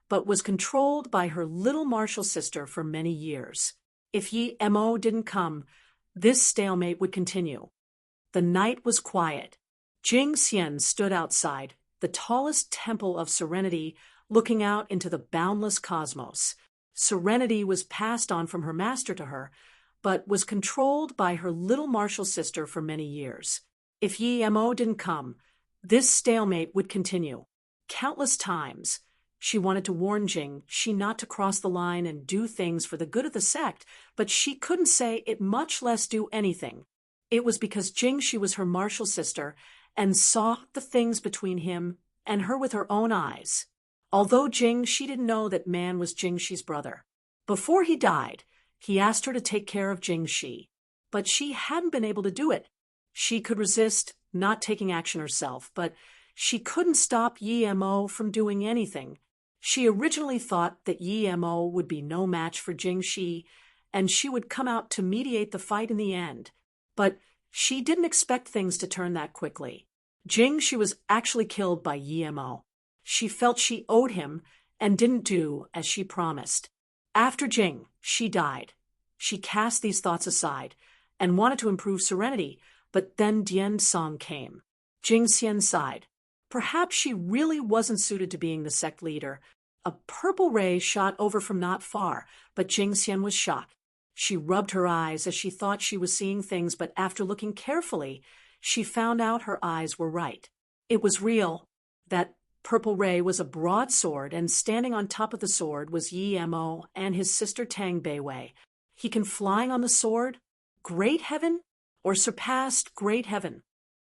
but was controlled by her little martial sister for many years. If Yi Mo didn't come, this stalemate would continue. The night was quiet. Jing Xian stood outside, the tallest temple of serenity, looking out into the boundless cosmos. Serenity was passed on from her master to her, but was controlled by her little martial sister for many years. If Yi Mo didn't come, this stalemate would continue. Countless times, she wanted to warn Jing she not to cross the line and do things for the good of the sect, but she couldn't say it, much less do anything. It was because Jing she was her martial sister and saw the things between him and her with her own eyes. Although Jing she didn't know that man was Jing Shi's brother. Before he died, he asked her to take care of Jing Shi, but she hadn't been able to do it. She could resist not taking action herself, but she couldn't stop Yi Mo from doing anything. She originally thought that Yi Mo would be no match for Jing Shi, and she would come out to mediate the fight in the end. But she didn't expect things to turn that quickly. Jing Shi was actually killed by Yi Mo. She felt she owed him and didn't do as she promised. After Jing Shi died, she cast these thoughts aside and wanted to improve serenity, but then Dian Song came. Jing Xian sighed. Perhaps she really wasn't suited to being the sect leader. A purple ray shot over from not far, but Jing Xian was shocked. She rubbed her eyes as she thought she was seeing things, but after looking carefully, she found out her eyes were right. It was real. That purple ray was a broadsword, and standing on top of the sword was Yi Mo and his sister Tang Beiwei. He can flying on the sword? Great heaven? Or surpassed great heaven?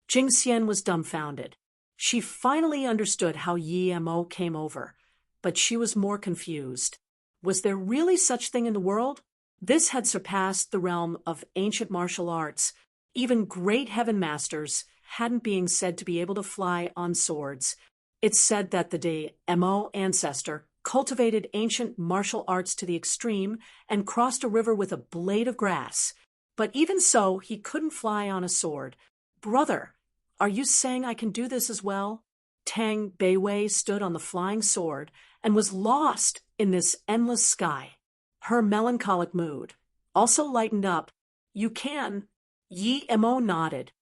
Jing Xian was dumbfounded. She finally understood how Yi Mo came over, but she was more confused. Was there really such thing in the world? This had surpassed the realm of ancient martial arts. Even great heaven masters hadn't been said to be able to fly on swords. It's said that the De Mo ancestor cultivated ancient martial arts to the extreme and crossed a river with a blade of grass. But even so, he couldn't fly on a sword. Brother, are you saying I can do this as well? Tang Beiwei stood on the flying sword and was lost in this endless sky. Her melancholic mood also lightened up. You can. Yi Mo nodded.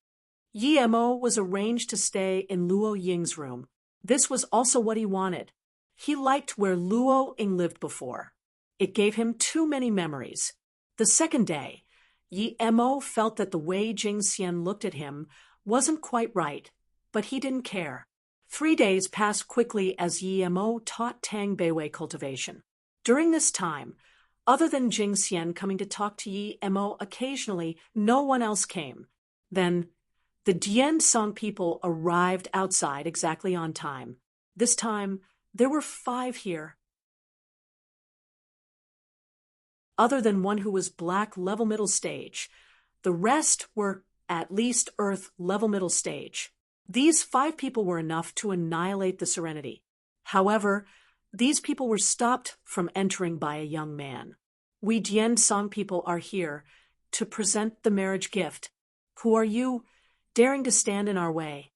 Yi Mo was arranged to stay in Luo Ying's room. This was also what he wanted. He liked where Luo Ying lived before. It gave him too many memories. The second day, Yi Mo felt that the way Jing Xian looked at him wasn't quite right, but he didn't care. 3 days passed quickly as Yi Mo taught Tang Beiwei cultivation. During this time, other than Jing Xian coming to talk to Yi Mo occasionally, no one else came. Then, the Dian Song people arrived outside exactly on time. This time, there were 5 here. Other than one who was black level middle stage, the rest were at least earth level middle stage. These 5 people were enough to annihilate the Serenity. However, these people were stopped from entering by a young man. We Dian Song people are here to present the marriage gift. Who are you, daring to stand in our way?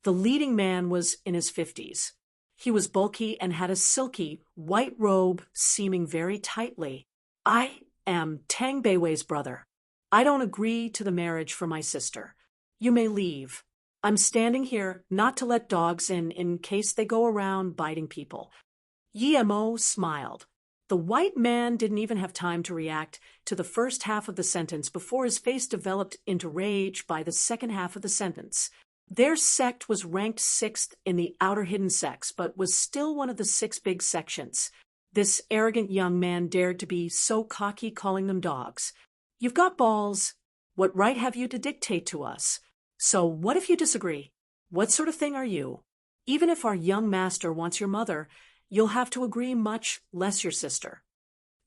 The leading man was in his 50s. He was bulky and had a silky, white robe seaming very tightly. I am Tang Beiwei's brother. I don't agree to the marriage for my sister. You may leave. I'm standing here not to let dogs in case they go around biting people. Yi Mo smiled. The white man didn't even have time to react to the first half of the sentence before his face developed into rage by the second half of the sentence. Their sect was ranked 6th in the outer hidden sects, but was still one of the 6 big sections. This arrogant young man dared to be so cocky, calling them dogs. You've got balls. What right have you to dictate to us? So what if you disagree? What sort of thing are you? Even if our young master wants your mother, you'll have to agree, much less your sister.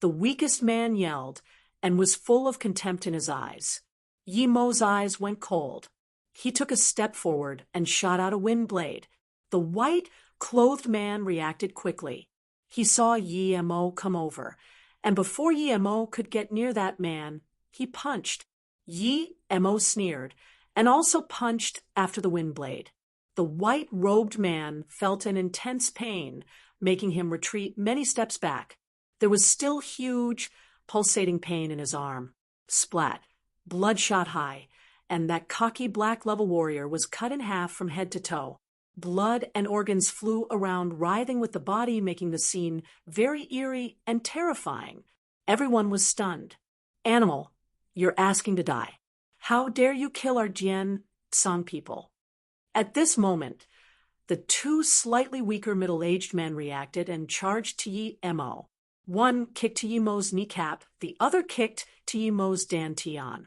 The weakest man yelled and was full of contempt in his eyes. Yi Mo's eyes went cold. He took a step forward and shot out a wind blade. The white-clothed man reacted quickly. He saw Yi Mo come over, and before Yi Mo could get near that man, he punched. Yi Mo sneered, and also punched after the wind blade. The white-robed man felt an intense pain, making him retreat many steps back. There was still huge, pulsating pain in his arm. Splat, blood shot high, and that cocky black-level warrior was cut in half from head to toe. Blood and organs flew around, writhing with the body, making the scene very eerie and terrifying. Everyone was stunned. Animal, you're asking to die. How dare you kill our Jian Song people? At this moment, the 2 slightly weaker middle-aged men reacted and charged to Yi Mo. One kicked to Yi Mo's kneecap, the other kicked to Yi Mo's dantian.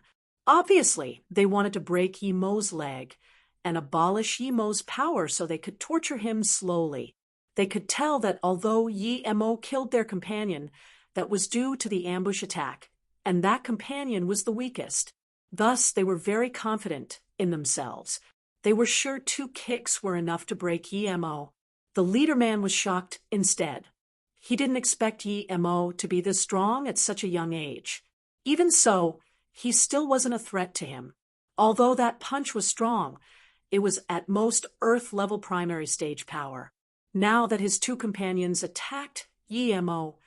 Obviously, they wanted to break Yi Mo's leg and abolish Yi Mo's power so they could torture him slowly. They could tell that although Yi Mo killed their companion, that was due to the ambush attack, and that companion was the weakest. Thus, they were very confident in themselves. They were sure 2 kicks were enough to break Yi Mo. The leader man was shocked instead. He didn't expect Yi Mo to be this strong at such a young age. Even so, he still wasn't a threat to him. Although that punch was strong, it was at most Earth-level primary stage power. Now that his 2 companions attacked Yi Mo,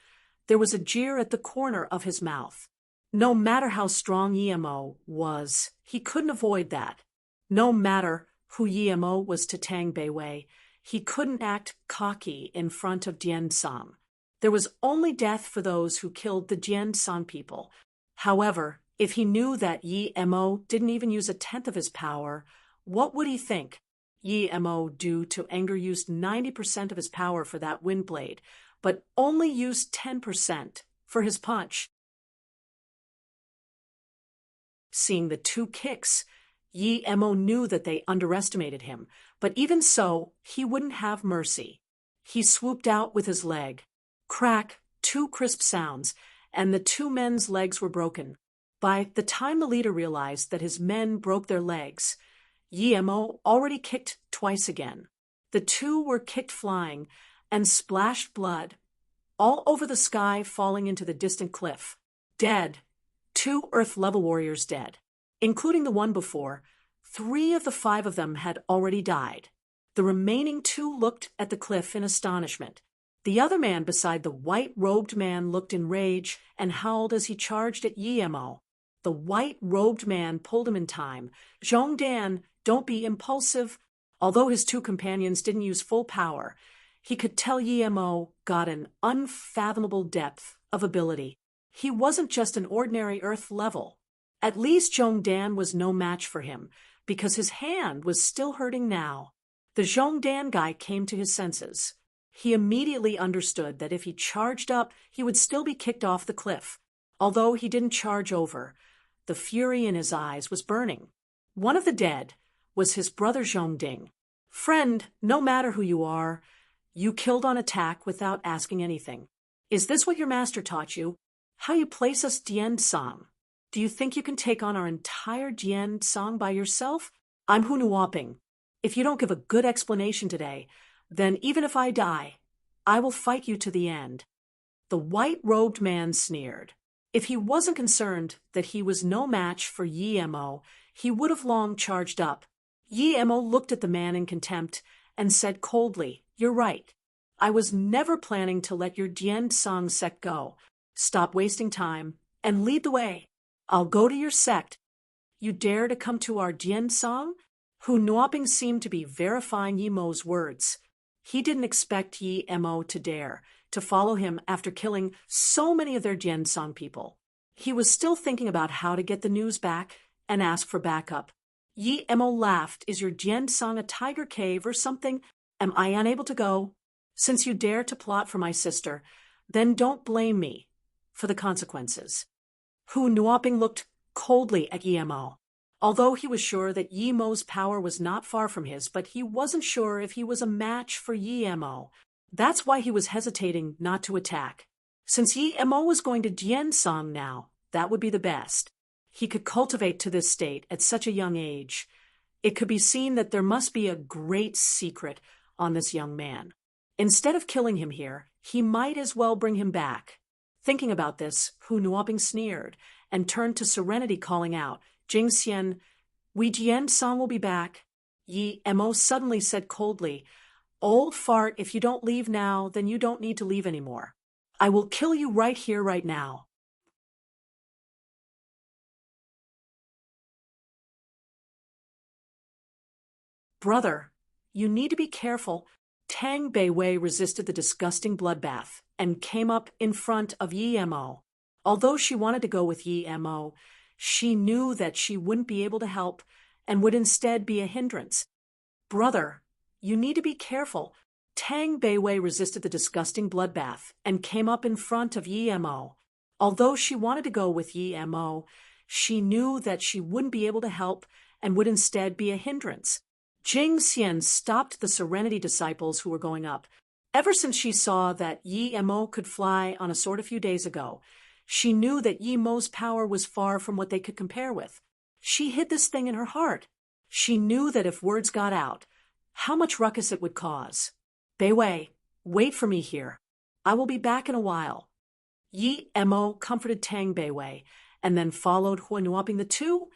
there was a jeer at the corner of his mouth. No matter how strong Yi Mo was, he couldn't avoid that. No matter who Yi Mo was to Tang Beiwei, he couldn't act cocky in front of Dian Song. There was only death for those who killed the Dian Song people. However, if he knew that Yi Mo didn't even use 1/10 of his power, what would he think? Yi-mo, due to anger, used 90% of his power for that wind blade, but only used 10% for his punch. Seeing the two kicks, Yi-mo knew that they underestimated him, but even so, he wouldn't have mercy. He swooped out with his leg. Crack, two crisp sounds, and the two men's legs were broken. By the time the leader realized that his men broke their legs, Yi-mo already kicked twice again. The two were kicked flying and splashed blood all over the sky, falling into the distant cliff. Dead. 2 Earth-level warriors dead. Including the one before, 3 of the 5 of them had already died. The remaining 2 looked at the cliff in astonishment. The other man beside the white-robed man looked in rage and howled as he charged at Yi-mo. The white-robed man pulled him in time. Zhongdan, don't be impulsive. Although his 2 companions didn't use full power, he could tell Yi-mo got an unfathomable depth of ability. He wasn't just an ordinary Earth level. At least Zhongdan was no match for him, because his hand was still hurting now. The Zhongdan guy came to his senses. He immediately understood that if he charged up, he would still be kicked off the cliff. Although he didn't charge over, the fury in his eyes was burning. One of the dead was his brother Zhongding. Friend, no matter who you are, you killed on attack without asking anything. Is this what your master taught you? How you place us Dian-sang? Do you think you can take on our entire Dian-sang by yourself? I'm Hu Nuoping. If you don't give a good explanation today, then even if I die, I will fight you to the end. The white-robed man sneered. If he wasn't concerned that he was no match for Yi-mo, he would have long charged up. Yi-mo looked at the man in contempt and said coldly, "You're right. I was never planning to let your Dian-sang sect go. Stop wasting time and lead the way. I'll go to your sect. You dare to come to our Dian-sang?" Hu Nuoping seemed to be verifying Yi-mo's words. He didn't expect Yi-mo to dare to follow him after killing so many of their Dian-sang people. He was still thinking about how to get the news back and ask for backup. Yi-mo laughed. "Is your Dian-sang a tiger cave or something? Am I unable to go? Since you dare to plot for my sister, then don't blame me for the consequences." Hu Nuoping looked coldly at Yi-mo. Although he was sure that Yi-mo's power was not far from his, but he wasn't sure if he was a match for Yi-mo. That's why he was hesitating not to attack. Since Yi-mo was going to Dian-sang now, that would be the best. He could cultivate to this state at such a young age. It could be seen that there must be a great secret on this young man. Instead of killing him here, he might as well bring him back. Thinking about this, Hu Nuoping sneered and turned to Serenity, calling out, "Jingxian, we Dian-sang will be back." Yi-mo suddenly said coldly, "Old fart, if you don't leave now, then you don't need to leave anymore. I will kill you right here, right now." "Brother, you need to be careful." Tang Beiwei resisted the disgusting bloodbath and came up in front of Yi-mo. Although she wanted to go with Yi-mo, she knew that she wouldn't be able to help and would instead be a hindrance. "Brother, you need to be careful." Tang Beiwei resisted the disgusting bloodbath and came up in front of Yi-mo. Although she wanted to go with Yi-mo, she knew that she wouldn't be able to help and would instead be a hindrance. Jing Xian stopped the Serenity disciples who were going up. Ever since she saw that Yi-mo could fly on a sword a few days ago, she knew that Yi-mo's power was far from what they could compare with. She hid this thing in her heart. She knew that if words got out, how much ruckus it would cause. "Beiwei, wait for me here. I will be back in a while." Yi-mo comforted Tang Beiwei and then followed Hu Nuoping the two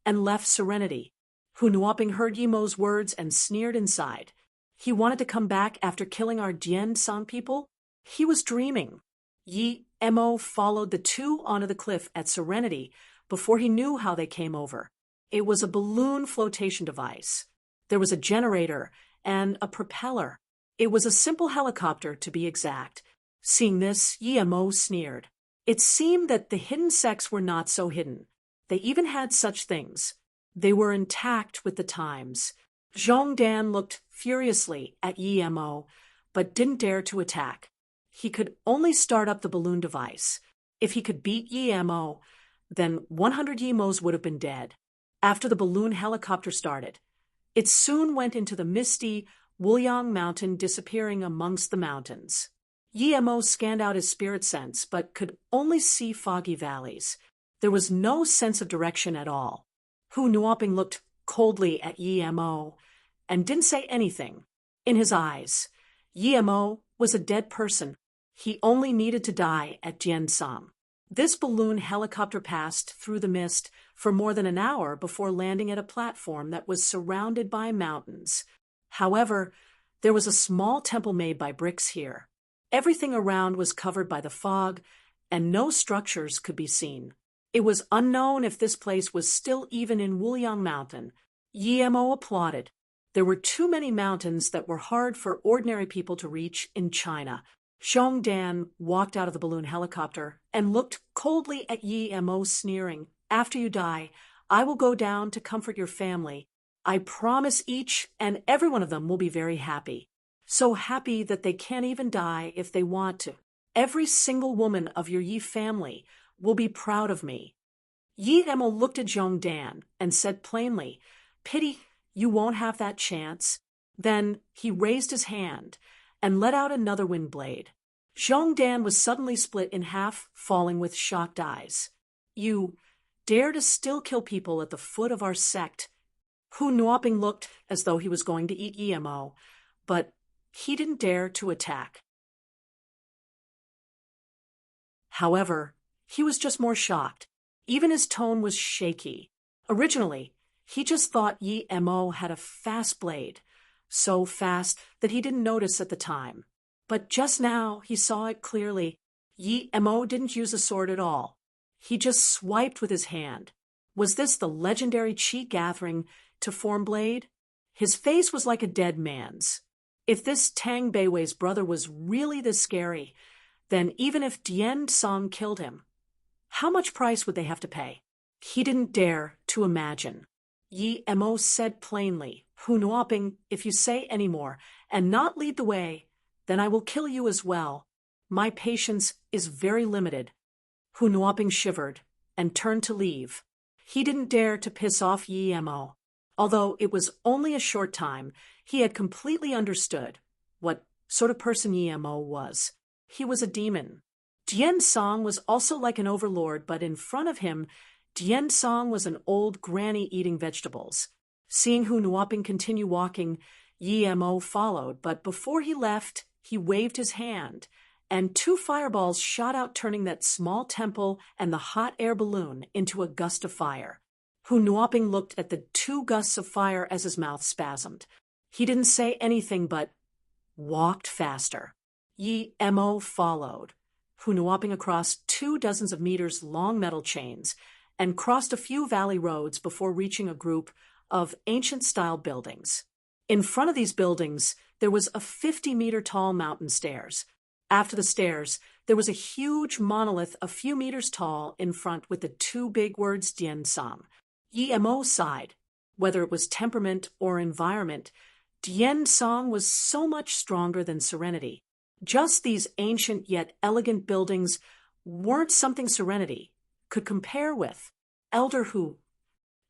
and left Serenity. Hu Nuoping heard Yi-mo's words and sneered inside. He wanted to come back after killing our Dian-sang people? He was dreaming. Yi-mo followed the two onto the cliff at Serenity before he knew how they came over. It was a balloon flotation device. There was a generator and a propeller. It was a simple helicopter, to be exact. Seeing this, Yi-mo sneered. It seemed that the hidden sects were not so hidden. They even had such things. They were intact with the times. Zhongdan looked furiously at Yi Mo, but didn't dare to attack. He could only start up the balloon device. If he could beat Yi Mo, then 100 Yimos would have been dead. After the balloon helicopter started, it soon went into the misty Wuliang Mountain, disappearing amongst the mountains. Yi Mo scanned out his spirit sense, but could only see foggy valleys. There was no sense of direction at all. Hu Nuoping looked coldly at Yi Mo and didn't say anything. In his eyes, Yi Mo was a dead person. He only needed to die at Jiansang. This balloon helicopter passed through the mist for more than an hour before landing at a platform that was surrounded by mountains. However, there was a small temple made by bricks here. Everything around was covered by the fog, and no structures could be seen. It was unknown if this place was still even in Wuliang Mountain. Yi Mo applauded. There were too many mountains that were hard for ordinary people to reach in China. Zhongdan walked out of the balloon helicopter and looked coldly at Yi Mo, sneering, "After you die, I will go down to comfort your family. I promise each and every one of them will be very happy. So happy that they can't even die if they want to. Every single woman of your Yi family will be proud of me." Yi Mo looked at Zhongdan and said plainly, "Pity you won't have that chance." Then he raised his hand and let out another wind blade. Zhongdan was suddenly split in half, falling with shocked eyes. "You dare to still kill people at the foot of our sect?" Hu Nuoping looked as though he was going to eat Yi Mo, but he didn't dare to attack. However, he was just more shocked. Even his tone was shaky. Originally, he just thought Yi Mo had a fast blade, so fast that he didn't notice at the time. But just now he saw it clearly. Yi Mo didn't use a sword at all. He just swiped with his hand. Was this the legendary qi gathering to form blade? His face was like a dead man's. If this Tang Beiwei's brother was really this scary, then even if Dian Song killed him, how much price would they have to pay? He didn't dare to imagine. Yi Mo said plainly, "Hu Nuoping, if you say any more and not lead the way, then I will kill you as well. My patience is very limited." Hu Nuoping shivered and turned to leave. He didn't dare to piss off Yi Mo. Although it was only a short time, he had completely understood what sort of person Yi Mo was. He was a demon. Dian Song was also like an overlord, but in front of him, Dian Song was an old granny eating vegetables. Seeing Hu Nuoping continue walking, Yi Mo followed, but before he left, he waved his hand, and 2 fireballs shot out, turning that small temple and the hot air balloon into a gust of fire. Hu Nuoping looked at the 2 gusts of fire as his mouth spasmed. He didn't say anything but walked faster. Yi Mo followed, Hu Nuoping across 2 dozens of meters long metal chains and crossed a few valley roads before reaching a group of ancient-style buildings. In front of these buildings, there was a 50-meter-tall mountain stairs. After the stairs, there was a huge monolith a few meters tall in front with the 2 big words Dian Sang. Yi Mo sighed. Whether it was temperament or environment, Dian Sang was so much stronger than serenity. Just these ancient yet elegant buildings weren't something serenity could compare with. Elder Hu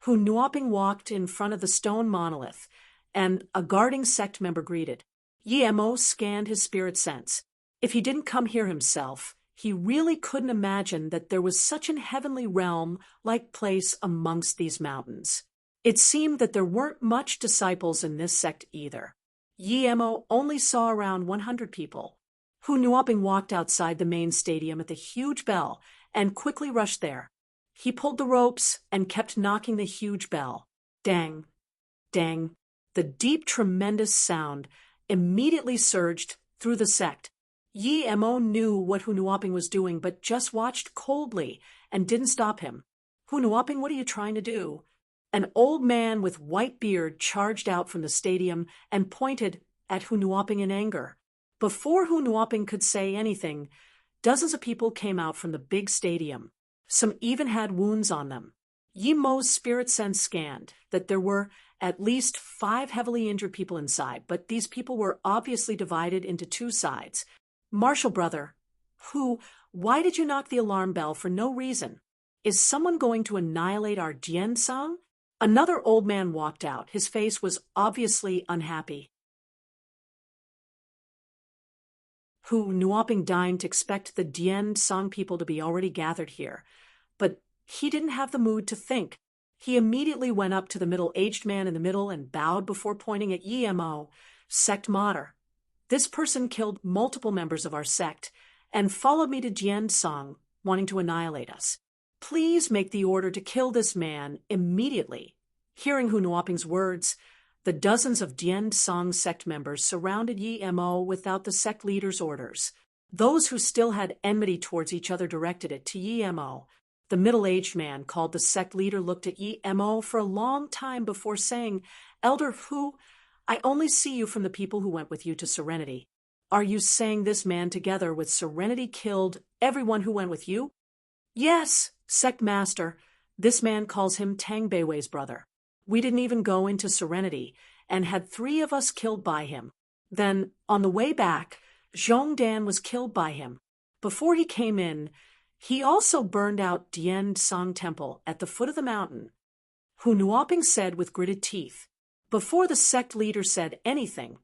Nuoping walked in front of the stone monolith, and a guarding sect member greeted. Yi Mo scanned his spirit sense. If he didn't come here himself, he really couldn't imagine that there was such an heavenly realm-like place amongst these mountains. It seemed that there weren't much disciples in this sect either. Yi Mo only saw around 100 people. Hu Nuoping walked outside the main stadium at the huge bell and quickly rushed there. He pulled the ropes and kept knocking the huge bell. Dang, dang. The deep, tremendous sound immediately surged through the sect. Yi Mo knew what Hu Nuoping was doing, but just watched coldly and didn't stop him. "Hu Nuoping, what are you trying to do?" An old man with white beard charged out from the stadium and pointed at Hu Nuoping in anger. Before Hu Nuoping could say anything, dozens of people came out from the big stadium. Some even had wounds on them. Yi Mo's spirit sense scanned that there were at least 5 heavily injured people inside, but these people were obviously divided into 2 sides. Marshall brother, why did you knock the alarm bell for no reason? Is someone going to annihilate our Jian-sung? Another old man walked out. His face was obviously unhappy. Nuoping deigned to expect the Jian-sung people to be already gathered here, but he didn't have the mood to think. He immediately went up to the middle-aged man in the middle and bowed before pointing at Yemo, sect mater. This person killed multiple members of our sect and followed me to Jian-sung, wanting to annihilate us. Please make the order to kill this man immediately. Hearing Hu Nuoping's words, the dozens of Jian-sung sect members surrounded Yemo without the sect leader's orders. Those who still had enmity towards each other directed it to Yemo. The middle-aged man called the sect leader looked at Yemo for a long time before saying, Elder Hu, I only see you from the people who went with you to Serenity. Are you saying this man together with Serenity killed everyone who went with you? Yes, sect master. This man calls him Tang Beiwei's brother. We didn't even go into Serenity and had 3 of us killed by him. Then, on the way back, Zhongdan was killed by him. Before he came in, he also burned out Jian-sung Temple at the foot of the mountain. Hu Nuoping said with gritted teeth. Before the sect leader said anything,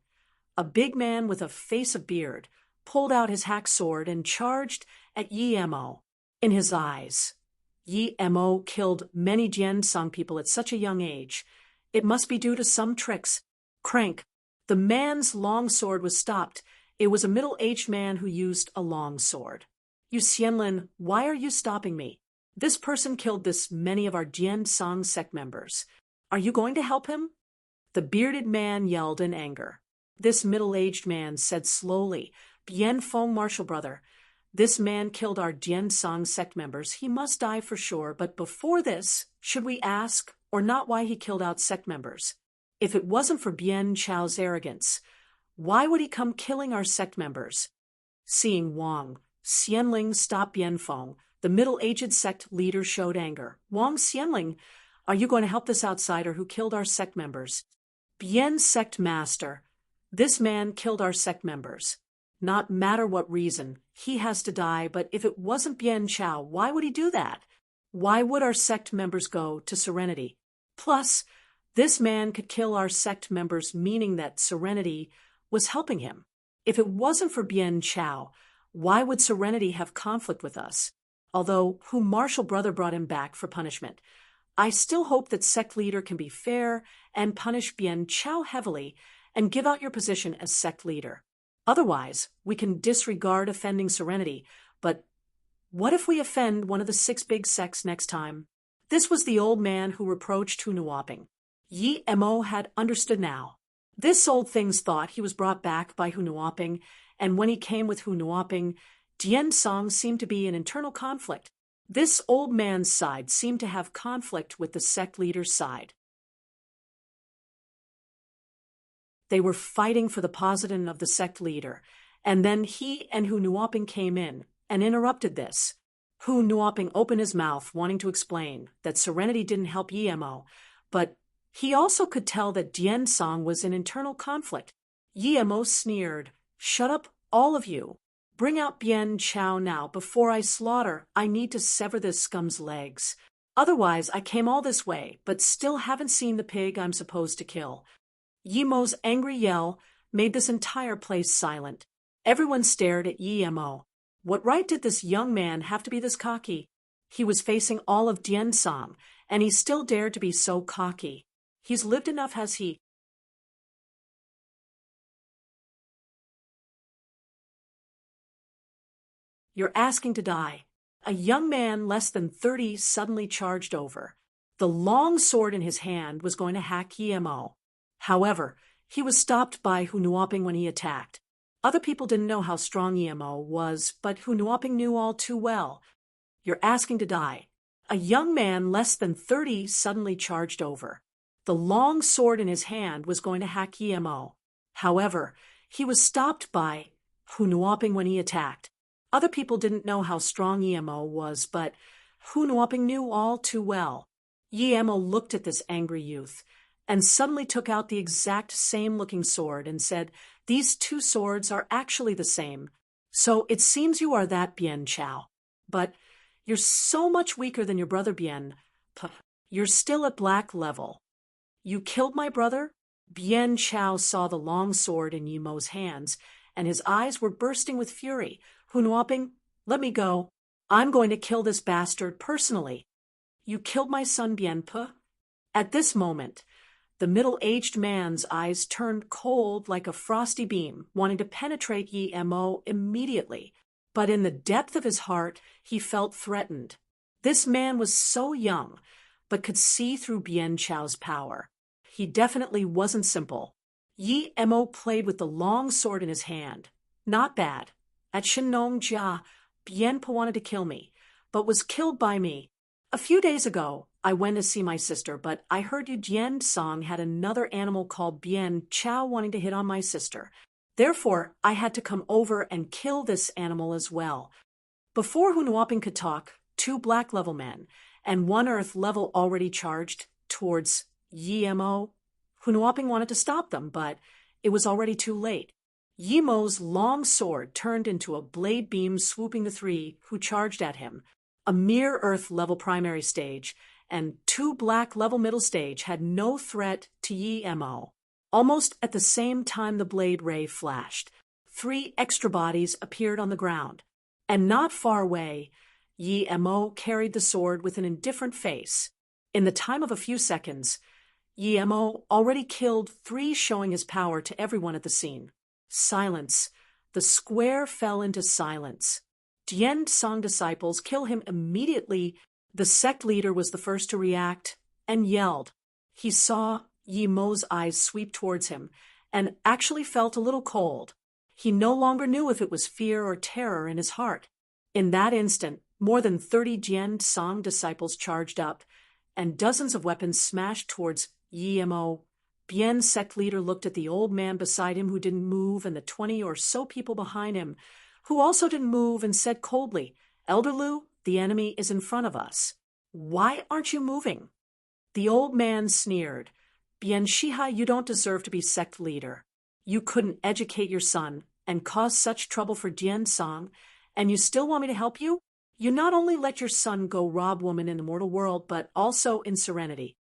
a big man with a face of beard pulled out his hack sword and charged at Yemo. In his eyes, Yemo killed many Jian-sung people at such a young age. It must be due to some tricks. Crank. The man's long sword was stopped. It was a middle-aged man who used a long sword. You Xianlin, why are you stopping me? This person killed this many of our Jian-sung sect members. Are you going to help him? The bearded man yelled in anger. This middle-aged man said slowly, Bianfeng Marshall brother, this man killed our Jian-sung sect members. He must die for sure, but before this, should we ask or not why he killed out sect members? If it wasn't for Bian Chao's arrogance, why would he come killing our sect members? Seeing Wang, Xianling stopped Bianfeng. The middle-aged sect leader showed anger. Wang Xianling, are you going to help this outsider who killed our sect members? Bian sect master, this man killed our sect members. Not matter what reason, he has to die, but if it wasn't Bian Chao, why would he do that? Why would our sect members go to Serenity? Plus, this man could kill our sect members, meaning that Serenity was helping him. If it wasn't for Bian Chao, why would Serenity have conflict with us? Although Hu Marshall brother brought him back for punishment, I still hope that sect leader can be fair and punish Bian Chao heavily and give out your position as sect leader. Otherwise, we can disregard offending Serenity, but what if we offend one of the 6 big sects next time? This was the old man who reproached Hu Nuoping. Yemo had understood now. This old thing's thought he was brought back by Hu Nuoping, and when he came with Hu Nuoping, Jian-sung seemed to be in internal conflict. This old man's side seemed to have conflict with the sect leader's side. They were fighting for the position of the sect leader, and then he and Hu Nuoping came in and interrupted this. Hu Nuoping opened his mouth, wanting to explain that Serenity didn't help Yemo, but he also could tell that Jian-sung was in internal conflict. Yemo sneered, "Shut up, all of you. Bring out Bian Chao now. Before I slaughter, I need to sever this scum's legs. Otherwise, I came all this way, but still haven't seen the pig I'm supposed to kill." Yemo's angry yell made this entire place silent. Everyone stared at Yemo. What right did this young man have to be this cocky? He was facing all of Jian-sung, and he still dared to be so cocky. He's lived enough, has he? You're asking to die. A young man less than 30 suddenly charged over. The long sword in his hand was going to hack Yemo. However, he was stopped by Hu Nuoping when he attacked. Other people didn't know how strong Yemo was, but Hu Nuoping knew all too well. You're asking to die. A young man less than 30 suddenly charged over. The long sword in his hand was going to hack Yemo. However, he was stopped by Hu Nuoping when he attacked. Other people didn't know how strong Yemo was, but Hu Nuoping knew all too well. Yemo looked at this angry youth, and suddenly took out the exact same looking sword and said, "These two swords are actually the same. So it seems you are that Bien Chao. But you're so much weaker than your brother Bien. You're still at black level. You killed my brother?" Bien Chao saw the long sword in Yi Mo's hands, and his eyes were bursting with fury. "Hunuoping, let me go. I'm going to kill this bastard personally." "You killed my son Bien Pe?" At this moment, the middle-aged man's eyes turned cold like a frosty beam, wanting to penetrate Yi Mo immediately. But in the depth of his heart, he felt threatened. This man was so young, but could see through Bien Chao's power. He definitely wasn't simple. Yi Mo played with the long sword in his hand. "Not bad. At Shenong Jia, Bien Po wanted to kill me, but was killed by me. A few days ago, I went to see my sister, but I heard Yu Jian Song had another animal called Bien Chao wanting to hit on my sister. Therefore, I had to come over and kill this animal as well." Before Hunuoping could talk, two black level men and one earth level already charged towards Yi Mo. Hunuoping wanted to stop them, but it was already too late. Yi Mo's long sword turned into a blade beam swooping the three who charged at him. A mere earth level primary stage and two black level middle stage had no threat to Yi Mo. Almost at the same time the blade ray flashed, three extra bodies appeared on the ground. And not far away, Yi Mo carried the sword with an indifferent face. In the time of a few seconds, Yi Mo already killed three, showing his power to everyone at the scene. Silence. The square fell into silence. Dian Song disciples kill him immediately. The sect leader was the first to react and yelled. He saw Yi Mo's eyes sweep towards him and actually felt a little cold. He no longer knew if it was fear or terror in his heart. In that instant, more than 30 Dian Song disciples charged up, and dozens of weapons smashed towards Yi Mo. Bien's sect leader looked at the old man beside him who didn't move and the 20 or so people behind him who also didn't move and said coldly, "Elder Lu, the enemy is in front of us. Why aren't you moving?" The old man sneered. "Bien Shihai, you don't deserve to be sect leader. You couldn't educate your son and cause such trouble for Dian Song, and you still want me to help you? You not only let your son go rob woman in the mortal world, but also in serenity.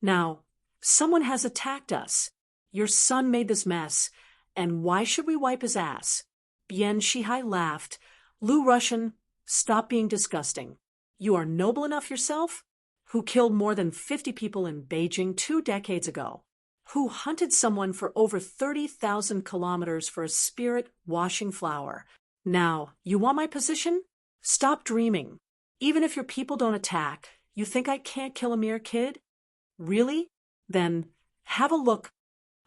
Now, someone has attacked us. Your son made this mess, and why should we wipe his ass?" Bien Shihai laughed. "Lu Russian, stop being disgusting. You are noble enough yourself? Who killed more than 50 people in Beijing 2 decades ago? Who hunted someone for over 30,000 kilometers for a spirit-washing flower? Now, you want my position? Stop dreaming. Even if your people don't attack, you think I can't kill a mere kid? Really? Then have a look,"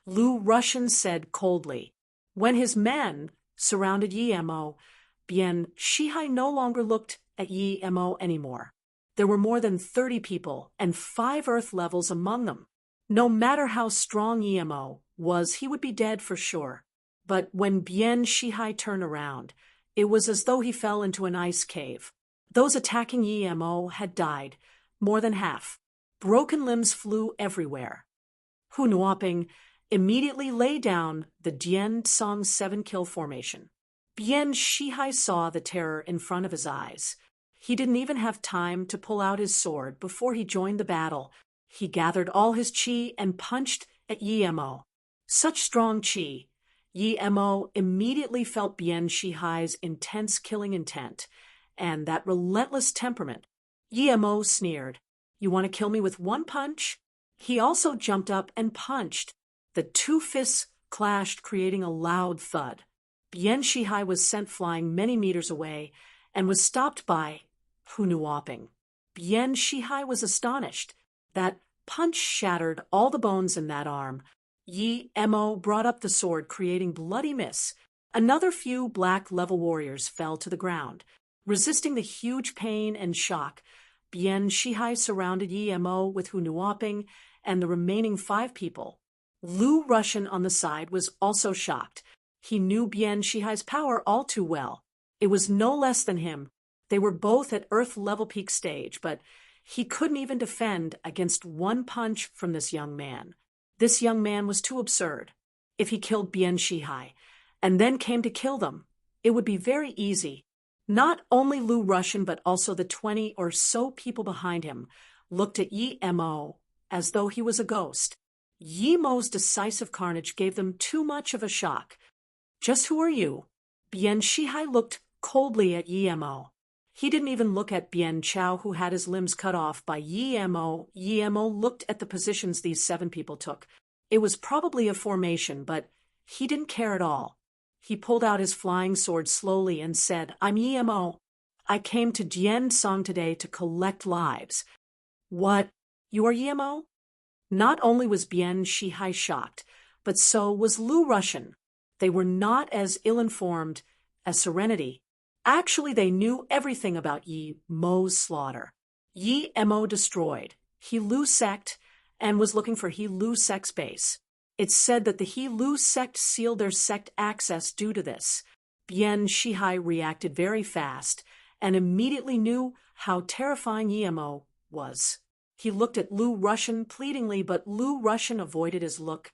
Lu Russian said coldly. When his men surrounded Yi Mo, Bien Shihai no longer looked at Yi Mo anymore. There were more than 30 people and 5 earth levels among them. No matter how strong Yi Mo was, he would be dead for sure. But when Bien Shihai turned around, it was as though he fell into an ice cave. Those attacking Yi Mo had died, more than half. Broken limbs flew everywhere. Hunuoping immediately lay down the Dian Song 7-kill formation. Bien Shihai saw the terror in front of his eyes. He didn't even have time to pull out his sword before he joined the battle. He gathered all his qi and punched at Yi Mo. Such strong qi. Yi Mo immediately felt Bien Shihai's intense killing intent and that relentless temperament. Yi Mo sneered. "You want to kill me with one punch?" He also jumped up and punched. The 2 fists clashed, creating a loud thud. Bien Shihai was sent flying many meters away and was stopped by Hunuoping. Bien Shihai was astonished. That punch shattered all the bones in that arm. Yi Mo brought up the sword, creating bloody miss. Another few black level warriors fell to the ground. Resisting the huge pain and shock, Bien Shihai surrounded Yi Mo with Hunuoping and the remaining 5 people. Lu Russian on the side was also shocked. He knew Bien Shihai's power all too well. It was no less than him. They were both at Earth level peak stage, but He couldn't even defend against one punch from this young man. This young man was too absurd. If he killed Bien Shihai, and then came to kill them, it would be very easy. Not only Lu Russian but also the 20 or so people behind him looked at Yi Mo as though he was a ghost. Yi Mo's decisive carnage gave them too much of a shock. "Just who are you?" Bien Shihai looked coldly at Yi Mo. He didn't even look at Bien Chao, who had his limbs cut off by Yi Mo. Yi Mo looked at the positions these 7 people took. It was probably a formation, but he didn't care at all. He pulled out his flying sword slowly and said, "I'm Yi Mo. I came to Dian Song today to collect lives." "What? You are Yi Mo?" Not only was Bien Shihai shocked, but so was Lu Russian. They were not as ill-informed as Serenity. Actually, they knew everything about Yi Mo's slaughter. Yi Mo destroyed He Lu sect and was looking for He Lu sect's base. It's said that the He Lu sect sealed their sect access due to this. Bien Shihai reacted very fast and immediately knew how terrifying Yi Mo was. He looked at Lu Russian pleadingly, but Lu Russian avoided his look.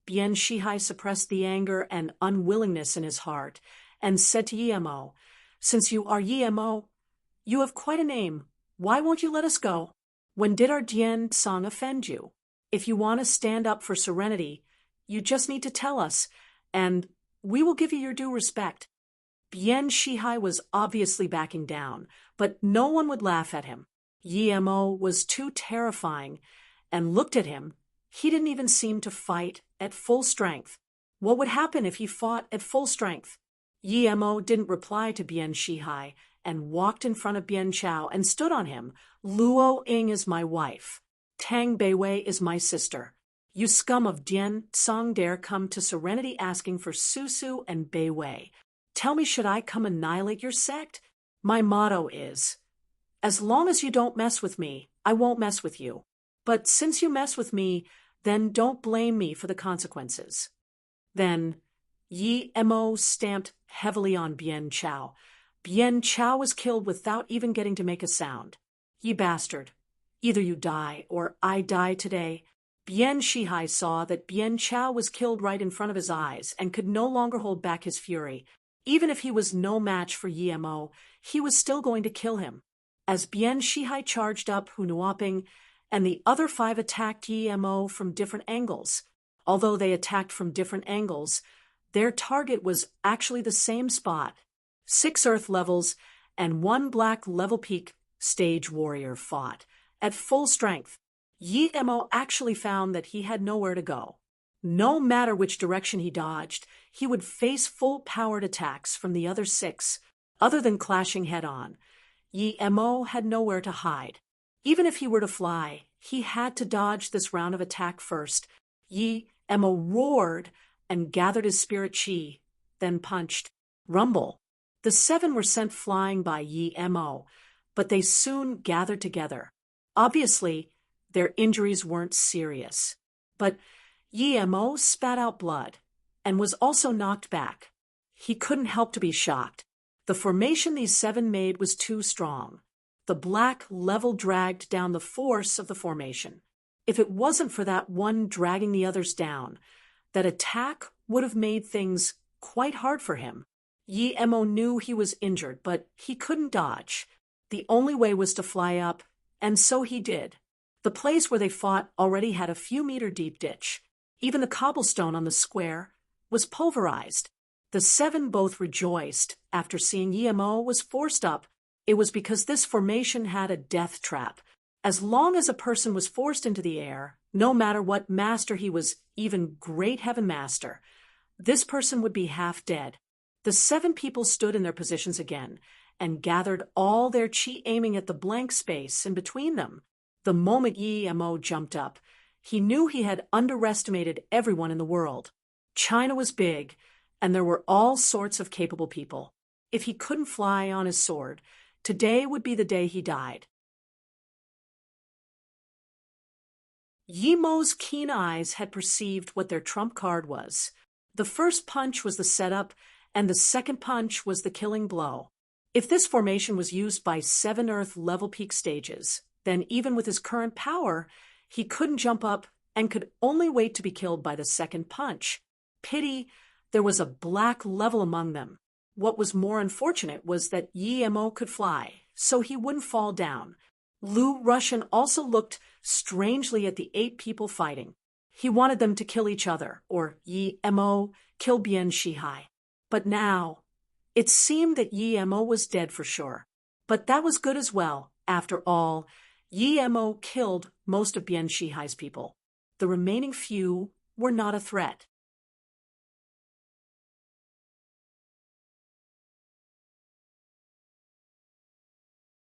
Bien Shihai suppressed the anger and unwillingness in his heart and said to Yi Mo, "Since you are Yi Mo, you have quite a name. Why won't you let us go? When did our Dian Song offend you? If you want to stand up for Serenity, you just need to tell us, and we will give you your due respect." Bien Shihai was obviously backing down, but no one would laugh at him. Yi Mo was too terrifying, and looked at him. He didn't even seem to fight at full strength. What would happen if he fought at full strength? Yi Mo didn't reply to Bien Shihai and walked in front of Bien Chao and stood on him. "Luo Ying is my wife. Tang Beiwei is my sister. You scum of Dian Song dare come to Serenity asking for Susu and Beiwei. Tell me, should I come annihilate your sect? My motto is, as long as you don't mess with me, I won't mess with you. But since you mess with me, then don't blame me for the consequences." Then Yi Mo stamped heavily on Bien Chao. Bien Chao was killed without even getting to make a sound. "Ye bastard, either you die or I die today." Bien Shihai saw that Bien Chao was killed right in front of his eyes and could no longer hold back his fury. Even if he was no match for Yi Mo, he was still going to kill him. As Bien Shihai charged up Hunuoping, and the other 5 attacked Yi Mo from different angles. Although they attacked from different angles, their target was actually the same spot. 6 earth levels and 1 black level peak stage warrior fought at full strength. Yi Mo actually found that he had nowhere to go. No matter which direction he dodged, he would face full-powered attacks from the other 6. Other than clashing head-on, Yi Mo had nowhere to hide. Even if he were to fly, he had to dodge this round of attack first. Yi Mo roared and gathered his spirit chi, then punched. Rumble. The 7 were sent flying by Yi Mo, but they soon gathered together. Obviously, their injuries weren't serious. But Yi Mo spat out blood and was also knocked back. He couldn't help to be shocked. The formation these 7 made was too strong. The black level dragged down the force of the formation. If it wasn't for that one dragging the others down, that attack would have made things quite hard for him. Yi Mo knew he was injured, but he couldn't dodge. The only way was to fly up, and so he did. The place where they fought already had a few meter deep ditch. Even the cobblestone on the square was pulverized. The 7 both rejoiced after seeing Yi Mo was forced up. It was because this formation had a death trap. As long as a person was forced into the air, no matter what master he was, even great heaven master, this person would be half dead. The 7 people stood in their positions again and gathered all their chi aiming at the blank space in between them. The moment Yi Mo jumped up, he knew he had underestimated everyone in the world. China was big, and there were all sorts of capable people. If he couldn't fly on his sword, today would be the day he died. Yi Mo's keen eyes had perceived what their trump card was. The first punch was the setup, and the second punch was the killing blow. If this formation was used by 7 Earth level peak stages, then even with his current power, he couldn't jump up and could only wait to be killed by the second punch. Pity there was a black level among them. What was more unfortunate was that Yi Mo could fly, so he wouldn't fall down. Lu Russian also looked strangely at the 8 people fighting. He wanted them to kill each other, or Yi Mo kill Bian Shihai. But now, it seemed that Yi Mo was dead for sure. But that was good as well. After all, Yi Mo killed most of Bian Shihai's people. The remaining few were not a threat.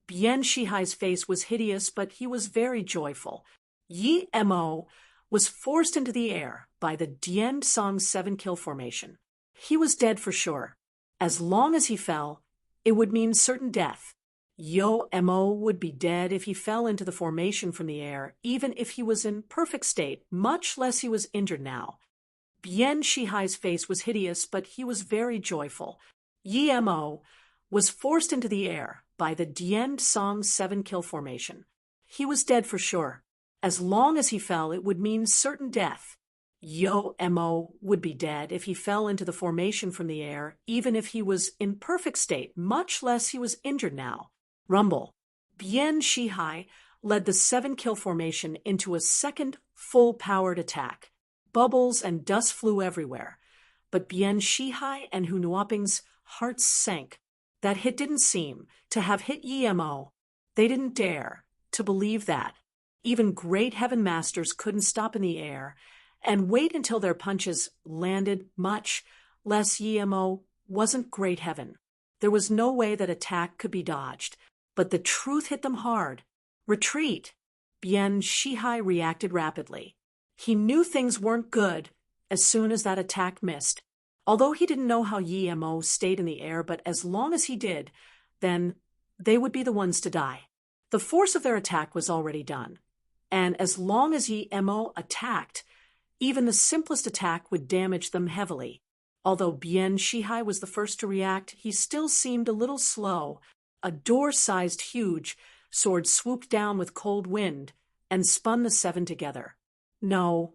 Bian Shihai's face was hideous, but he was very joyful. Yi Mo was forced into the air by the Dian Song 7-kill formation. He was dead for sure. As long as he fell, it would mean certain death. Yo Mo would be dead if he fell into the formation from the air, even if he was in perfect state, much less he was injured now. Bian Shihai's face was hideous, but he was very joyful. Yi Mo was forced into the air by the Dian Song 7-kill formation. He was dead for sure. As long as he fell, it would mean certain death. Yo Mo would be dead if he fell into the formation from the air, even if he was in perfect state, much less he was injured now. Rumble. Bian Shihai led the 7-kill formation into a second full-powered attack. Bubbles and dust flew everywhere, but Bian Shihai and Hunuoping's hearts sank. That hit didn't seem to have hit Yi Mo. They didn't dare to believe that. Even great heaven masters couldn't stop in the air and wait until their punches landed, much less Yi Mo wasn't great heaven. There was no way that attack could be dodged, but the truth hit them hard. Retreat! Bian Shihai reacted rapidly. He knew things weren't good as soon as that attack missed. Although he didn't know how Yi Mo stayed in the air, but as long as he did, then they would be the ones to die. The force of their attack was already done, and as long as Yi Mo attacked, even the simplest attack would damage them heavily. Although Bian Shihai was the first to react, he still seemed a little slow. A door-sized huge sword swooped down with cold wind and spun the 7 together. No,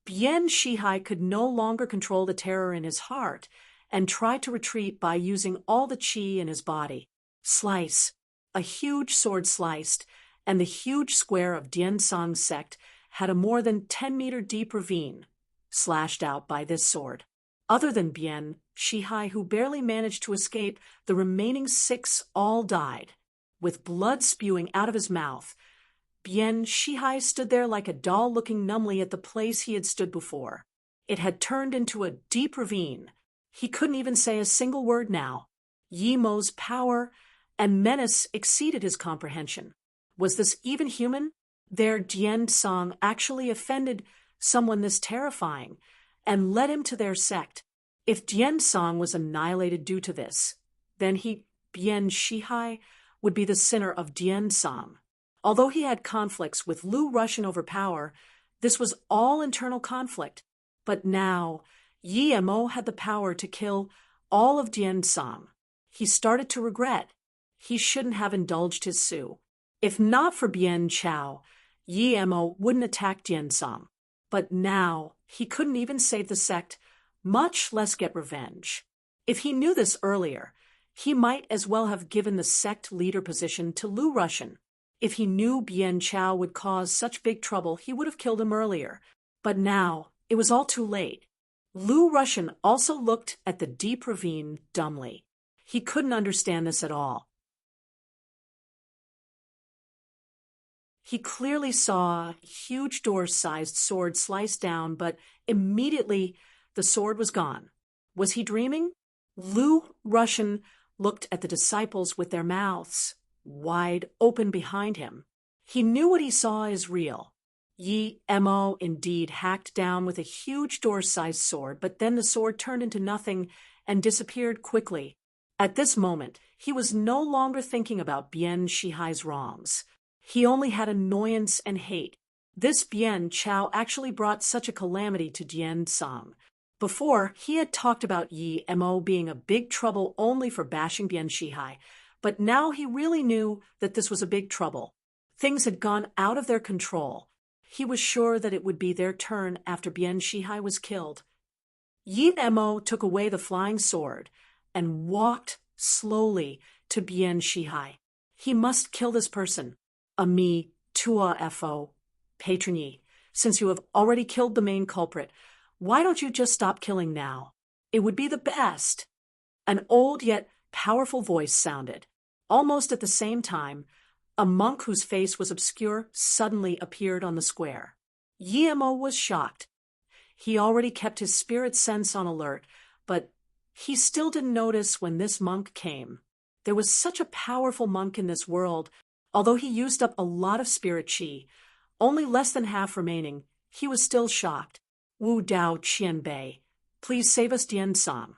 Bian Shihai could no longer control the terror in his heart and tried to retreat by using all the qi in his body. Slice. A huge sword sliced, and the huge square of Diansang's sect had a more than 10-meter deep ravine slashed out by this sword. Other than Bian Shihai, who barely managed to escape, the remaining 6 all died. With blood spewing out of his mouth, Bian Shihai stood there like a doll looking numbly at the place he had stood before. It had turned into a deep ravine. He couldn't even say a single word now. Yi Mo's power and menace exceeded his comprehension. Was this even human? Their Dian Song actually offended someone this terrifying and led him to their sect. If Dian Song was annihilated due to this, then Bian Shihai, would be the sinner of Dian Song. Although he had conflicts with Lu Russian over power, this was all internal conflict. But now, Yi Mo had the power to kill all of Dian Song. He started to regret. He shouldn't have indulged his Su. If not for Bian Chao, Yi Mo wouldn't attack Dian Song. But now, he couldn't even save the sect, much less get revenge. If he knew this earlier, he might as well have given the sect leader position to Lu Russian. If he knew Bian Chao would cause such big trouble, he would have killed him earlier. But now, it was all too late. Lu Russian also looked at the deep ravine dumbly. He couldn't understand this at all. He clearly saw a huge door-sized sword slice down, but immediately the sword was gone. Was he dreaming? Lu Russian looked at the disciples with their mouths wide open behind him. He knew what he saw is real. Yi Mo indeed hacked down with a huge door-sized sword, but then the sword turned into nothing and disappeared quickly. At this moment, he was no longer thinking about Bian Shihai's wrongs. He only had annoyance and hate. This Bian Chao actually brought such a calamity to Dian Song. Before, he had talked about Yi Mo being a big trouble only for bashing Bian Shihai, But now he really knew that this was a big trouble. Things had gone out of their control. He was sure that it would be their turn after Bien Shihai was killed. Yi Emo took away the flying sword and walked slowly to Bien Shihai. He must kill this person. Ami tua fo, patron Yi, since you have already killed the main culprit, why don't you just stop killing now? It would be the best. An old yet powerful voice sounded. Almost at the same time, a monk whose face was obscure suddenly appeared on the square. Yi Emo was shocked. He already kept his spirit sense on alert, but he still didn't notice when this monk came. There was such a powerful monk in this world. Although he used up a lot of spirit chi, only less than half remaining, he was still shocked. Wu Dao Qianbei, please save us Dian-san.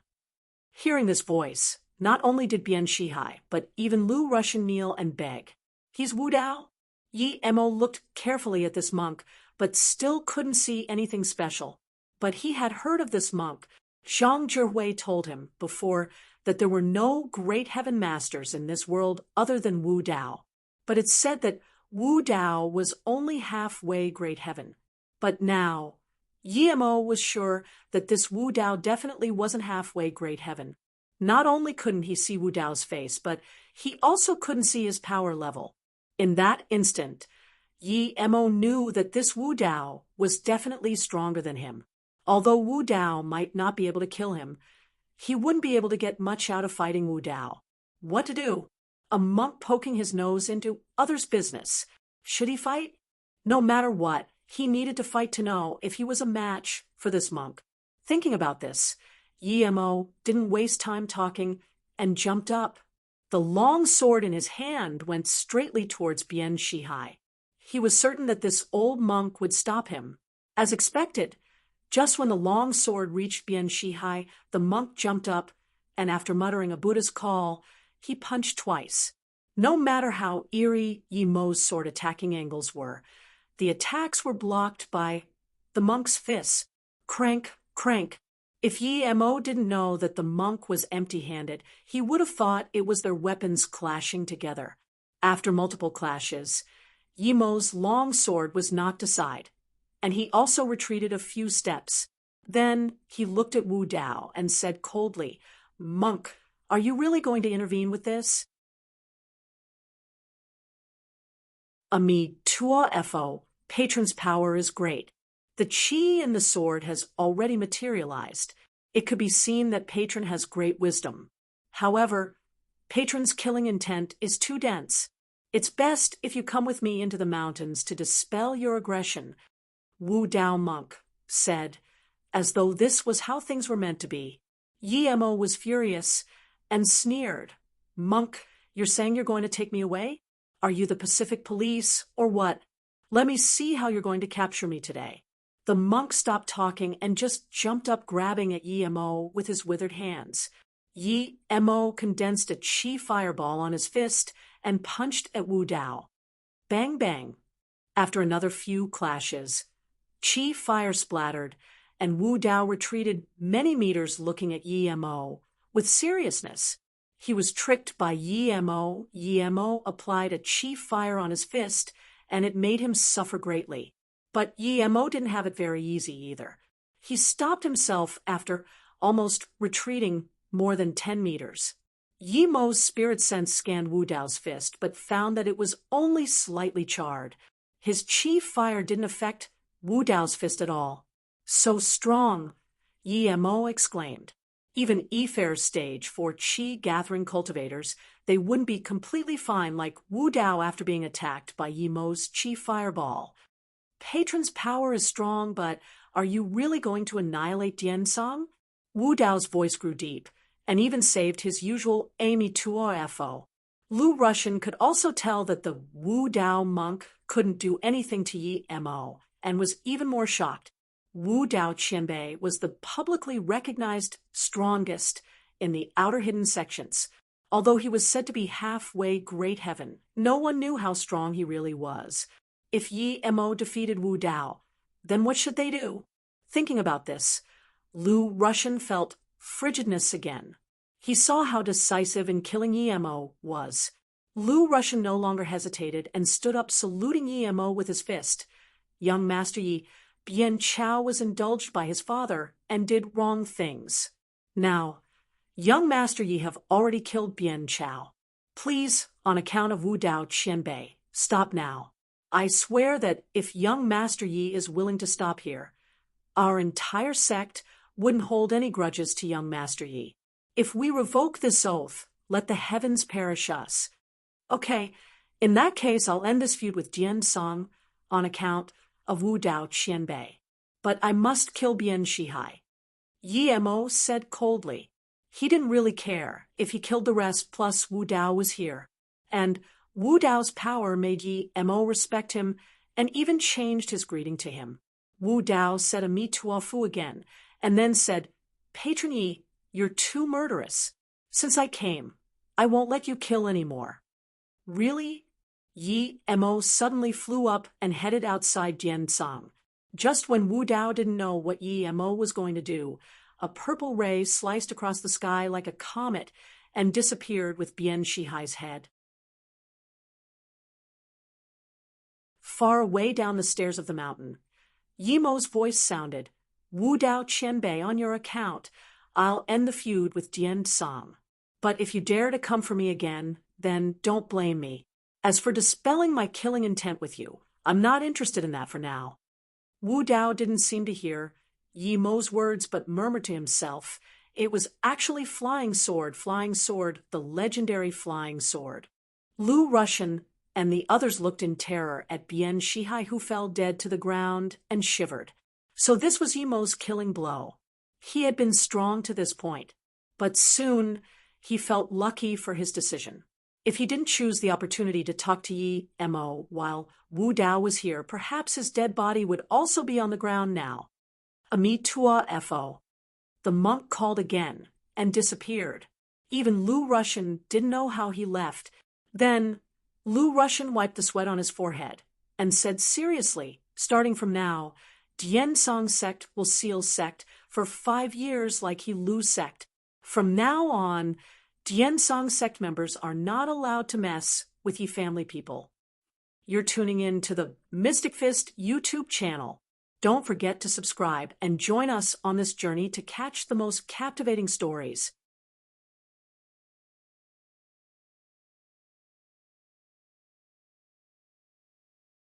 Hearing this voice, not only did Bien Shihai, but even Lu Russian kneel and beg. He's Wu Dao? Yi Emo looked carefully at this monk, but still couldn't see anything special. But he had heard of this monk. Zhang Zhihui told him before that there were no great heaven masters in this world other than Wu Dao. But it's said that Wu Dao was only halfway great heaven. But now, Yi Emo was sure that this Wu Dao definitely wasn't halfway great heaven. Not only couldn't he see Wu Dao's face, but he also couldn't see his power level. In that instant, Yi Emo knew that this Wu Dao was definitely stronger than him. Although Wu Dao might not be able to kill him, he wouldn't be able to get much out of fighting Wu Dao. What to do? A monk poking his nose into others' business. Should he fight? No matter what, he needed to fight to know if he was a match for this monk. Thinking about this, Yi Emo didn't waste time talking and jumped up. The long sword in his hand went straightly towards Bien Shihai. He was certain that this old monk would stop him. As expected, just when the long sword reached Bien Shihai, the monk jumped up, and after muttering a Buddhist call, he punched twice. No matter how eerie Yi Mo's sword attacking angles were, the attacks were blocked by the monk's fists. Crank, crank. If Yi Mo didn't know that the monk was empty-handed, he would have thought it was their weapons clashing together. After multiple clashes, Yi Mo's long sword was knocked aside, and he also retreated a few steps. Then he looked at Wu Dao and said coldly, "Monk, are you really going to intervene with this?" Ami tua fo, patron's power is great. The chi in the sword has already materialized. It could be seen that patron has great wisdom. However, patron's killing intent is too dense. It's best if you come with me into the mountains to dispel your aggression, Wu Dao monk said, as though this was how things were meant to be. Yi Mo was furious and sneered. "Monk, you're saying you're going to take me away? Are you the Pacific Police, or what? Let me see how you're going to capture me today." The monk stopped talking and just jumped up, grabbing at Yi Mo with his withered hands. Yi Mo condensed a chi fireball on his fist and punched at Wu Dao. Bang, bang. After another few clashes, chi fire splattered, and Wu Dao retreated many meters, looking at Yi Mo with seriousness. He was tricked by Yi Mo. Yi Mo applied a chi fire on his fist, and it made him suffer greatly. But Yi Mo didn't have it very easy either. He stopped himself after almost retreating more than 10 meters. Yi Mo's spirit sense scanned Wu Dao's fist, but found that it was only slightly charred. His chi fire didn't affect Wu Dao's fist at all. "So strong!" Yi Mo exclaimed. Even Ifair's stage for chi-gathering cultivators, they wouldn't be completely fine like Wu Dao after being attacked by Yi Mo's chi fireball. "Patron's power is strong, but are you really going to annihilate Dian-sang?" Wu Dao's voice grew deep, and even saved his usual Ami tuo fo. Lu Russian could also tell that the Wu Dao monk couldn't do anything to Yi Mo, and was even more shocked. Wu Dao Qianbei was the publicly recognized strongest in the outer hidden sections. Although he was said to be halfway great heaven, no one knew how strong he really was. If Yi Mo defeated Wu Dao, then what should they do? Thinking about this, Lu Russian felt frigidness again. He saw how decisive in killing Emo was. Lu Russian no longer hesitated and stood up, saluting Emo with his fist. Young Master Yi, Bien Chao was indulged by his father and did wrong things. Now, young Master Yi have already killed Bien Chao. Please, on account of Wu Dao Qianbei, stop now. I swear that if young Master Yi is willing to stop here, our entire sect wouldn't hold any grudges to young Master Yi. If we revoke this oath, let the heavens perish us. Okay, in that case I'll end this feud with Dian Song on account of Wu Dao Qianbei. But I must kill Bien Shihai. Yi Mo said coldly. He didn't really care if he killed the rest, plus Wu Dao was here. And Wu Dao's power made Yi Mo respect him and even changed his greeting to him. Wu Dao said a mi tuo fu again, and then said, Patron Yi, you're too murderous. Since I came, I won't let you kill any more. Really? Yi Mo suddenly flew up and headed outside Jiansang. Just when Wu Dao didn't know what Yi Mo was going to do, a purple ray sliced across the sky like a comet and disappeared with Bien Shihai's head. Far away down the stairs of the mountain, Yi Mo's voice sounded, Wu Dao Qianbei, on your account, I'll end the feud with Dian Song. But if you dare to come for me again, then don't blame me. As for dispelling my killing intent with you, I'm not interested in that for now. Wu Dao didn't seem to hear Yi Mo's words but murmured to himself. It was actually Flying Sword, the legendary Flying Sword. Lu Russian and the others looked in terror at Bien Shihai, who fell dead to the ground and shivered. So this was Yi Mo's killing blow. He had been strong to this point, but soon he felt lucky for his decision. If he didn't choose the opportunity to talk to Yi Mo while Wu Dao was here, perhaps his dead body would also be on the ground now. Ami tua fo. The monk called again and disappeared. Even Lu Russian didn't know how he left. Then Lu Russian wiped the sweat on his forehead and said seriously, starting from now, Dian Song sect will seal sect for 5 years like he Lu sect. From now on, Dian Song sect members are not allowed to mess with Yi family people. You're tuning in to the Mystic Fist YouTube channel. Don't forget to subscribe and join us on this journey to catch the most captivating stories.